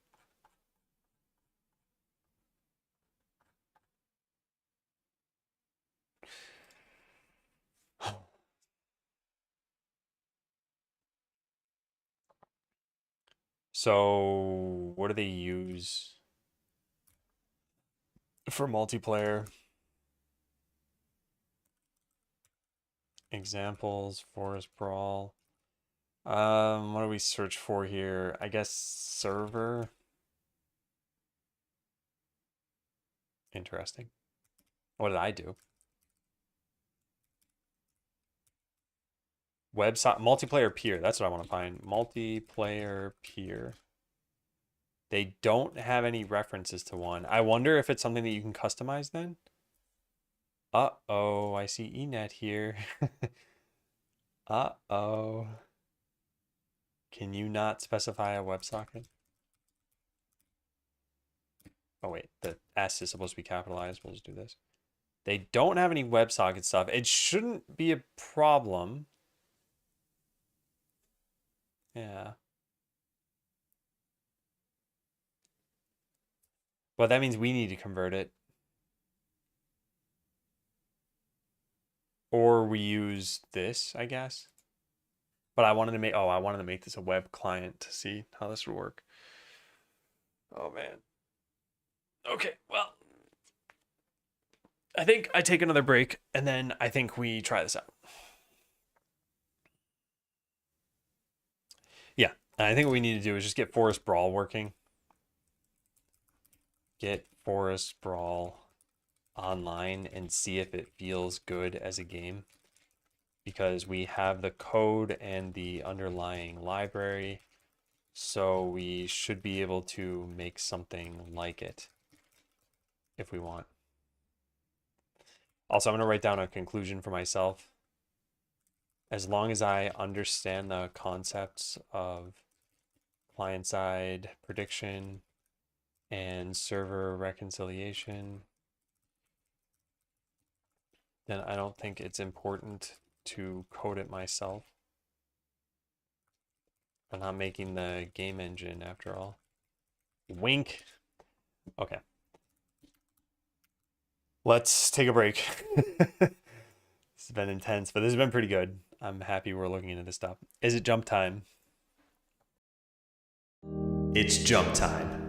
So, what do they use for multiplayer? Examples, Forest Brawl. What do we search for here? I guess server. Interesting. What did I do? Website multiplayer peer. That's what I want to find. Multiplayer peer. They don't have any references to one. I wonder if it's something that you can customize then. Uh-oh, I see eNet here. Uh-oh. Can you not specify a WebSocket? Oh wait, the S is supposed to be capitalized. We'll just do this. They don't have any WebSocket stuff. It shouldn't be a problem. Yeah. But that means we need to convert it. Or we use this, I guess. But I wanted to make this a web client to see how this would work. Oh man. Okay, well, I think I take another break and then I think we try this out. Yeah, I think what we need to do is just get Forest Brawl working. Get Forest Brawl online and see if it feels good as a game. Because we have the code and the underlying library. So we should be able to make something like it if we want. Also, I'm going to write down a conclusion for myself. As long as I understand the concepts of client-side prediction and server reconciliation, then I don't think it's important to code it myself. I'm not making the game engine after all. Wink. Okay. Let's take a break. This has been intense, but this has been pretty good. I'm happy we're looking into this stuff. Is it jump time? It's jump time.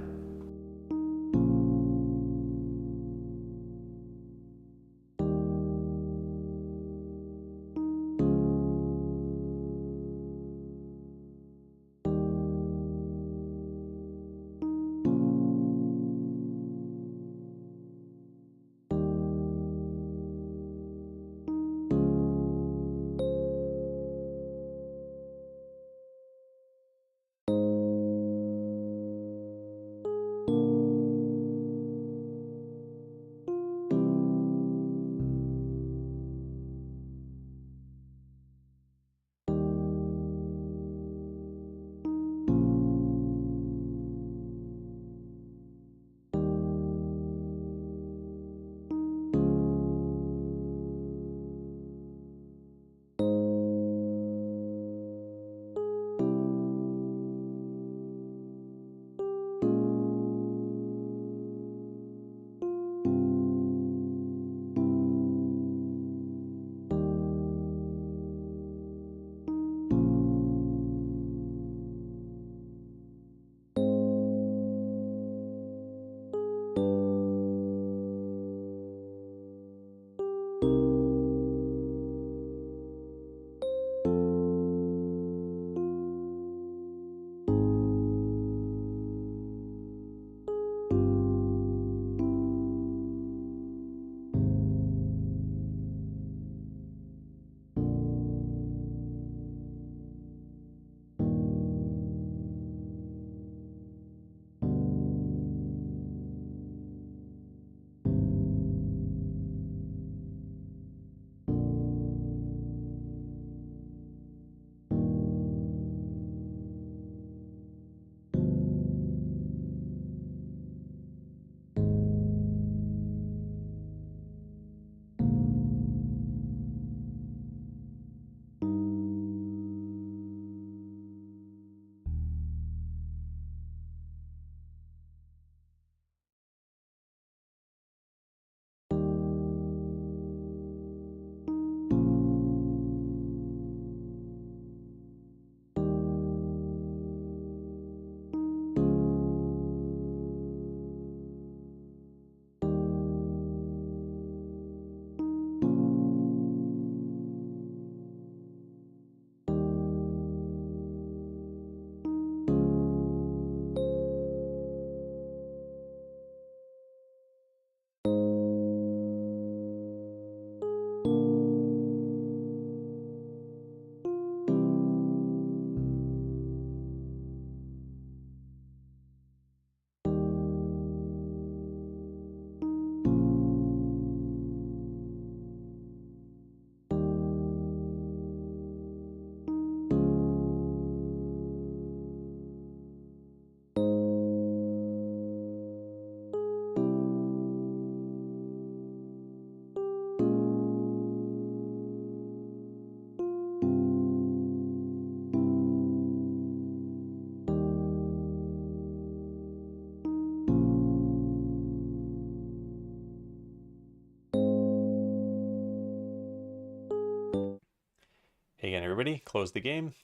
Hey again, everybody, close the game.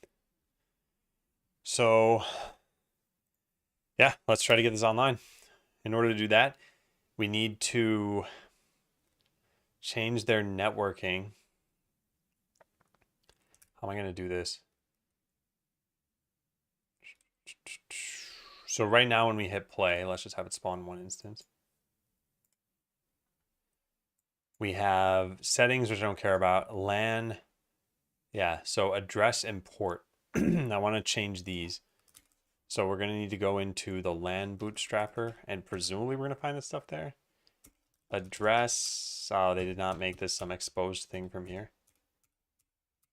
So yeah, let's try to get this online. In order to do that, we need to change their networking. How am I going to do this? So right now when we hit play, let's just have it spawn one instance. We have settings, which I don't care about. LAN. Yeah, so address and port. I want to change these. So we're going to need to go into the LAN bootstrapper, and presumably we're going to find this stuff there. Address. Oh, they did not make this some exposed thing from here.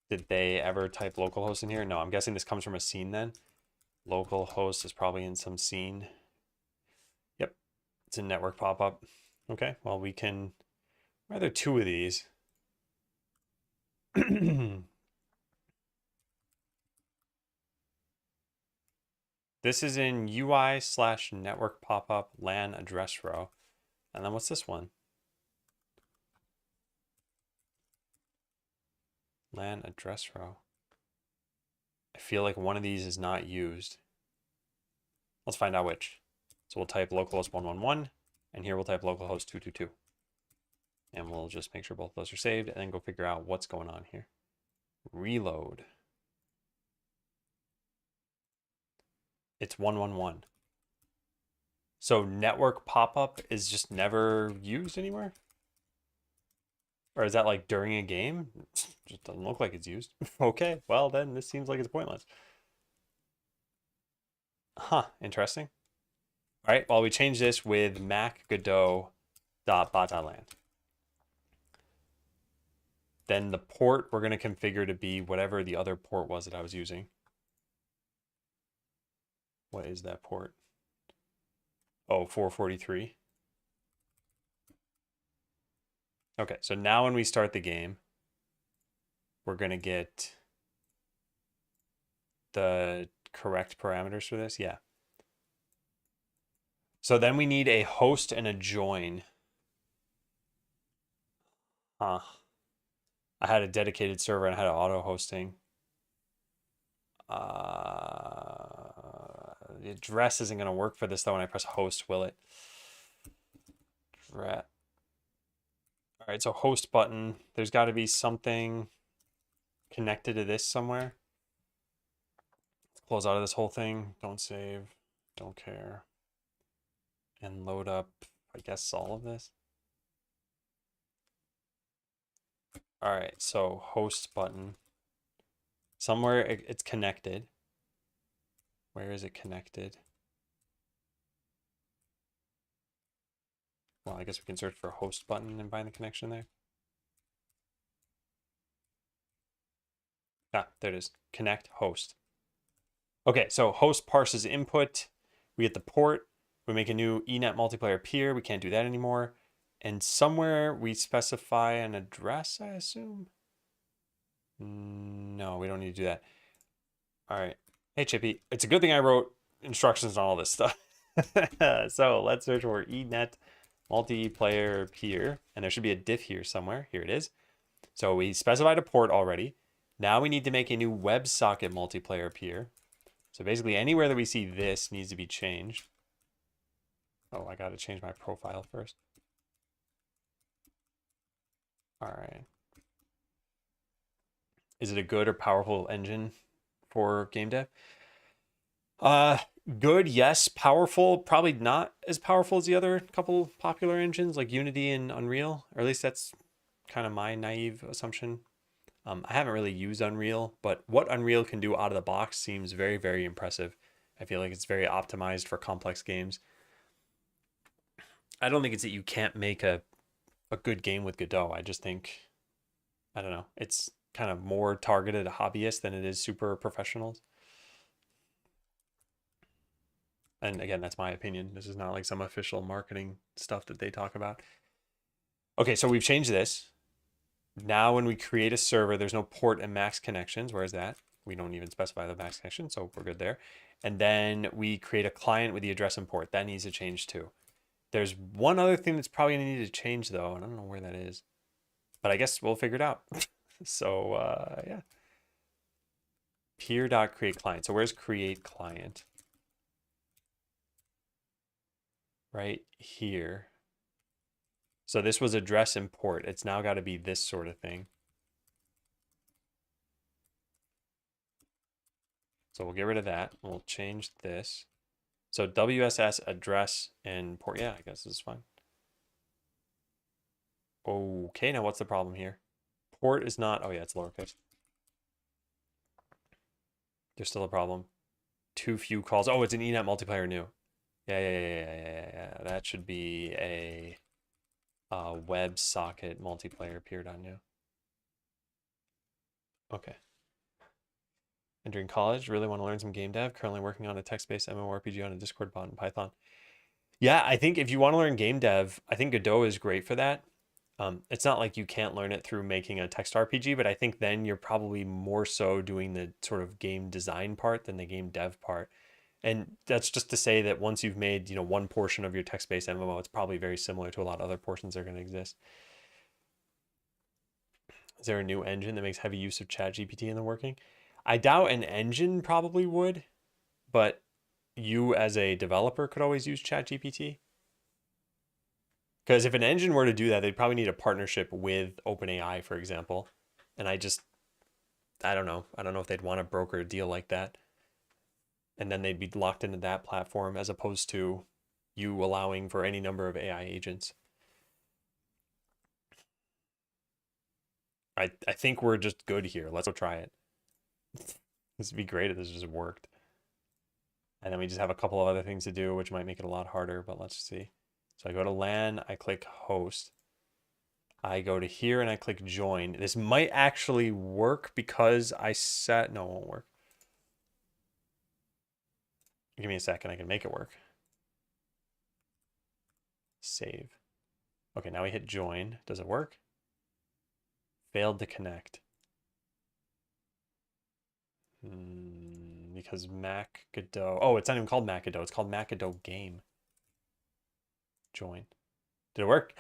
Did they ever type localhost in here? No, I'm guessing this comes from a scene then. Localhost is probably in some scene. Yep, it's a network pop-up. Okay, well, we can... Why are there two of these? This is in UI/network pop-up LAN address row. And then what's this one? LAN address row. I feel like one of these is not used. Let's find out which. So we'll type localhost 111, and here we'll type localhost 222. And we'll just make sure both of those are saved, and then go figure out what's going on here. Reload. It's 111. So network pop-up is just never used anymore? Or is that like during a game? Just doesn't look like it's used. Okay, well then this seems like it's pointless. Huh, interesting. All right, well we change this with Mac Godot.bot.lan. Then the port we're going to configure to be whatever the other port was that I was using. What is that port? Oh, 443. Okay, so now when we start the game, we're going to get the correct parameters for this. Yeah. So then we need a host and a join. I had a dedicated server and I had auto hosting. The address isn't going to work for this though when I press host, will it? All right, so host button. There's got to be something connected to this somewhere. Let's close out of this whole thing. Don't save. Don't care. And load up, I guess, all of this. All right, so host button. Somewhere it's connected. Where is it connected? Well, I guess we can search for host button and find the connection there. Ah, there it is. Connect host. Okay, so host parses input. We get the port. We make a new eNet multiplayer peer. We can't do that anymore. And somewhere we specify an address, I assume? No, we don't need to do that. All right. Hey, Chippy. It's a good thing I wrote instructions on all this stuff. So let's search for eNet multiplayer peer. And there should be a diff here somewhere. Here it is. So we specified a port already. Now we need to make a new WebSocket multiplayer peer. So basically anywhere that we see this needs to be changed. Oh, I got to change my profile first. All right. Is it a good or powerful engine for game dev? Good, yes. Powerful, probably not as powerful as the other couple popular engines like Unity and Unreal, or at least that's kind of my naive assumption. I haven't really used Unreal, but what Unreal can do out of the box seems very, very impressive. I feel like it's very optimized for complex games. I don't think it's that you can't make a good game with Godot. I just think, I don't know, it's kind of more targeted at hobbyists than it is super professionals. And again, that's my opinion. This is not like some official marketing stuff that they talk about. Okay, so we've changed this. Now when we create a server, there's no port and max connections. Where's that? We don't even specify the max connection, so we're good there. And then we create a client with the address and port. That needs to change too. There's one other thing that's probably going to need to change though, and I don't know where that is. But I guess we'll figure it out. So yeah. peer.create client. So where's create client? Right here. So this was address import. It's now got to be this sort of thing. So we'll get rid of that. We'll change this. So WSS address and port. Yeah, I guess this is fine. Okay, now what's the problem here? Port is not, oh yeah, it's lowercase. There's still a problem. Too few calls. Oh, it's an eNet multiplayer new. Yeah. That should be a WebSocket multiplayer peer.new. Okay. Entering college, really want to learn some game dev. Currently working on a text-based MMORPG on a Discord bot in Python. Yeah, I think if you want to learn game dev, I think Godot is great for that. It's not like you can't learn it through making a text RPG, but I think then you're probably more so doing the sort of game design part than the game dev part. And that's just to say that once you've made, one portion of your text-based MMO, it's probably very similar to a lot of other portions that are going to exist. Is there a new engine that makes heavy use of ChatGPT in the working? I doubt an engine probably would, but you as a developer could always use ChatGPT. Because if an engine were to do that, they'd probably need a partnership with OpenAI, for example. And I don't know. I don't know if they'd want to broker a deal like that. And then they'd be locked into that platform as opposed to you allowing for any number of AI agents. I think we're just good here. Let's go try it. This would be great if this just worked. And then we just have a couple of other things to do, which might make it a lot harder, but let's see. So I go to LAN, I click host. I go to here and I click join. This might actually work because no, it won't work. Give me a second, I can make it work. Save. Okay, now we hit join. Does it work? Failed to connect. Because Mac Godot. Oh, it's not even called Mac Godot. It's called Mac Godot Game. Join. Did it work?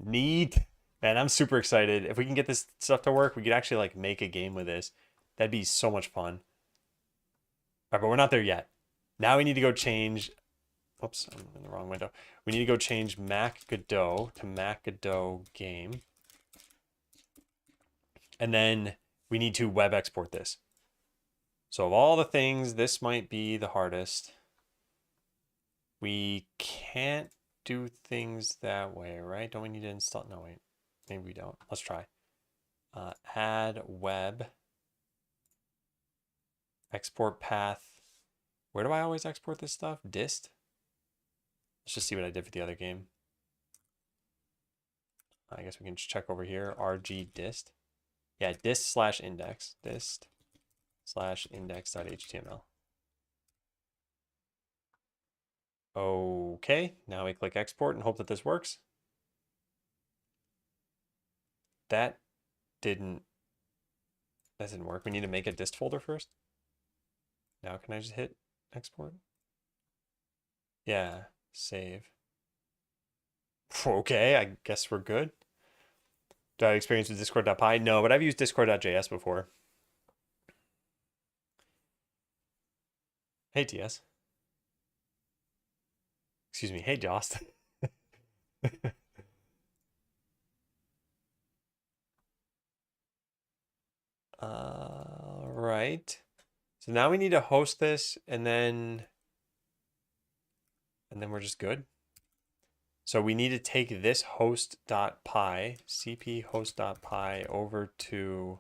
Neat. Man, I'm super excited. If we can get this stuff to work, we could actually like make a game with this. That'd be so much fun. All right, but we're not there yet. Now we need to go change. Oops, I'm in the wrong window. We need to go change Mac Godot to Mac Godot Game. And then we need to web export this. So of all the things, this might be the hardest. We can't do things that way, right? Don't we need to install? No, wait. Maybe we don't. Let's try. Add web. Export path. Where do I always export this stuff? Dist? Let's just see what I did for the other game. I guess we can just check over here. RG dist. Yeah, dist/index. Dist/index.html. Okay, now we click export and hope that this works. That didn't work. We need to make a dist folder first. Now can I just hit export? Yeah, save. Okay, I guess we're good. Do I have experience with discord.py? No, but I've used discord.js before. Hey, TS. Excuse me. Hey, Jost. Right. So now we need to host this and then we're just good. So we need to take this host.py, cp host.py over to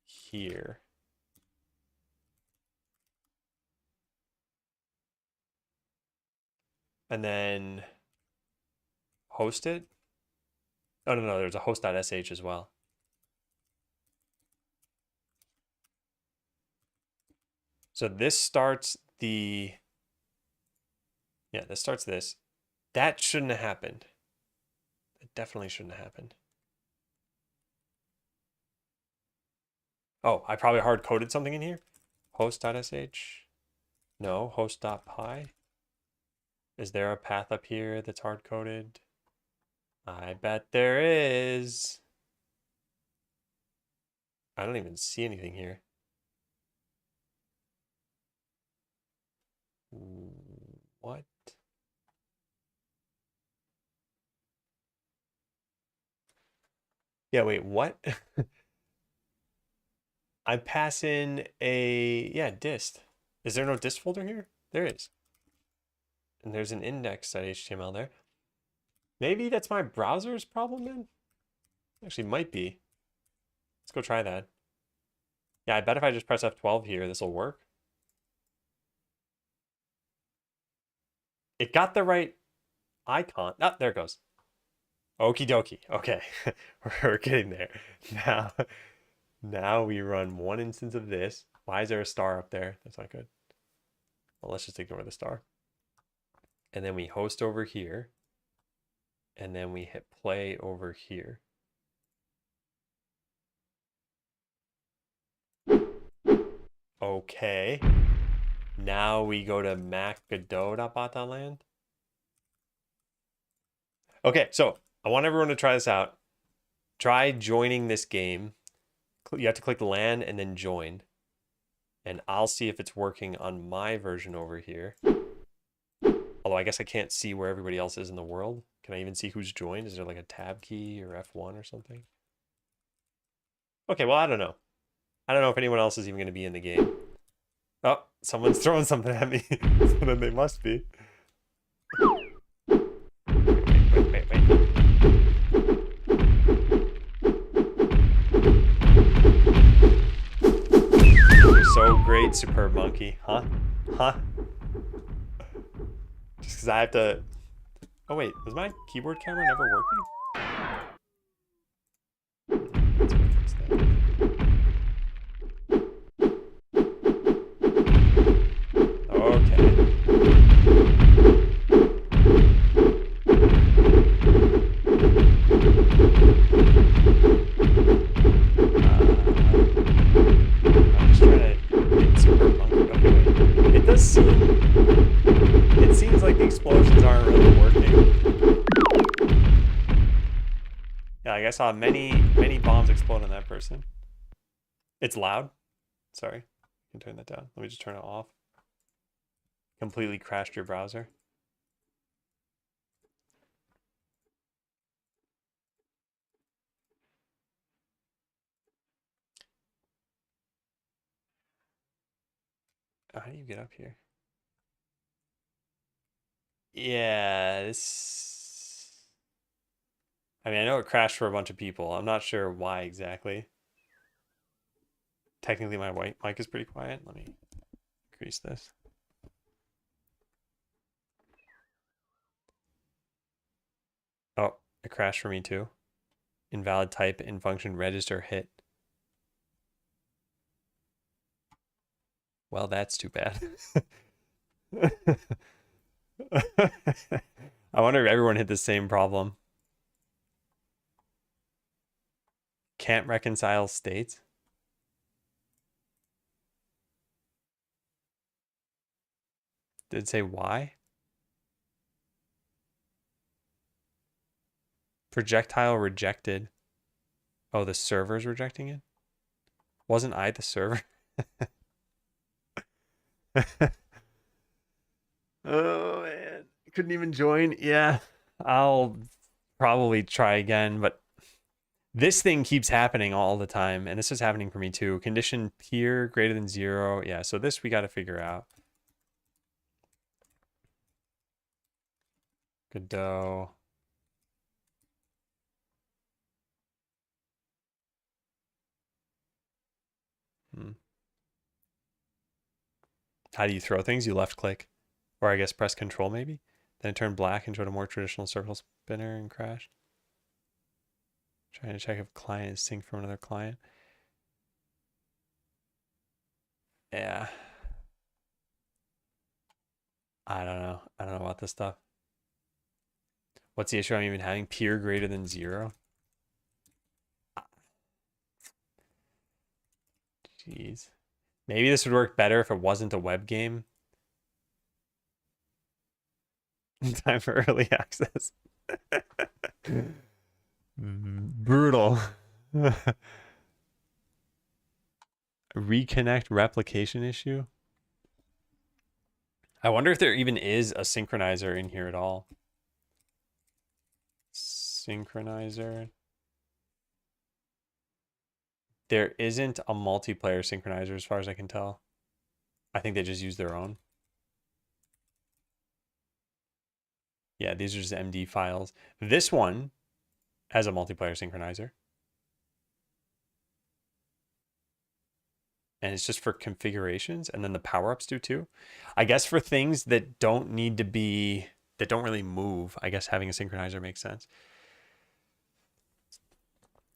here. And then host it. Oh, no, there's a host.sh as well. So this starts this starts this. That shouldn't have happened. It definitely shouldn't have happened. Oh, I probably hard coded something in here. Host.sh. No, host.py. Is there a path up here that's hard coded? I bet there is. I don't even see anything here. What? Yeah, wait, what? I pass in a, yeah, dist. Is there no dist folder here? There is. And there's an index.html there. Maybe that's my browser's problem then? Actually, might be. Let's go try that. Yeah, I bet if I just press F12 here, this will work. It got the right icon. Ah, there it goes. Okie dokie. Okay, we're getting there. Now we run one instance of this. Why is there a star up there? That's not good. Well, let's just ignore the star. And then we host over here. And then we hit play over here. Okay. Now we go to Godot.bat.land. Okay, so I want everyone to try this out. Try joining this game. You have to click LAN and then join. And I'll see if it's working on my version over here. Although I guess I can't see where everybody else is in the world. Can I even see who's joined? Is there like a tab key or F1 or something? Okay, well, I don't know. I don't know if anyone else is even going to be in the game. Oh, someone's throwing something at me. So then they must be. Wait. You're so great, Superb Monkey. Huh? Just because I have to... Oh, wait. Was my keyboard camera never working? Let's go fix that. Okay. I'm just trying to get Superb Monkey. Okay, wait. It does seem... It seems like the explosions aren't really working. Yeah, like I saw many bombs explode on that person. It's loud. Sorry. You can turn that down. Let me just turn it off. Completely crashed your browser. Oh, how do you get up here? Yeah, this... I mean, I know it crashed for a bunch of people. I'm not sure why exactly. Technically, my white mic is pretty quiet. Let me increase this. Oh, it crashed for me too. Invalid type in function register hit. Well, that's too bad. I wonder if everyone hit the same problem. Can't reconcile states. Did it say why? Projectile rejected. Oh, the server's rejecting it? Wasn't I the server? Oh, man. Couldn't even join. Yeah. I'll probably try again, but this thing keeps happening all the time, and this is happening for me too. Condition peer greater than 0. Yeah, so this we got to figure out. Godot. How do you throw things? You left click. Or I guess press control maybe. Then it turned black and showed a more traditional circle spinner and crashed. Trying to check if client is synced from another client. Yeah. I don't know. I don't know about this stuff. What's the issue I'm even having? Peer greater than 0? Jeez. Maybe this would work better if it wasn't a web game. Time for early access. Brutal. Reconnect replication issue. I wonder if there even is a synchronizer in here at all. Synchronizer. There isn't a multiplayer synchronizer as far as I can tell. I think they just use their own. Yeah, these are just MD files. This one has a multiplayer synchronizer. And it's just for configurations, and then the power-ups do too. I guess for things that don't need to be, that don't really move, I guess having a synchronizer makes sense.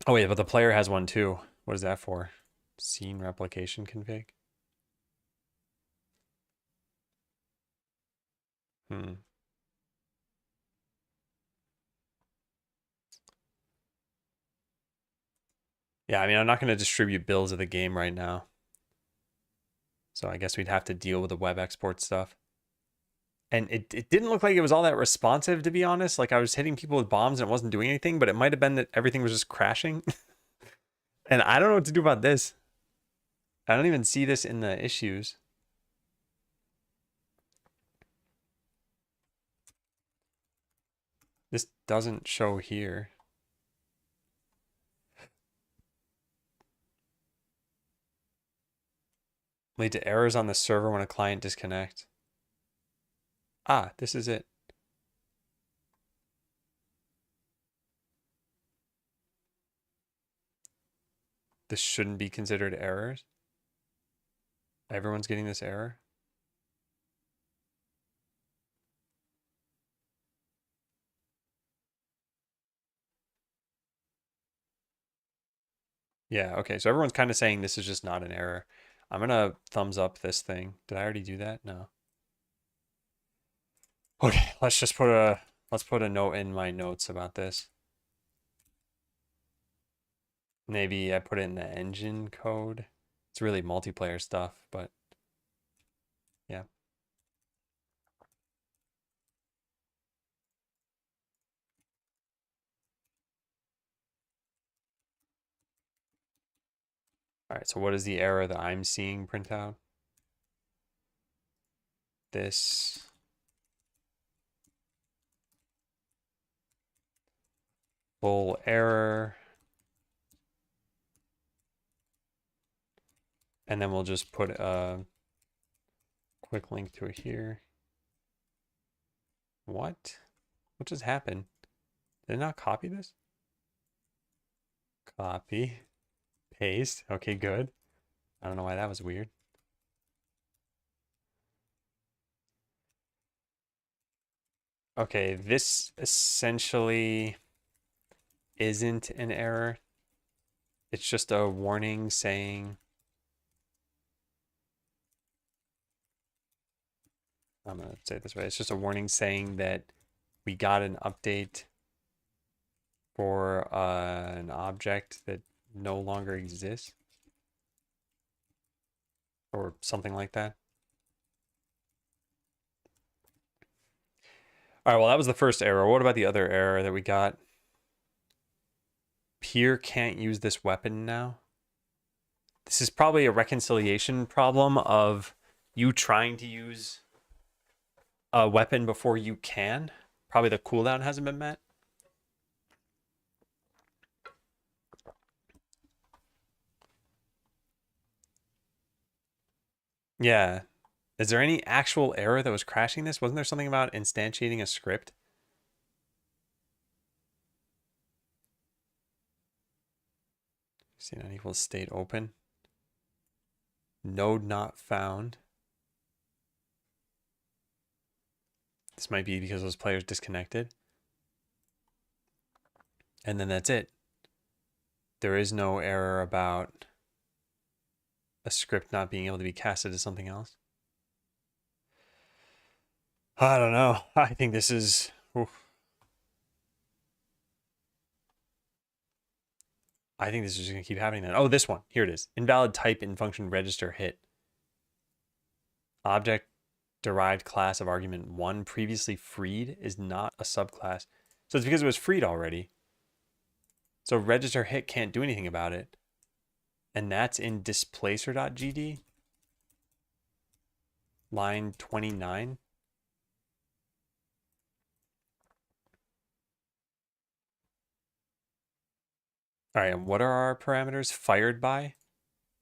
Oh wait, but the player has one too. What is that for? Scene replication config? Yeah, I mean, I'm not going to distribute builds of the game right now. So I guess we'd have to deal with the web export stuff. And it didn't look like it was all that responsive, to be honest. Like I was hitting people with bombs and it wasn't doing anything, but it might have been that everything was just crashing. And I don't know what to do about this. I don't even see this in the issues. This doesn't show here. Lead to errors on the server when a client disconnects. Ah, this is it. This shouldn't be considered errors. Everyone's getting this error. Yeah, okay. So everyone's kind of saying this is just not an error. I'm gonna thumbs up this thing. Did I already do that? No. Okay, let's put a note in my notes about this. Maybe I put it in the engine code. It's really multiplayer stuff, but yeah. All right, so what is the error that I'm seeing print out? This. Full error. And then we'll just put a quick link to it here. What? What just happened? Did it not copy this? Copy. Paste. Okay, good. I don't know why that was weird. Okay, this essentially isn't an error. It's just a warning saying, I'm going to say it this way. It's just a warning saying that we got an update for an object that no longer exists or something like that. All right, well, that was the first error. What about the other error that we got? Peer can't use this weapon now. This is probably a reconciliation problem of you trying to use a weapon before you can. Probably the cooldown hasn't been met. Yeah. Is there any actual error that was crashing this? Wasn't there something about instantiating a script? C9 equals state open. Node not found. This might be because those players disconnected. And then that's it. There is no error about a script not being able to be casted to something else. I don't know. I think this is... Oof. I think this is just going to keep happening then. Oh, this one. Here it is. Invalid type in function register hit. Object derived class of argument 1 previously freed is not a subclass. So it's because it was freed already. So register hit can't do anything about it. And that's in displacer.gd, line 29. All right, and what are our parameters? Fired by?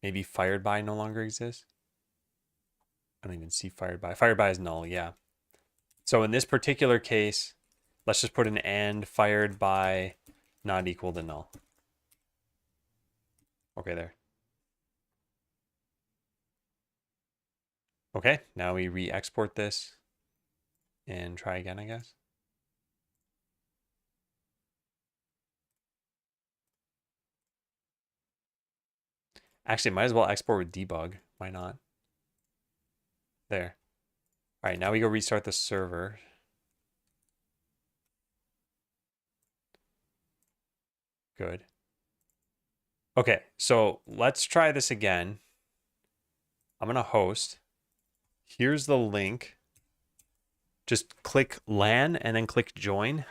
Maybe fired by no longer exists. I don't even see fired by. Fired by is null, yeah. So in this particular case, let's just put an and fired by not equal to null. Okay, there. Okay, now we re-export this and try again, I guess. Actually, might as well export with debug. Why not? There. All right, now we go restart the server. Good. Okay, so let's try this again. I'm going to host. Here's the link. Just click LAN and then click join.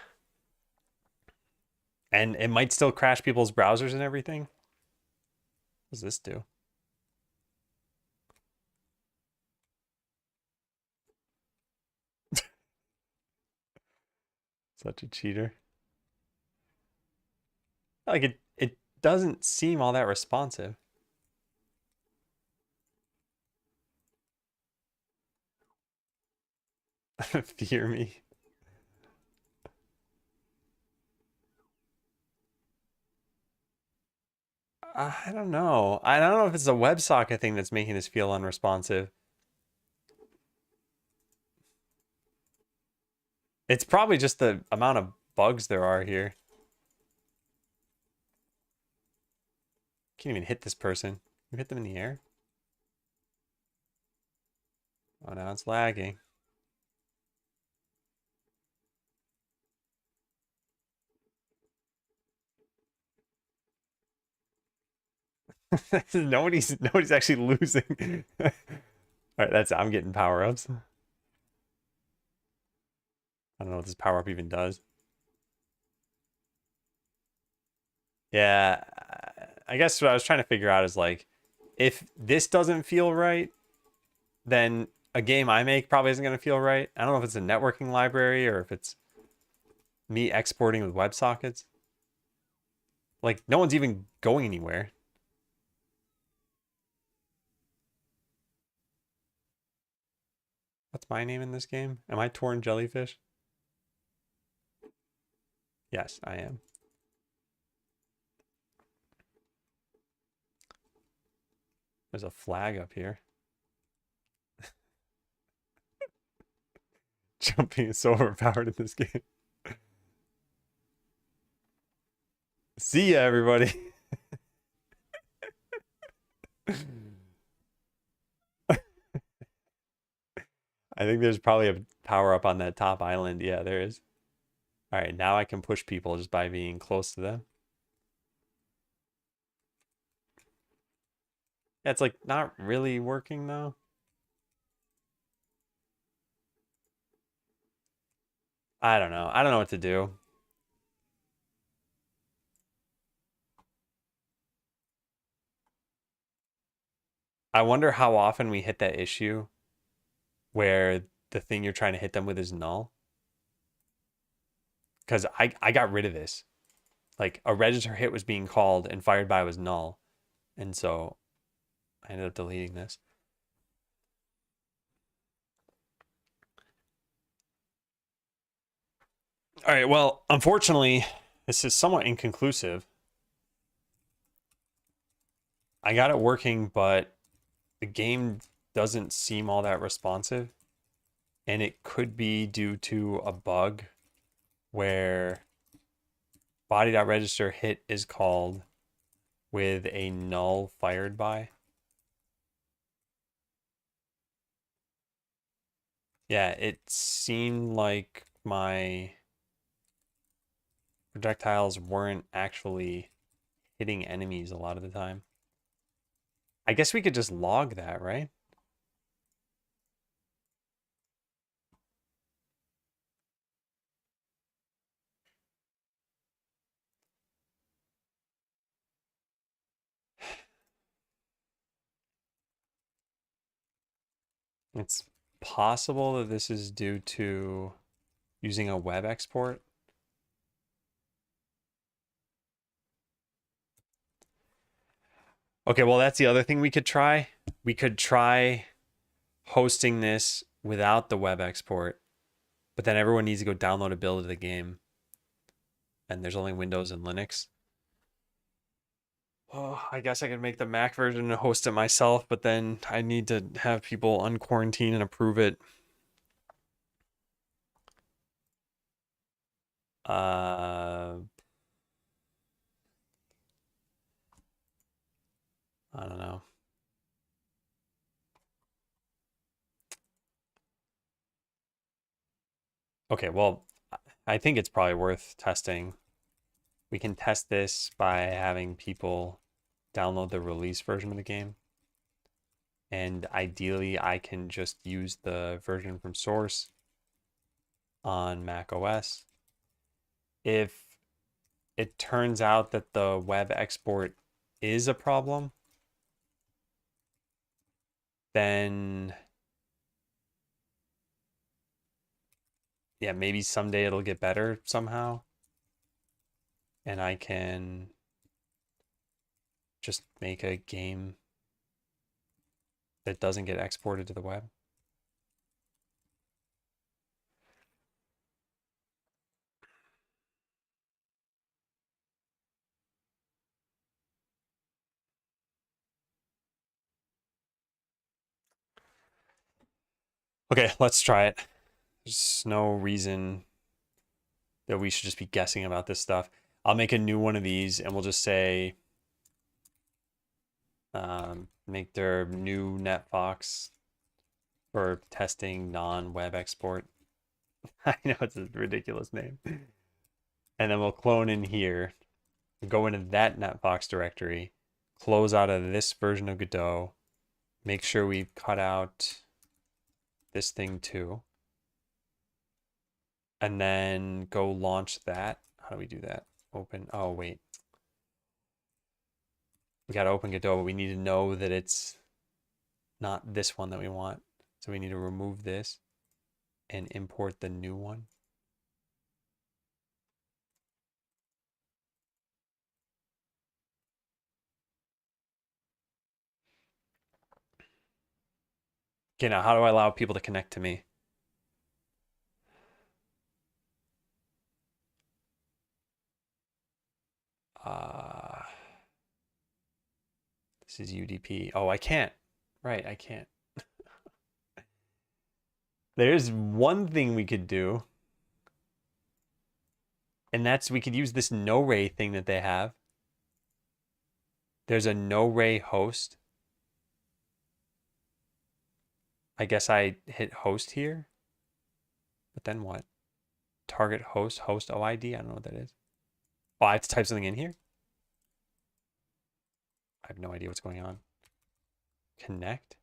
And it might still crash people's browsers and everything. What does this do? Such a cheater. Like it doesn't seem all that responsive. Fear me. I don't know. I don't know if it's a WebSocket thing that's making this feel unresponsive. It's probably just the amount of bugs there are here. Can't even hit this person. You hit them in the air? Oh, now it's lagging. nobody's actually losing. All right, that's it. I'm getting power-ups. I don't know what this power-up even does. Yeah, I guess what I was trying to figure out is like, if this doesn't feel right, then a game I make probably isn't going to feel right. I don't know if it's a networking library or if it's me exporting with WebSockets. Like, no one's even going anywhere. What's my name in this game? Am I Torn Jellyfish? Yes, I am. There's a flag up here. Jumping is so overpowered in this game. See ya, everybody. I think there's probably a power up on that top island. Yeah, there is. All right, now I can push people just by being close to them. Yeah, it's like not really working though. I don't know. I don't know what to do. I wonder how often we hit that issue where the thing you're trying to hit them with is null. Because I got rid of this. Like a register hit was being called and fired by was null. And so I ended up deleting this. All right, well, unfortunately, this is somewhat inconclusive. I got it working, but the game doesn't seem all that responsive. And it could be due to a bug where body.register hit is called with a null fired by. Yeah, it seemed like my projectiles weren't actually hitting enemies a lot of the time. I guess we could just log that, right? It's possible that this is due to using a web export. Okay, well, that's the other thing we could try. We could try hosting this without the web export, but then everyone needs to go download a build of the game. And there's only Windows and Linux. Oh, I guess I could make the Mac version and host it myself, but then I need to have people unquarantine and approve it. I don't know. Okay, well, I think it's probably worth testing. We can test this by having people download the release version of the game. And ideally, I can just use the version from source on Mac OS. If it turns out that the web export is a problem, then yeah, maybe someday it'll get better somehow. And I can just make a game that doesn't get exported to the web. Okay, let's try it. There's no reason that we should just be guessing about this stuff. I'll make a new one of these and we'll just say make their new NetFox for testing non-web export. I know it's a ridiculous name. And then we'll clone in here, go into that NetFox directory, close out of this version of Godot, make sure we cut out this thing too, and then go launch that. How do we do that? Open, oh wait. We gotta open Godot, but we need to know that it's not this one that we want. So we need to remove this and import the new one. Okay, now how do I allow people to connect to me? This is UDP. Oh, I can't. Right, I can't. There's one thing we could do, and that's we could use this no-ray thing that they have. There's a no-ray host. I guess I hit host here, but then what? Target host, host OID? I don't know what that is. Oh, I have to type something in here? I have no idea what's going on. Connect?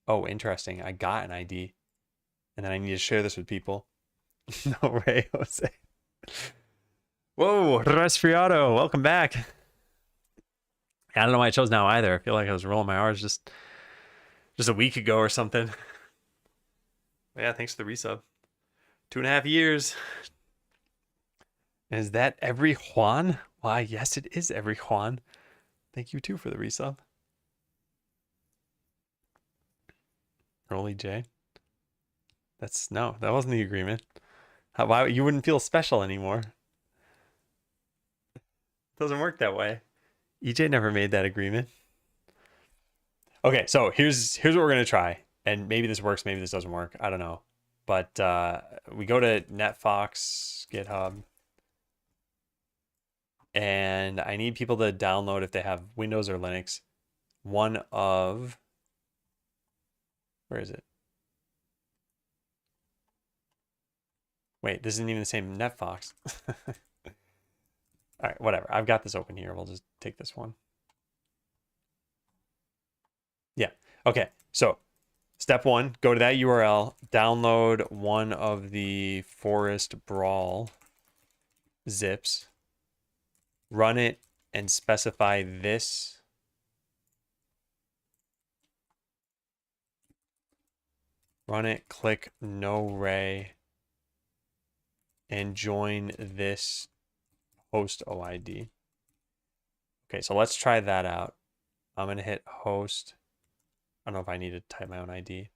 Oh, interesting. I got an ID. And then I need to share this with people. No way, Jose. Whoa, Resfriado, welcome back. I don't know why I chose now either. I feel like I was rolling my R's just a week ago or something. Yeah, thanks for the resub. 2.5 years. Is that every Juan? Why, yes, it is every Juan. Thank you too for the resub. Rolly J. No, that wasn't the agreement. Why you wouldn't feel special anymore? Doesn't work that way. EJ never made that agreement. Okay, so here's what we're gonna try, and maybe this works, maybe this doesn't work. I don't know, but we go to NetFox GitHub, and I need people to download if they have Windows or Linux. One of where is it? Wait, this isn't even the same NetFox. All right, whatever. I've got this open here. We'll just take this one. Yeah. Okay. So step one, go to that URL, download one of the Forest Brawl zips, run it, and specify this. run it, click no ray, and join this host OID. Okay, so let's try that out. I'm going to hit host. I don't know if I need to type my own ID.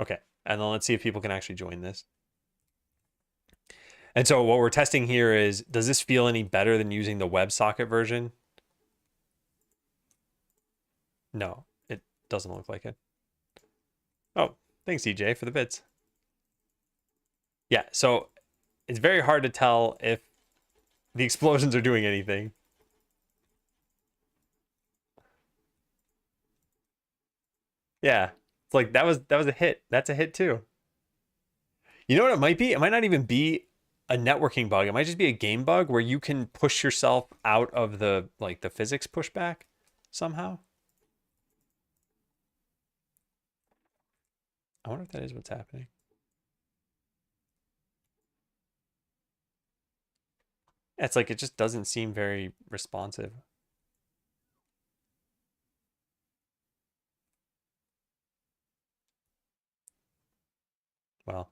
Okay, and then let's see if people can actually join this. And so what we're testing here is, does this feel any better than using the WebSocket version? No, it doesn't look like it. Oh, thanks, EJ, for the bits. Yeah, so it's very hard to tell if the explosions are doing anything. Yeah, it's like that was a hit. That's a hit too. You know what it might be? It might not even be a networking bug. It might just be a game bug where you can push yourself out of the physics pushback somehow. I wonder if that is what's happening. It's like it just doesn't seem very responsive. Well,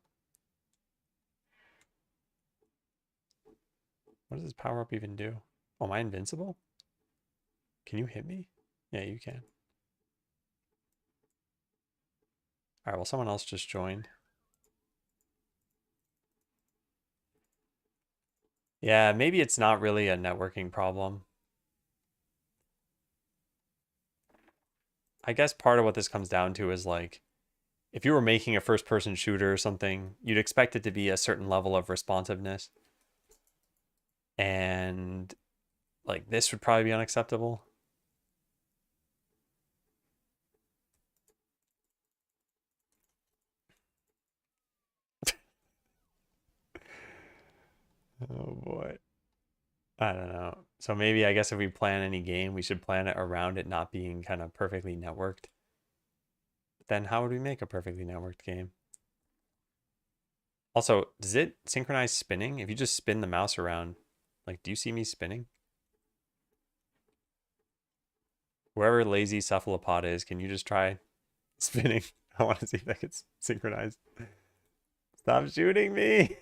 what does this power up even do? Oh, am I invincible? Can you hit me? Yeah, you can. All right, well, someone else just joined. Yeah, maybe it's not really a networking problem. I guess part of what this comes down to is like, if you were making a first-person shooter or something, you'd expect it to be a certain level of responsiveness. And like this would probably be unacceptable. Oh boy. I don't know. So maybe I guess if we plan any game, we should plan it around it not being kind of perfectly networked. Then how would we make a perfectly networked game? Also, does it synchronize spinning? If you just spin the mouse around, like, do you see me spinning? Wherever lazy cephalopod is, can you just try spinning? I want to see if that gets synchronized. Stop shooting me.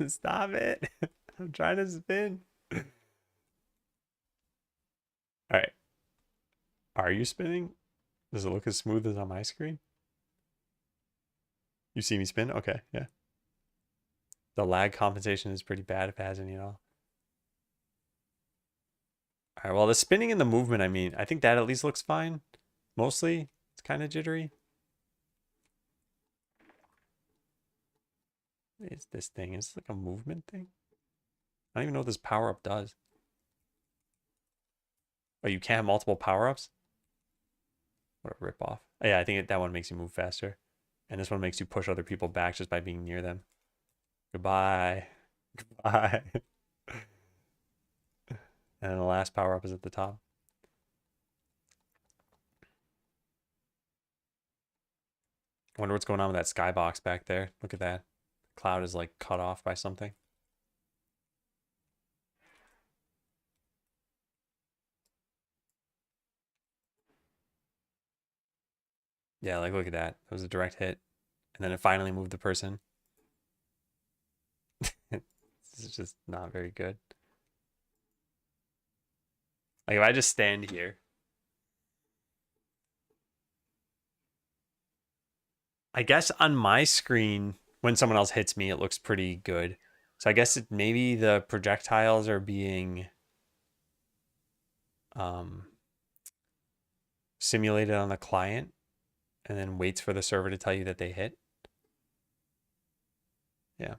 Stop it. I'm trying to spin. All right. Are you spinning? Does it look as smooth as on my screen? You see me spin? Okay, yeah. The lag compensation is pretty bad if it has any at all. All right, well, the spinning and the movement, I mean, I think that at least looks fine. Mostly, it's kind of jittery. It's this thing. Is it like a movement thing? I don't even know what this power-up does. Oh, you can't have multiple power-ups? What a ripoff. Oh, yeah, I think that one makes you move faster. And this one makes you push other people back just by being near them. Goodbye. Goodbye. And then the last power-up is at the top. I wonder what's going on with that skybox back there. Look at that. The cloud is like cut off by something. Yeah, like look at that. It was a direct hit. And then it finally moved the person. This is just not very good. Like if I just stand here. I guess on my screen, when someone else hits me, it looks pretty good. So I guess maybe the projectiles are being simulated on the client and then waits for the server to tell you that they hit. Yeah.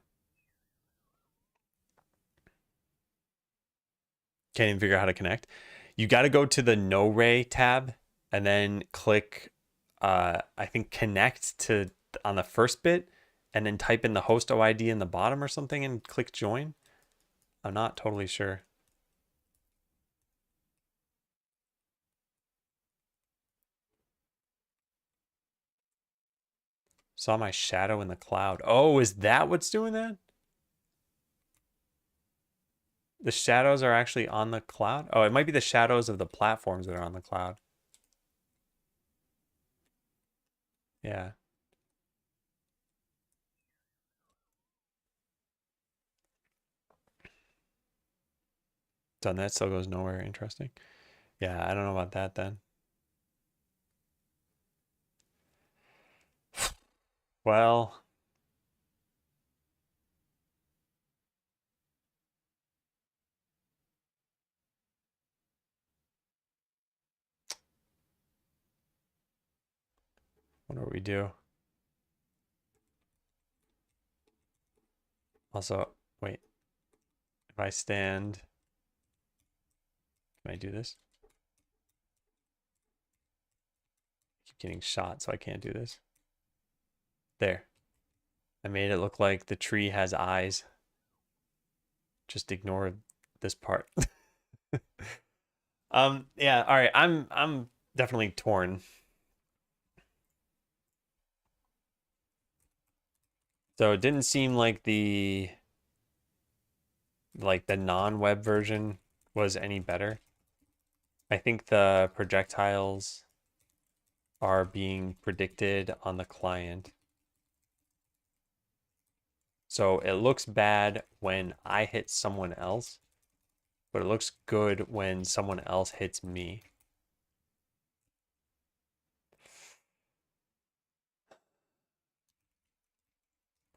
Can't even figure out how to connect. You got to go to the No Ray tab and then click, I think, connect to on the first bit and then type in the host OID in the bottom or something and click join. I'm not totally sure. Saw my shadow in the cloud. Oh, is that what's doing that? The shadows are actually on the cloud? Oh, it might be the shadows of the platforms that are on the cloud. Yeah. Done that, still goes nowhere. Interesting. Yeah, I don't know about that then. Well, wonder what we do. Also, wait. If I stand, can I do this? I keep getting shot, so I can't do this. There. I made it look like the tree has eyes. Just ignore this part. Yeah, all right. I'm definitely torn. So it didn't seem like the non-web version was any better. I think the projectiles are being predicted on the client. So it looks bad when I hit someone else, but it looks good when someone else hits me.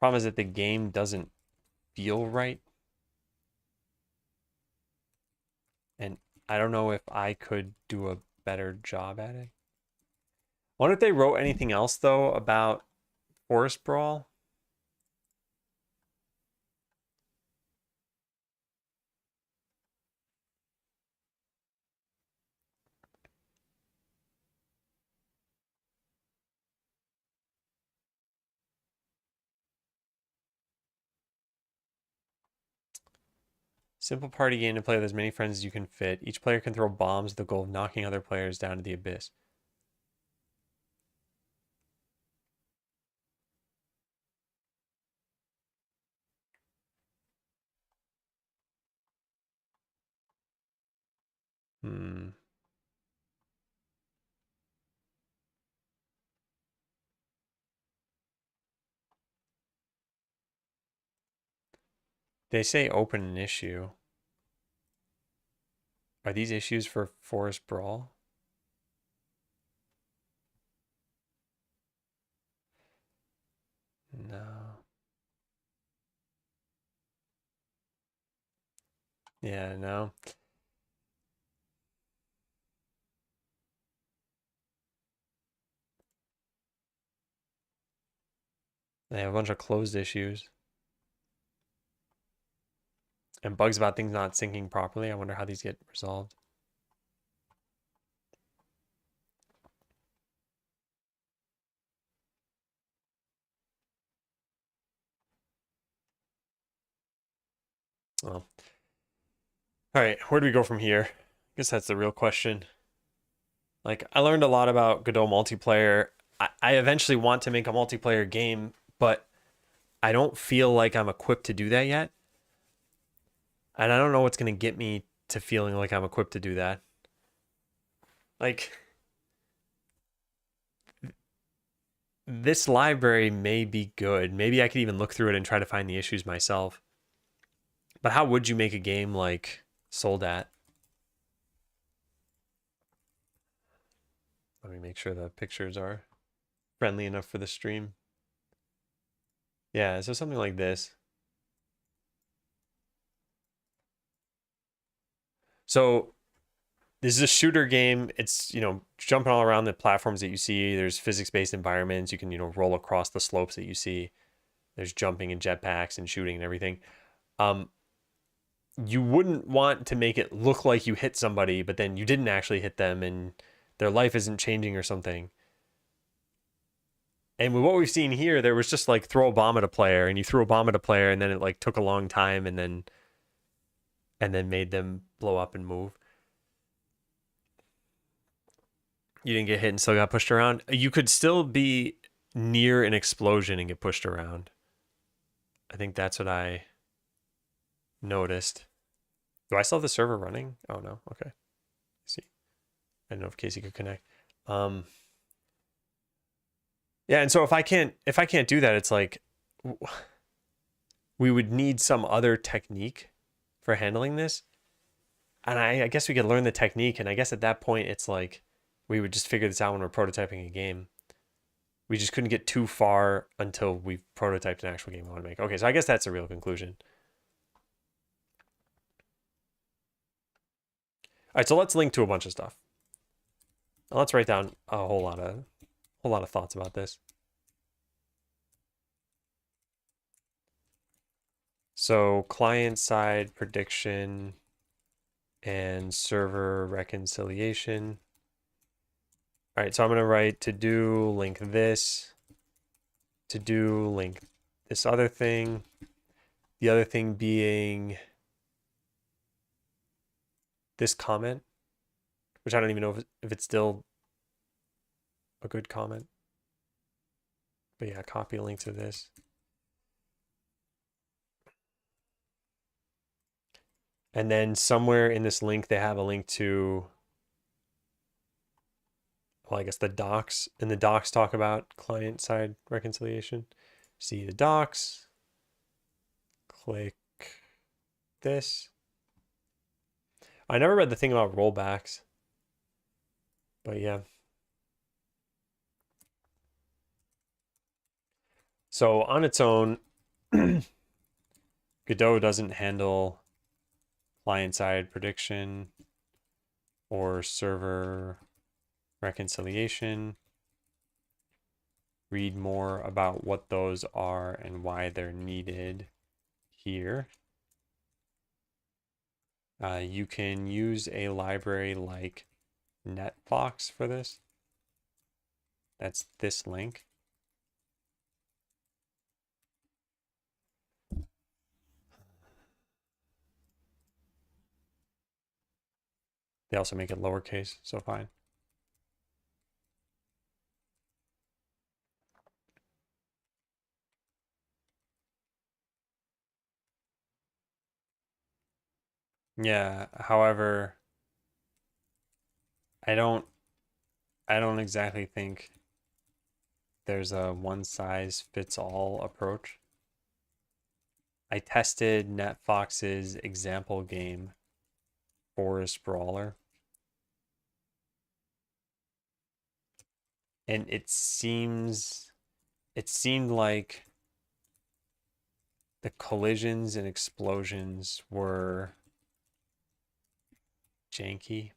Problem is that the game doesn't feel right. And I don't know if I could do a better job at it. I wonder if they wrote anything else, though, about Forest Brawl. Simple party game to play with as many friends as you can fit. Each player can throw bombs with the goal of knocking other players down to the abyss. Hmm. They say open an issue. Are these issues for Forest Brawl? No. Yeah, no. They have a bunch of closed issues. And bugs about things not syncing properly. I wonder how these get resolved. Well. All right, where do we go from here? I guess that's the real question. Like, I learned a lot about Godot multiplayer. I eventually want to make a multiplayer game, but I don't feel like I'm equipped to do that yet. And I don't know what's going to get me to feeling like I'm equipped to do that. Like, this library may be good. Maybe I could even look through it and try to find the issues myself. But how would you make a game like Soldat? Let me make sure the pictures are friendly enough for the stream. Yeah, so something like this. So this is a shooter game. It's, jumping all around the platforms that you see. There's physics-based environments. You can, roll across the slopes that you see. There's jumping and jetpacks and shooting and everything. You wouldn't want to make it look like you hit somebody, but then you didn't actually hit them and their life isn't changing or something. And with what we've seen here, there was just like throw a bomb at a player, and you threw a bomb at a player, and then it like took a long time, and then made them blow up and move. You didn't get hit and still got pushed around. You could still be near an explosion and get pushed around. I think that's what I noticed. Do I still have the server running? Oh no. Okay. See. I don't know if Casey could connect. Yeah, and so if I can't do that, it's like we would need some other technique for handling this. And I guess we could learn the technique. And I guess at that point, it's like we would just figure this out when we're prototyping a game. We just couldn't get too far until we prototyped an actual game we want to make. Okay, so I guess that's a real conclusion. All right, so let's link to a bunch of stuff. Let's write down a whole lot of thoughts about this. So client side prediction and server reconciliation. All right, so I'm going to write to do link this, to do link this other thing, the other thing being this comment, which I don't even know if it's still a good comment. But yeah, copy a link to this. And then somewhere in this link, they have a link to, well, I guess the docs. And the docs talk about client-side reconciliation. See the docs. Click this. I never read the thing about rollbacks. But yeah. So on its own, Godot doesn't handle client-side prediction or server reconciliation. Read more about what those are and why they're needed here. You can use a library like NetFox for this. That's this link. They also make it lowercase, so fine. Yeah, however, I don't exactly think there's a one size fits all approach. I tested NetFox's example game, Forest Brawler, and it seemed like the collisions and explosions were janky.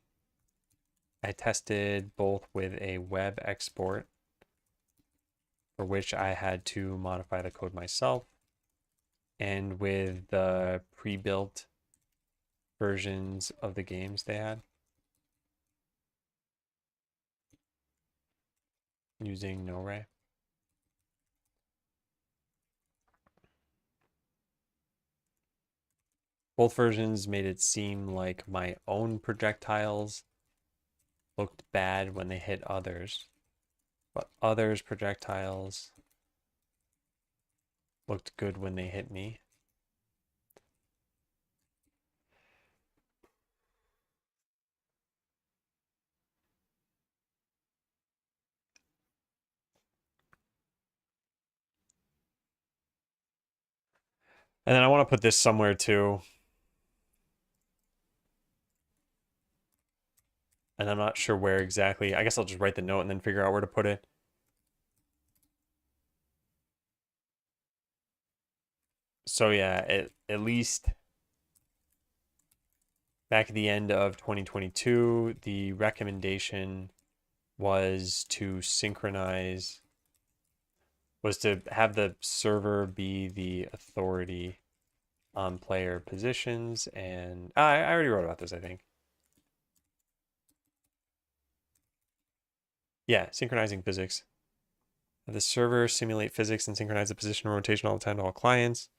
I tested both with a web export, for which I had to modify the code myself, and with the pre-built versions of the games they had, using No-Ray. Both versions made it seem like my own projectiles looked bad when they hit others, but others' projectiles looked good when they hit me. And then I want to put this somewhere too. And I'm not sure where exactly. I guess I'll just write the note and then figure out where to put it. So yeah, at least back at the end of 2022, the recommendation was to synchronize, was to have the server be the authority on player positions. And I already wrote about this, I think. Yeah, synchronizing physics. The server simulate physics and synchronize the position and rotation all the time to all clients.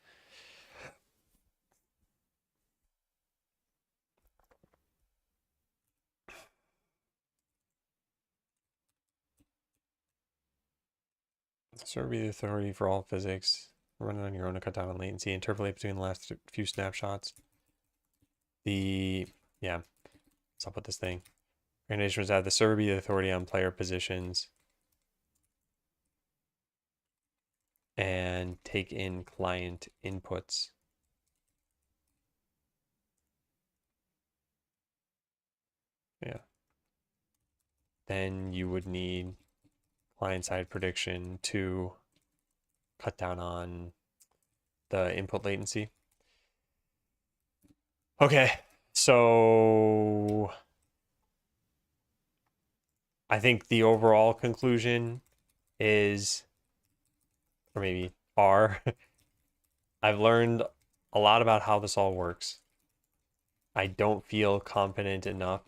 The server be the authority for all physics. Run it on your own to cut down on latency. Interpolate between the last few snapshots. Yeah, so I'll put this thing. Recommendation was that the server be the authority on player positions and take in client inputs. Yeah. Then you would need client-side prediction to cut down on the input latency. Okay, so I think the overall conclusion is, or maybe are, I've learned a lot about how this all works. I don't feel confident enough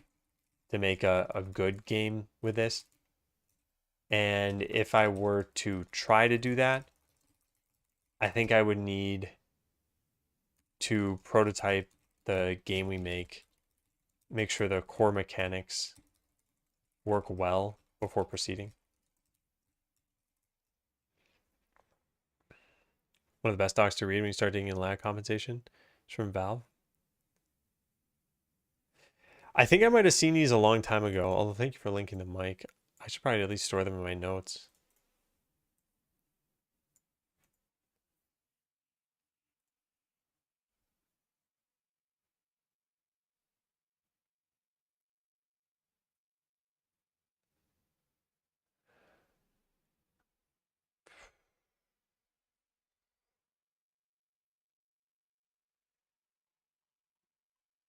to make a good game with this. And if I were to try to do that, I think I would need to prototype the game we make sure the core mechanics work well before proceeding. One of the best docs to read when you start digging in lag compensation is from Valve. I think I might have seen these a long time ago, although thank you for linking them, Mike. I should probably at least store them in my notes.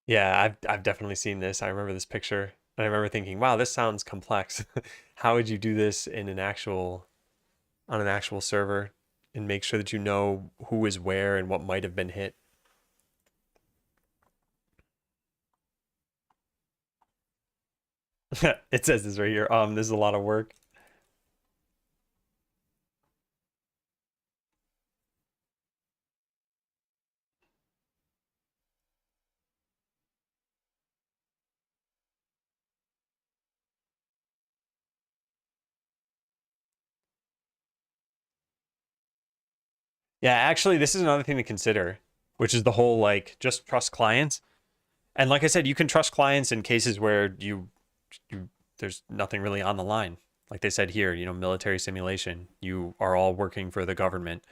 Yeah, I've definitely seen this. I remember this picture, and I remember thinking, "Wow, this sounds complex. How would you do this in an actual on an actual server and make sure that you know who is where and what might have been hit?" It says this right here. This is a lot of work. Yeah, actually, this is another thing to consider, which is the whole like just trust clients. And like I said, you can trust clients in cases where you there's nothing really on the line. Like they said here, military simulation. You are all working for the government,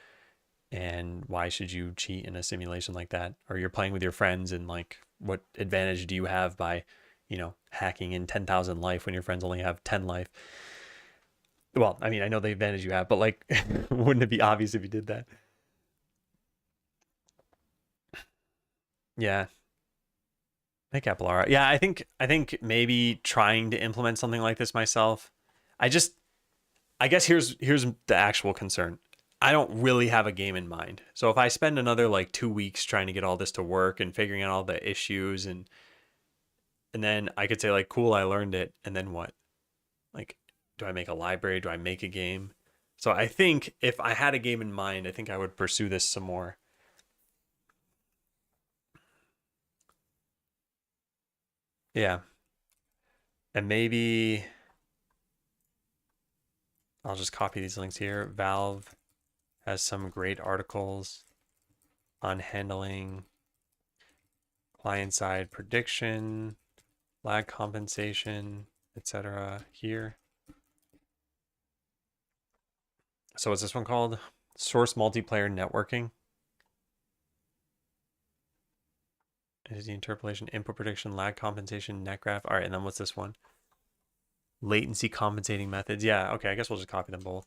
and why should you cheat in a simulation like that? Or you're playing with your friends, and like, what advantage do you have by, hacking in 10,000 life when your friends only have 10 life? Well, I mean, I know the advantage you have, but like, wouldn't it be obvious if you did that? Yeah, make Applara. Yeah, I think maybe trying to implement something like this myself. I just I guess here's the actual concern. I don't really have a game in mind. So if I spend another like 2 weeks trying to get all this to work and figuring out all the issues and then I could say like, cool, I learned it, and then what? Like, do I make a library? Do I make a game? So I think if I had a game in mind, I think I would pursue this some more. Yeah. And maybe I'll just copy these links here. Valve has some great articles on handling client-side prediction, lag compensation, etc. here. So what's this one called? Source multiplayer networking. It is the interpolation, input prediction, lag compensation, net graph. All right, and then what's this one? Latency compensating methods. Yeah, okay, I guess we'll just copy them both.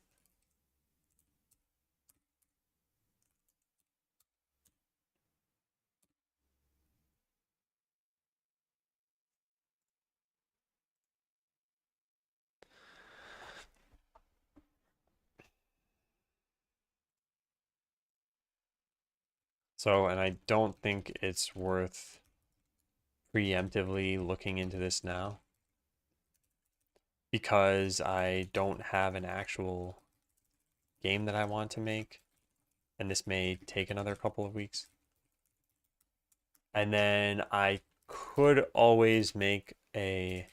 So, and I don't think it's worth preemptively looking into this now because I don't have an actual game that I want to make, and this may take another couple of weeks. And then I could always make a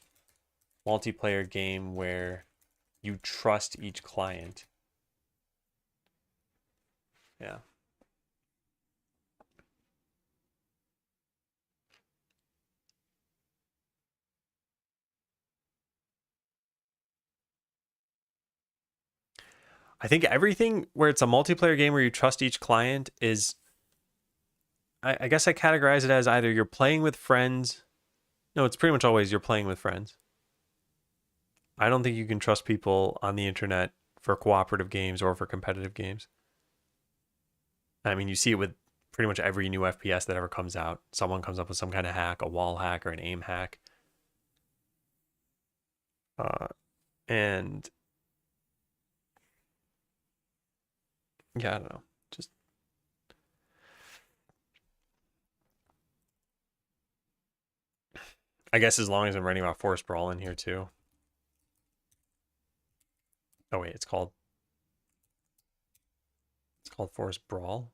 multiplayer game where you trust each client. Yeah. I think everything where it's a multiplayer game where you trust each client is, I guess I categorize it as either you're playing with friends No, it's pretty much always you're playing with friends. I don't think you can trust people on the internet for cooperative games or for competitive games. I mean, you see it with pretty much every new FPS that ever comes out. Someone comes up with some kind of hack, a wall hack or an aim hack. Uh, and yeah, I don't know. Just I guess as long as I'm writing about Forest Brawl in here too. Oh wait, it's called Forest Brawl.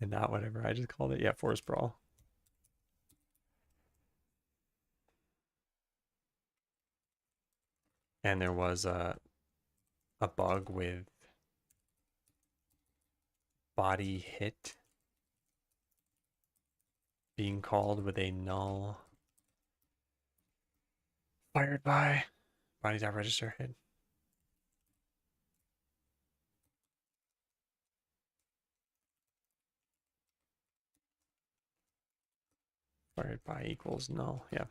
And not whatever I just called it. Yeah, Forest Brawl. And there was a bug with body hit being called with a null fired by body.register hit. Fired by equals null. Yeah.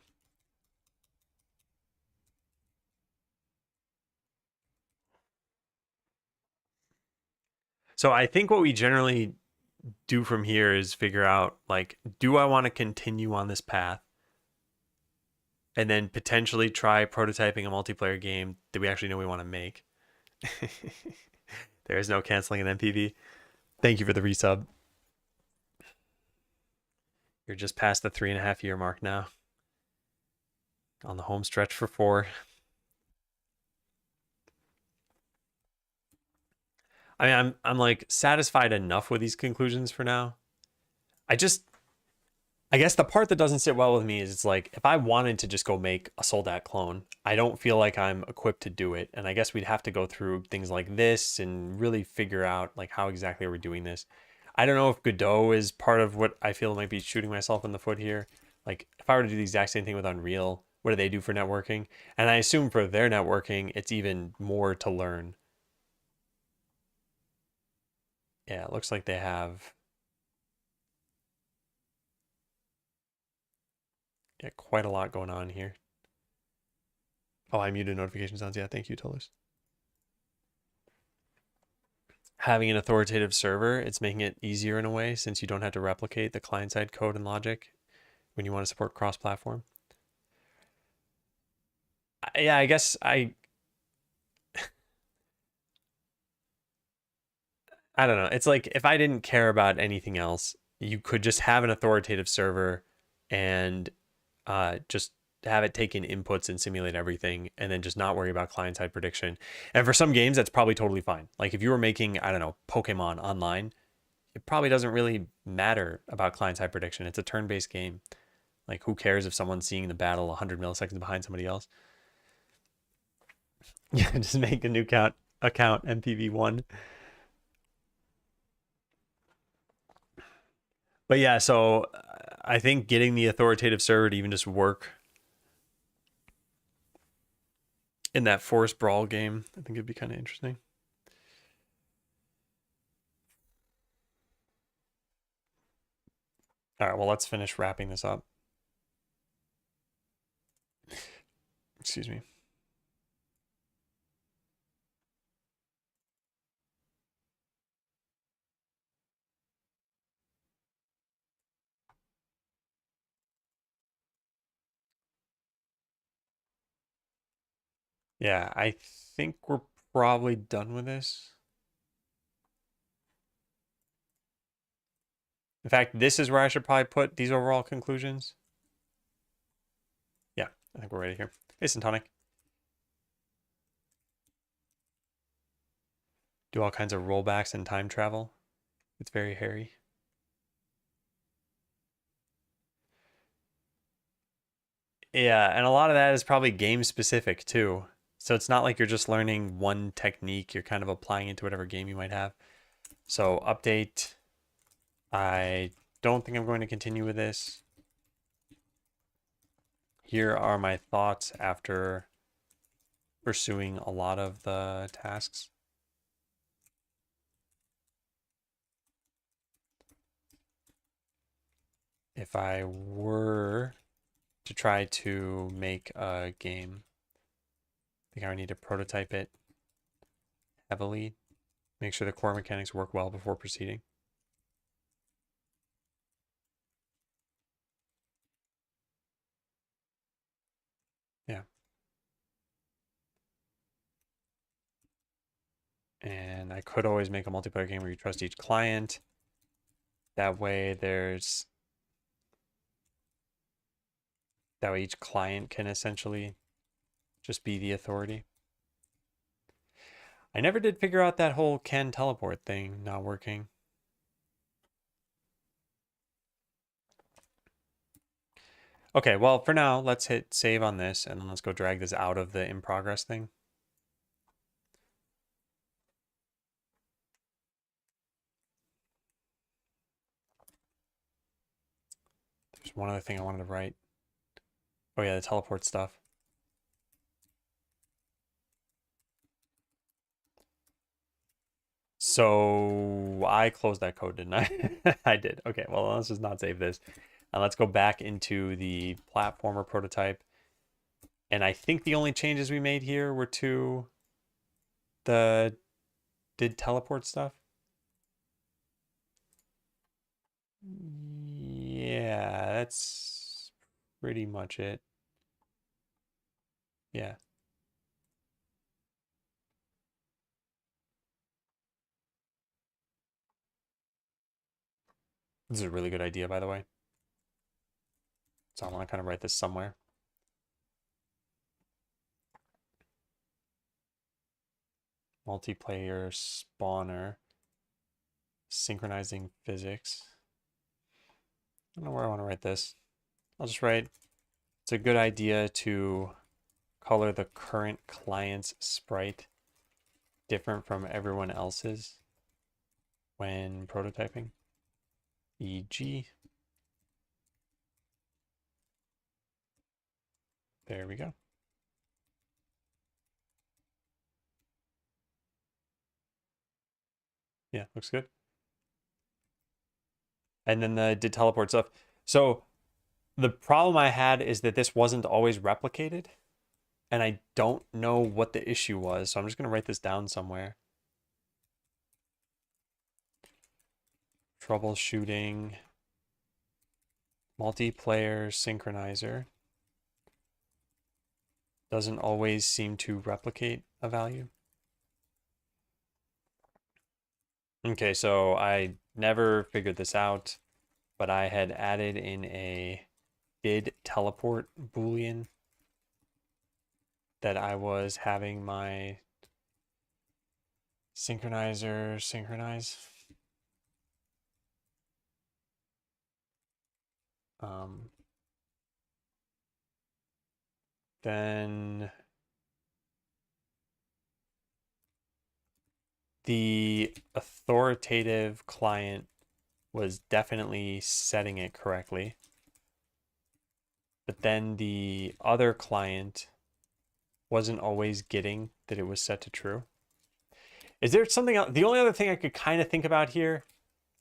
So I think what we generally do from here is figure out, like, do I want to continue on this path and then potentially try prototyping a multiplayer game that we actually know we want to make? There is no canceling an MPV. Thank you for the resub. You're just past the 3.5 year mark now. On the home stretch for 4. I mean, I'm like satisfied enough with these conclusions for now. I guess the part that doesn't sit well with me is it's like, if I wanted to just go make a Soldat clone, I don't feel like I'm equipped to do it. And I guess we'd have to go through things like this and really figure out like how exactly we're doing this. I don't know if Godot is part of what I feel might be shooting myself in the foot here. Like if I were to do the exact same thing with Unreal, what do they do for networking? And I assume for their networking, it's even more to learn. Yeah, it looks like they have, yeah, quite a lot going on here. Oh, I muted notification sounds. Yeah, thank you, Toulouse. Having an authoritative server, it's making it easier in a way since you don't have to replicate the client-side code and logic when you want to support cross-platform. Yeah, I guess I don't know. It's like if I didn't care about anything else, you could just have an authoritative server and just have it take in inputs and simulate everything and then just not worry about client-side prediction. And for some games, that's probably totally fine. Like if you were making, I don't know, Pokemon online, it probably doesn't really matter about client-side prediction. It's a turn-based game. Like who cares if someone's seeing the battle 100 milliseconds behind somebody else? Yeah, just make a new account MPV1. But yeah, so I think getting the authoritative server to even just work in that Forest Brawl game, I think it'd be kind of interesting. All right, well, let's finish wrapping this up. Excuse me. Yeah, I think we're probably done with this. In fact, this is where I should probably put these overall conclusions. Yeah, I think we're ready here. Hey, Syntonic. Do all kinds of rollbacks and time travel. It's very hairy. Yeah, and a lot of that is probably game specific too. So it's not like you're just learning one technique, you're kind of applying it to whatever game you might have. So update. I don't think I'm going to continue with this. Here are my thoughts after pursuing a lot of the tasks. if I were to try to make a game, I think I would need to prototype it heavily, make sure the core mechanics work well before proceeding. Yeah. And I could always make a multiplayer game where you trust each client. That way each client can essentially just be the authority. I never did figure out that whole can teleport thing not working. Okay, well, for now, let's hit save on this, and then let's go drag this out of the in progress thing. There's one other thing I wanted to write. Oh yeah, the teleport stuff. So I closed that code, didn't I? I did. Okay, well, let's just not save this. And let's go back into the platformer prototype. And I think the only changes we made here were to the did teleport stuff. Yeah, that's pretty much it. Yeah. This is a really good idea, by the way. So I want to kind of write this somewhere. Multiplayer spawner. Synchronizing physics. I don't know where I want to write this. I'll just write, it's a good idea to color the current client's sprite different from everyone else's when prototyping. E.g. There we go. Yeah, looks good. And then the did teleport stuff. So the problem I had is that this wasn't always replicated, and I don't know what the issue was. So I'm just going to write this down somewhere. Troubleshooting multiplayer synchronizer doesn't always seem to replicate a value. Okay, so I never figured this out, but I had added in a did teleport boolean that I was having my synchronizer synchronize. Then the authoritative client was definitely setting it correctly. But then the other client wasn't always getting that it was set to true. Is there something else? The only other thing I could kind of think about here.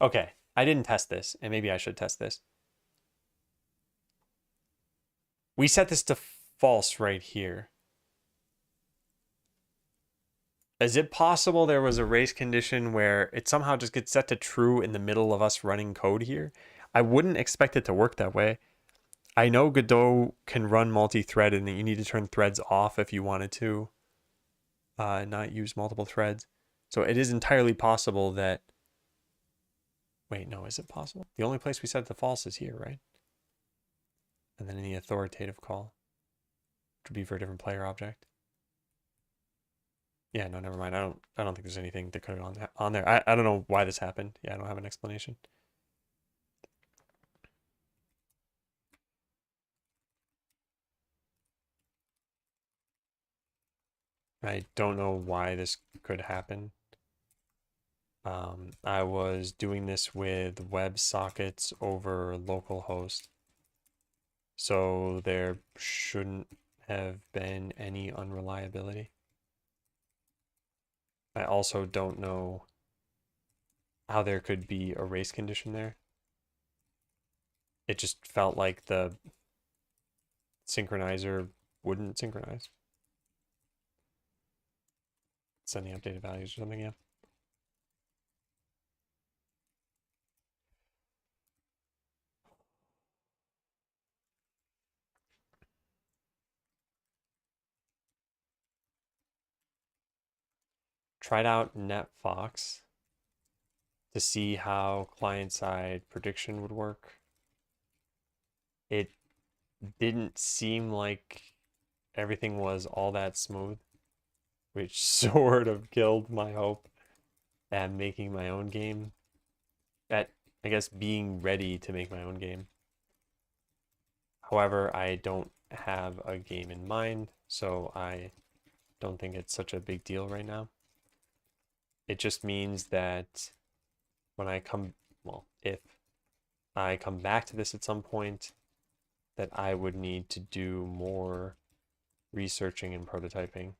Okay, I didn't test this, and maybe I should test this. We set this to false right here. Is it possible there was a race condition where it somehow just gets set to true in the middle of us running code here? I wouldn't expect it to work that way. I know Godot can run multi-thread and that you need to turn threads off if you wanted to not use multiple threads. So it is entirely possible that... Wait, no, is it possible? The only place we set it to false is here, right? And then in the authoritative call, which would be for a different player object. Yeah, no, never mind. I don't think there's anything that could have on there. I don't know why this happened. Yeah, I don't have an explanation. I don't know why this could happen. I was doing this with WebSockets over localhost, so there shouldn't have been any unreliability. I also don't know how there could be a race condition there. it just felt like the synchronizer wouldn't synchronize. Sending updated values or something, yeah. Tried out NetFox to see how client-side prediction would work. It didn't seem like everything was all that smooth, which sort of killed my hope at making my own game, at, I guess, being ready to make my own game. However, I don't have a game in mind, so I don't think it's such a big deal right now. It just means that when I come, well, if I come back to this at some point, that I would need to do more researching and prototyping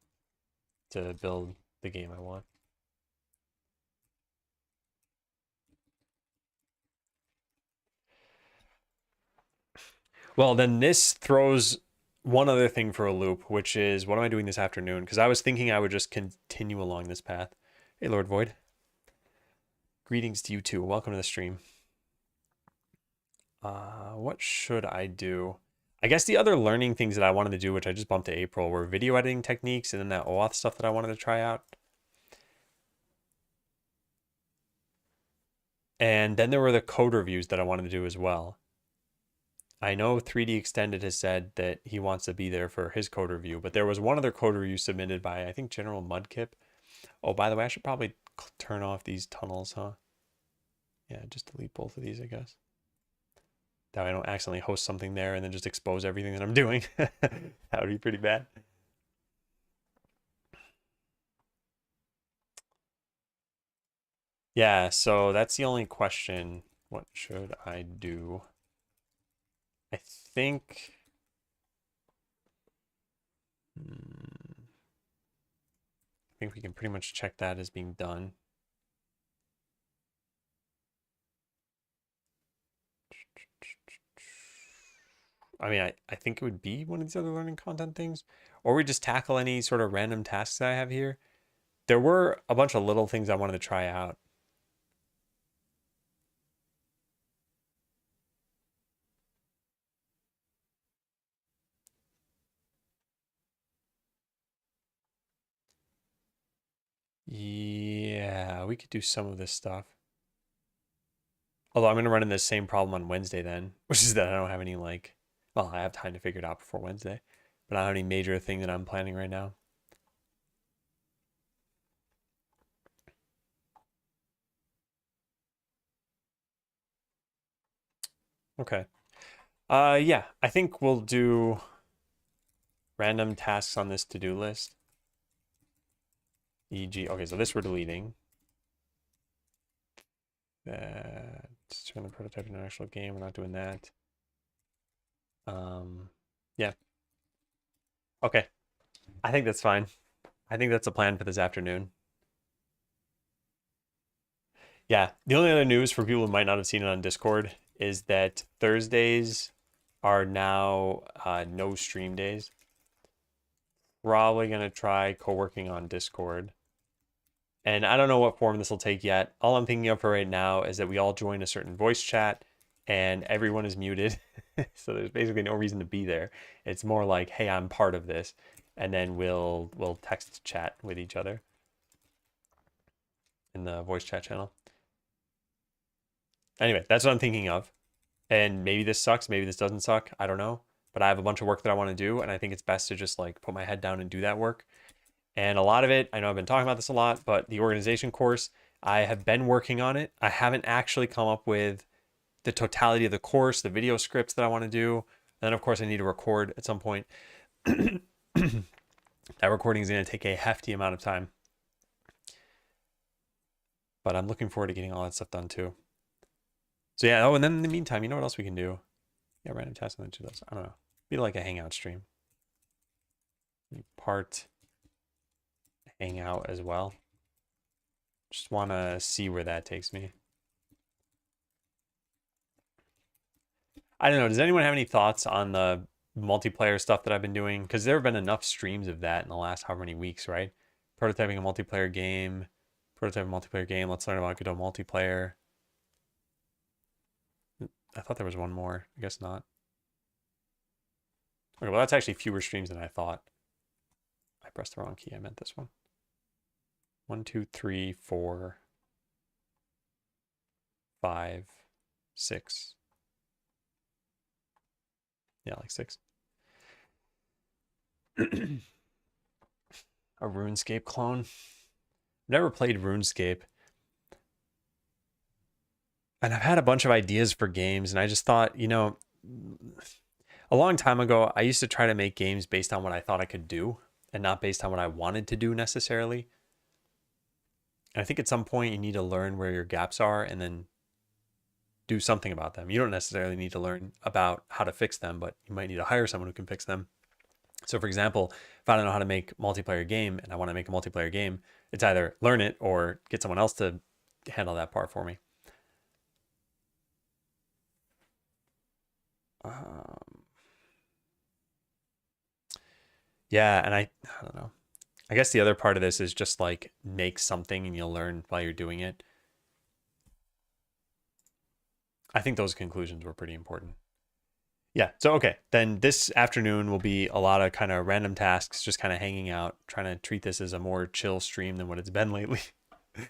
to build the game I want. Well, then this throws one other thing for a loop, which is what am I doing this afternoon? Because I was thinking I would just continue along this path. Hey, Lord Void. Greetings to you too. Welcome to the stream. What should I do? I guess the other learning things that I wanted to do, which I just bumped to April, were video editing techniques and then that OAuth stuff that I wanted to try out. And then there were the code reviews that I wanted to do as well. I know 3D Extended has said that he wants to be there for his code review, but there was one other code review submitted by, I think, General Mudkip. Oh, by the way, I should probably turn off these tunnels, huh? Yeah, just delete both of these, I guess. That way I don't accidentally host something there and then just expose everything that I'm doing. That would be pretty bad. Yeah, so that's the only question. What should I do? I think... I think we can pretty much check that as being done. I mean, I think it would be one of these other learning content things, or we just tackle any sort of random tasks that I have here. There were a bunch of little things I wanted to try out. Yeah, we could do some of this stuff. Although I'm going to run into the same problem on Wednesday then, which is that I don't have any like, well, I have time to figure it out before Wednesday, but I don't have any major thing that I'm planning right now. Okay. Yeah, I think we'll do random tasks on this to-do list. E.g., okay, so this we're deleting. Let's turn the prototype into an actual game. We're not doing that. Yeah. Okay. I think that's fine. I think that's a plan for this afternoon. Yeah. The only other news for people who might not have seen it on Discord is that Thursdays are now no stream days. Probably going to try co-working on Discord. And I don't know what form this will take yet. All I'm thinking of for right now is that we all join a certain voice chat and everyone is muted. So there's basically no reason to be there. It's more like, hey, I'm part of this. And then we'll text chat with each other in the voice chat channel. Anyway, that's what I'm thinking of. And maybe this sucks, maybe this doesn't suck. I don't know. But I have a bunch of work that I want to do, and I think it's best to just like put my head down and do that work. And a lot of it, I know I've been talking about this a lot, but the organization course, I have been working on it. I haven't actually come up with the totality of the course, the video scripts that I want to do. And then, of course, I need to record at some point. That recording is going to take a hefty amount of time. But I'm looking forward to getting all that stuff done too. So yeah, oh, and then in the meantime, you know what else we can do? Yeah, random tasks and then do those. I don't know. Be like a hangout stream. Part hangout as well. Just want to see where that takes me. I don't know. Does anyone have any thoughts on the multiplayer stuff that I've been doing? Because there have been enough streams of that in the last how many weeks, right? Prototyping a multiplayer game, prototyping a multiplayer game. Let's learn about Godot multiplayer. I thought there was one more. I guess not. Okay, well, that's actually fewer streams than I thought. I pressed the wrong key. I meant this one. 1, 2, 3, 4, 5, 6. Yeah, like 6. A RuneScape clone. Never played RuneScape. And I've had a bunch of ideas for games, and I just thought, you know, a long time ago, I used to try to make games based on what I thought I could do and not based on what I wanted to do necessarily. And I think at some point you need to learn where your gaps are and then do something about them. You don't necessarily need to learn about how to fix them, but you might need to hire someone who can fix them. So for example, if I don't know how to make a multiplayer game and I want to make a multiplayer game, it's either learn it or get someone else to handle that part for me. Yeah, and I don't know. I guess the other part of this is just like make something and you'll learn while you're doing it. I think those conclusions were pretty important. Yeah, so okay, then this afternoon will be a lot of kind of random tasks, just kind of hanging out, trying to treat this as a more chill stream than what it's been lately. I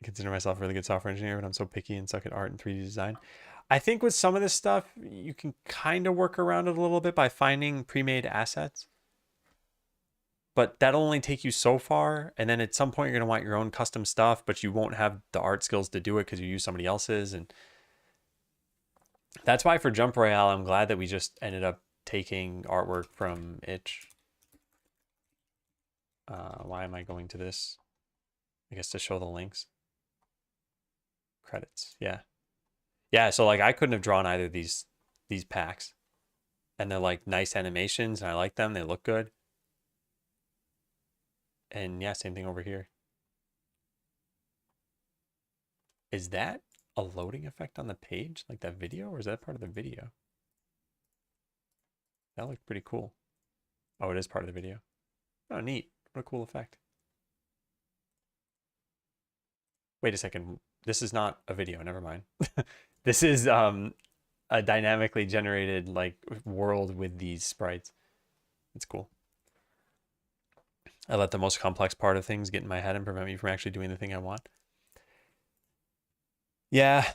consider myself a really good software engineer, but I'm so picky and suck at art and 3D design. I think with some of this stuff, you can kind of work around it a little bit by finding pre-made assets. But that'll only take you so far. And then at some point, you're going to want your own custom stuff, but you won't have the art skills to do it because you use somebody else's. And that's why for Jump Royale, I'm glad that we just ended up taking artwork from Itch. Why am I going to this? I guess to show the links. Credits. Yeah. Yeah, so like I couldn't have drawn either of these packs. And they're like nice animations and I like them. They look good. And yeah, same thing over here. Is that a loading effect on the page? Like that video? Or is that part of the video? That looked pretty cool. Oh, it is part of the video. Oh, neat. What a cool effect. Wait a second. This is not a video. Never mind. This is a dynamically generated like world with these sprites. It's cool. I let the most complex part of things get in my head and prevent me from actually doing the thing I want. Yeah.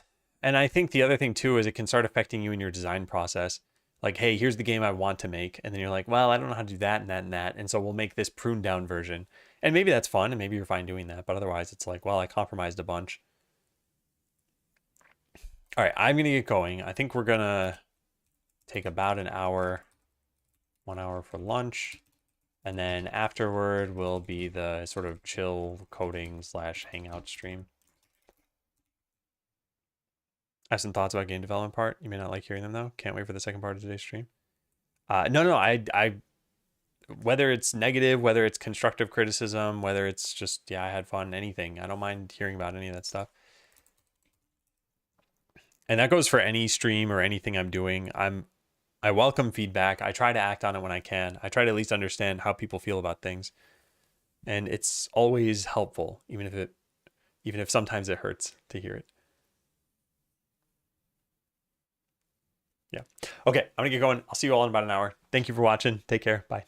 And I think the other thing too is it can start affecting you in your design process. Like, hey, here's the game I want to make. And then you're like, well, I don't know how to do that and that and that. And so we'll make this pruned down version. And maybe that's fun and maybe you're fine doing that. But otherwise it's like, well, I compromised a bunch. All right, I'm going to get going. I think we're going to take about an hour, 1 hour for lunch. And then afterward will be the sort of chill coding / hangout stream. I have some thoughts about game development part. You may not like hearing them though. Can't wait for the second part of today's stream. No, I whether it's negative, whether it's constructive criticism, whether it's just, yeah, I had fun, anything. I don't mind hearing about any of that stuff. And that goes for any stream or anything I'm doing. I welcome feedback. I try to act on it when I can. I try to at least understand how people feel about things. And it's always helpful, even if sometimes it hurts to hear it. Yeah. Okay, I'm gonna get going. I'll see you all in about an hour. Thank you for watching. Take care. Bye.